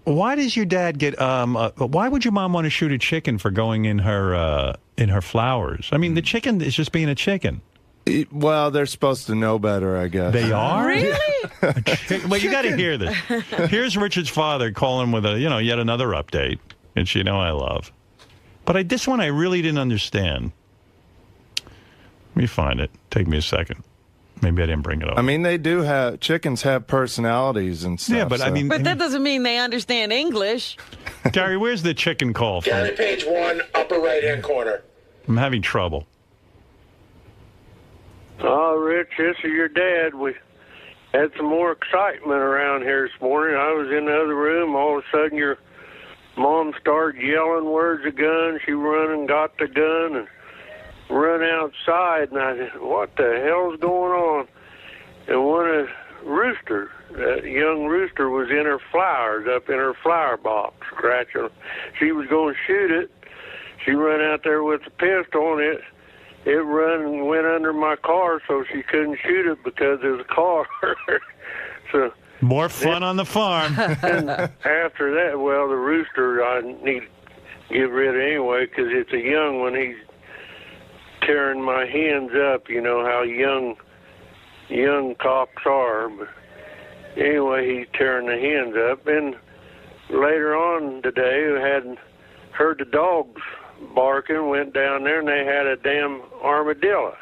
S3: Why does your dad get? Why would your mom want to shoot a chicken for going in her flowers? I mean, the chicken is just being a chicken.
S15: Well, they're supposed to know better, I guess.
S3: They are?
S5: Really?
S3: Well, you got to hear this. Here's Richard's father calling with yet another update, which I love. But this one I really didn't understand. Let me find it. Take me a second. Maybe I didn't bring it up.
S15: I mean, chickens have personalities and stuff.
S3: Yeah, but so.
S5: But that doesn't mean they understand English.
S3: Gary, where's the chicken call from?
S16: Gary, page 1, upper right-hand corner.
S3: I'm having trouble.
S20: Oh, Rich, this is your dad. We had some more excitement around here this morning. I was in the other room. All of a sudden, your mom started yelling words of gun. She run and got the gun and run outside. And I said, what the hell's going on? And one rooster, that young rooster, was in her flowers, up in her flower box, scratching. She was going to shoot it. She run out there with the pistol, and it run and went under my car, so she couldn't shoot it because there's a car. So
S3: more fun on the farm.
S20: And after that, well, the rooster I need to get rid of anyway because it's a young one. He's tearing my hens up. You know how young cocks are. But anyway, he's tearing the hens up. And later on today, we had heard the dogs barking, went down there, and they had a damn armadillo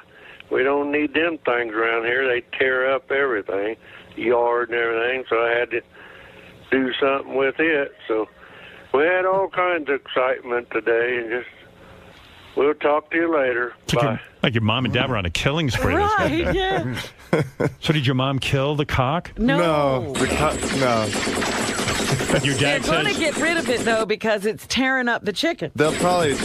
S20: We don't need them things around here. They tear up everything, the yard and everything, so I had to do something with it. So we had all kinds of excitement today, and just we'll talk to you later. Bye.
S3: Like your mom and dad were on a killing spree.
S5: Right, yeah.
S3: So did your mom kill the cock?
S5: No.
S15: No.
S3: But your dad
S5: They're going to
S3: says...
S5: get rid of it, though, because it's tearing up the chicken.
S15: They'll probably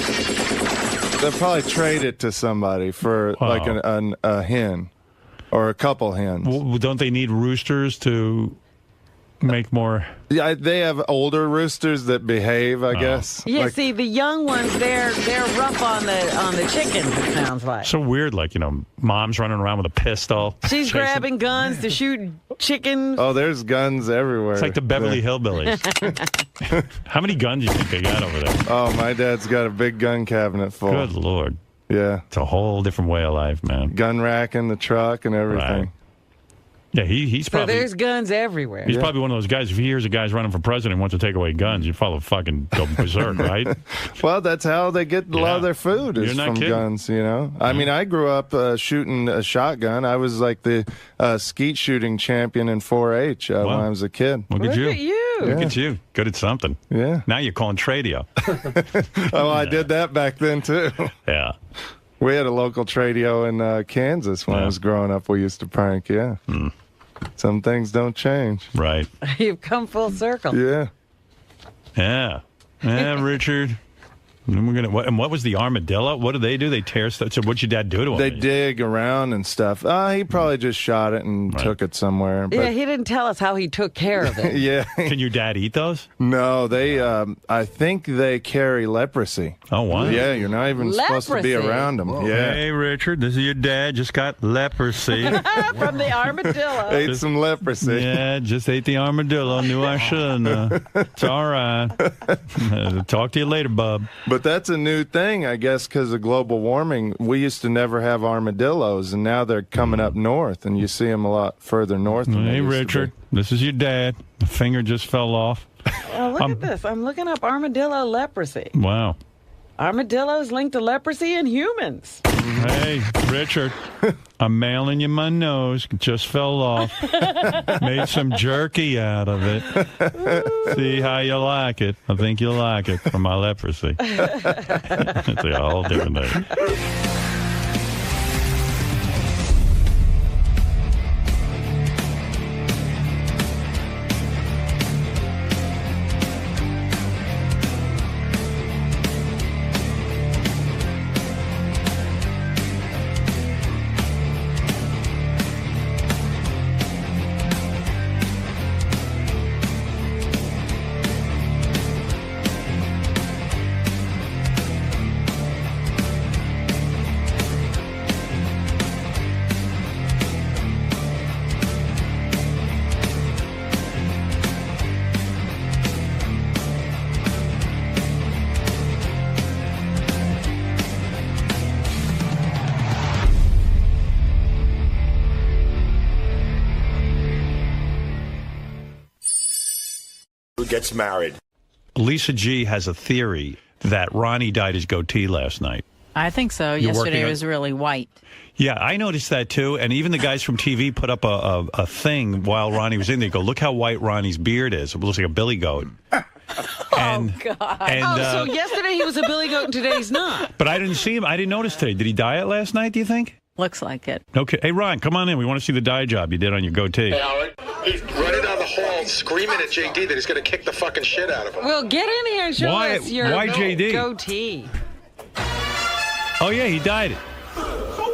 S15: trade it to somebody for like a hen or a couple hens.
S3: Well, don't they need roosters to make more?
S15: Yeah, they have older roosters that behave, I guess.
S5: Yeah,
S15: Like-
S5: see, the young ones, they're rough on the chickens, it sounds like.
S3: So weird, like, mom's running around with a pistol.
S5: She's
S3: chasing-
S5: grabbing guns to shoot chickens.
S15: Oh, there's guns everywhere.
S3: It's like the Beverly Hillbillies. How many guns do you think they got over there?
S15: Oh, my dad's got a big gun cabinet full.
S3: Good Lord.
S15: Yeah.
S3: It's a whole different way of life, man.
S15: Gun rack in the truck and everything.
S3: Right. Yeah, he's
S5: So
S3: probably...
S5: there's guns everywhere.
S3: He's probably one of those guys, if he hears a guy's running for president and wants to take away guns, you follow fucking go berserk, right?
S15: Well, that's how they get a lot of their food is
S3: You're not
S15: from
S3: kidding.
S15: guns, I mean, I grew up shooting a shotgun. I was like the skeet shooting champion in 4-H when I was a kid.
S3: Look at you. Look
S15: Yeah.
S3: at you. Good at something.
S15: Yeah.
S3: Now you're calling Tradio.
S15: Oh, I did that back then, too.
S3: Yeah.
S15: We had a local Tradio in Kansas when I was growing up. We used to prank, Some things don't change.
S3: Right.
S5: You've come full circle.
S15: Yeah.
S3: Yeah. Yeah, Richard. And what was the armadillo? What do? They tear stuff. So what'd your dad do to him?
S15: They dig around and stuff. He probably just shot it and took it somewhere. But
S5: Yeah, he didn't tell us how he took care of it.
S15: yeah.
S3: Can your dad eat those?
S15: No, they. I think they carry leprosy.
S3: Oh, wow.
S15: Yeah, you're not even supposed to be
S5: Leprosy?
S15: around them. Yeah.
S3: Hey, Richard, this is your dad. Just got leprosy.
S5: From the armadillo.
S15: Ate some leprosy.
S3: Yeah, just ate the armadillo. Knew I shouldn't. It's all right. Talk to you later, bub.
S15: But that's a new thing, I guess, because of global warming. We used to never have armadillos, and now they're coming up north, and you see them a lot further north. Than they
S3: Hey,
S15: used to
S3: Richard, this is your dad. The finger just fell off.
S5: Oh, look at this. I'm looking up armadillo leprosy.
S3: Wow.
S5: Armadillos linked to leprosy in humans.
S3: Hey, Richard, I'm mailing you my nose. It just fell off. Made some jerky out of it. See how you like it. I think you'll like it for my leprosy. It's a whole different thing.
S7: Who gets married?
S3: Lisa G has a theory that Ronnie dyed his goatee last night.
S4: I think so.
S3: You're working
S4: Yesterday
S3: on-
S4: was really white.
S3: Yeah, I noticed that too. And even the guys from TV put up a thing while Ronnie was in there. Go, look how white Ronnie's beard is. It looks like a billy goat. And,
S5: God.
S3: and,
S5: so yesterday he was a billy goat and today he's not.
S3: But I didn't see him. I didn't notice today. Did he dye it last night, do you think?
S4: Looks like it.
S3: Okay. Hey, Ron, come on in. We want to see the dye job you did on your goatee.
S16: Hey, Howard, he's running down the hall screaming at JD that he's going to kick the fucking shit out of him.
S5: Well, get in here and show
S3: Why-
S5: us your
S3: why JD?
S5: goatee.
S3: Oh, yeah, he dyed it.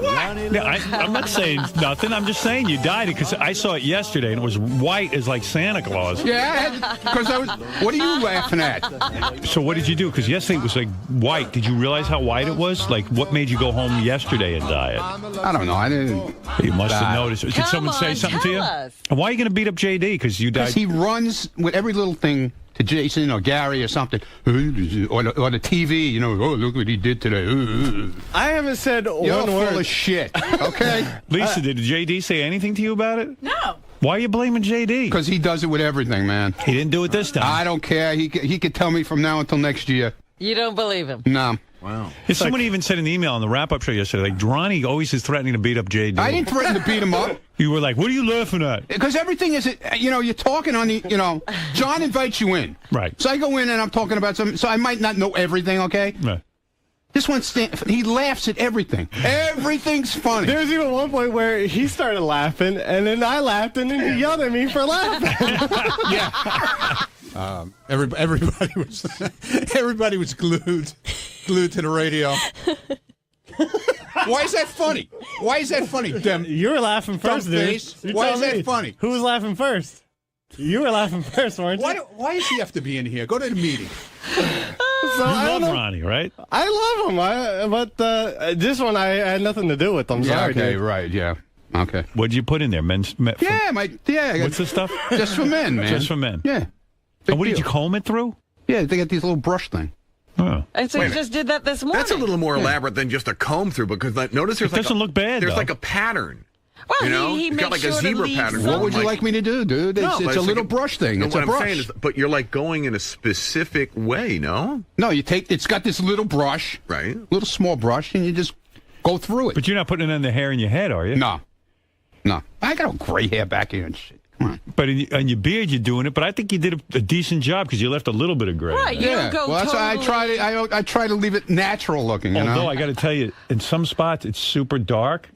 S3: Yeah, I'm not saying nothing. I'm just saying you dyed it because I saw it yesterday and it was white as like Santa Claus.
S6: Yeah, because I was. What are you laughing at?
S3: So what did you do? Because yesterday it was like white. Did you realize how white it was? Like what made you go home yesterday and dye it?
S6: I don't know. I didn't.
S3: You must have noticed. Did someone say something to you? And why are you going to beat up JD? Because you dyed.
S6: Because he runs with every little thing to Jason or Gary or something, or the TV. You know, oh look what he did today.
S15: I haven't said
S6: You're
S15: one
S6: full
S15: word.
S6: of shit. Okay,
S3: Lisa, did JD say anything to you about it?
S4: No.
S3: Why are you blaming JD?
S6: Because he does it with everything, man.
S3: He didn't do it this time.
S6: I don't care. He could tell me from now until next year.
S5: You don't believe him?
S6: No.
S1: Wow.
S3: Someone even said in the email on the wrap-up show yesterday, like, Ronnie always is threatening to beat up JD.
S6: I didn't threaten to beat him up.
S3: You were like, what are you laughing at?
S6: Because everything is, you're talking on the, John invites you in.
S3: Right.
S6: So I go in and I'm talking about something, so I might not know everything, okay?
S3: Right.
S6: This one, he laughs at everything. Everything's funny.
S13: There's even one point where he started laughing, and then I laughed, and then he yelled at me for laughing.
S6: Yeah. Everybody was glued to the radio. Why is that funny? Why is that funny?
S13: You were laughing first, dude.
S6: Why is that funny?
S13: Who was laughing first? You were laughing first, weren't you?
S6: Why does he have to be in here? Go to the meeting.
S3: You love Ronnie, right?
S13: I love him, but this one I had nothing to do with. I'm sorry,
S6: okay,
S13: dude.
S6: right, yeah. Okay.
S3: What'd you put in there? What's the stuff?
S6: Just for men, man.
S3: Just for men.
S6: Yeah.
S3: And what did you comb it through?
S6: Yeah, they got these little brush thing.
S3: Oh.
S5: And so you just did that this morning.
S1: That's a little more elaborate than just a comb through, because notice there's
S3: doesn't look bad.
S1: There's
S3: though.
S1: like a pattern.
S5: Well, he
S1: it's got
S5: makes
S1: like a
S5: sure to
S1: zebra
S5: leave
S1: pattern.
S6: What would you like me to do, dude? It's a little brush thing.
S1: No,
S6: It's
S1: what
S6: a brush.
S1: I'm saying is, but you're like going in a specific way, no?
S6: No, it's got this little brush,
S1: right?
S6: Little small brush, and you just go through it.
S3: But you're not putting it in the hair in your head, are you?
S6: No. I got gray hair back here and shit. Come on.
S3: But on your beard, you're doing it. But I think you did a decent job because you left a little bit of gray.
S5: Right, you don't go
S6: well, that's why I try to leave it natural looking.
S3: Although I got to tell you, in some spots it's super dark.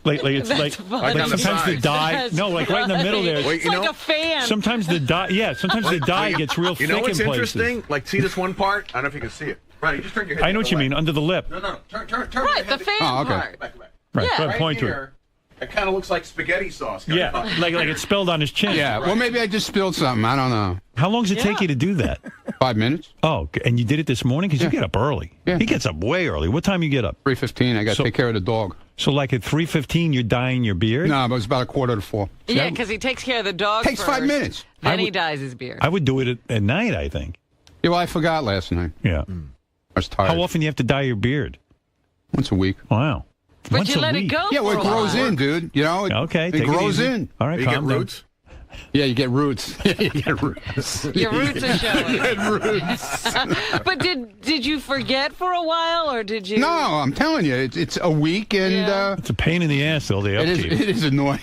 S3: Like it's like sometimes the dye. No, like right in the middle there.
S5: It's like a fan.
S3: Sometimes the dye. Yeah, sometimes the dye gets real thick.
S1: You know what's
S3: in places.
S1: interesting? Like, see this one part? I don't know if you can see it. Right, you just turn your head.
S3: I know what you mean. Under the lip.
S1: No. Turn.
S5: Right, the fan part.
S1: Back.
S3: Right,
S5: Yeah.
S3: right, point to it.
S1: It kind of looks like spaghetti sauce.
S3: Yeah, like it spilled on his chin.
S6: Yeah, well, maybe I just spilled something. I don't know.
S3: How long does it take you to do that?
S6: 5 minutes.
S3: Oh, and you did it this morning? Because you get up early.
S6: Yeah.
S3: He gets up way early. What time you get up?
S6: 3:15. I got to take care of the dog.
S3: So like at 3:15, you're dyeing your beard?
S6: No, but it was about 3:45.
S5: Yeah, because he takes care of the dog
S6: Takes 5 minutes.
S5: Then he dyes his beard.
S3: I would do it at night, I think.
S6: Yeah, well, I forgot last night.
S3: Yeah.
S6: I was tired.
S3: How often do you have to dye your beard?
S6: Once a week.
S3: Wow.
S5: But
S3: Once
S5: you
S3: a
S5: let it
S3: week.
S5: go.
S6: Yeah, well, it grows in, dude. You know,
S3: Okay,
S6: it
S3: take
S6: grows
S3: easy.
S6: in.
S3: All right,
S1: You get
S3: calm down.
S1: roots?
S6: Yeah, you get roots. Yeah, you get roots.
S5: Your roots are showing.
S6: You get roots.
S5: But did you forget for a while, or did you?
S6: No, I'm telling you, it's a week, and
S3: it's a pain in the ass, though. The upkeep.
S6: it is annoying.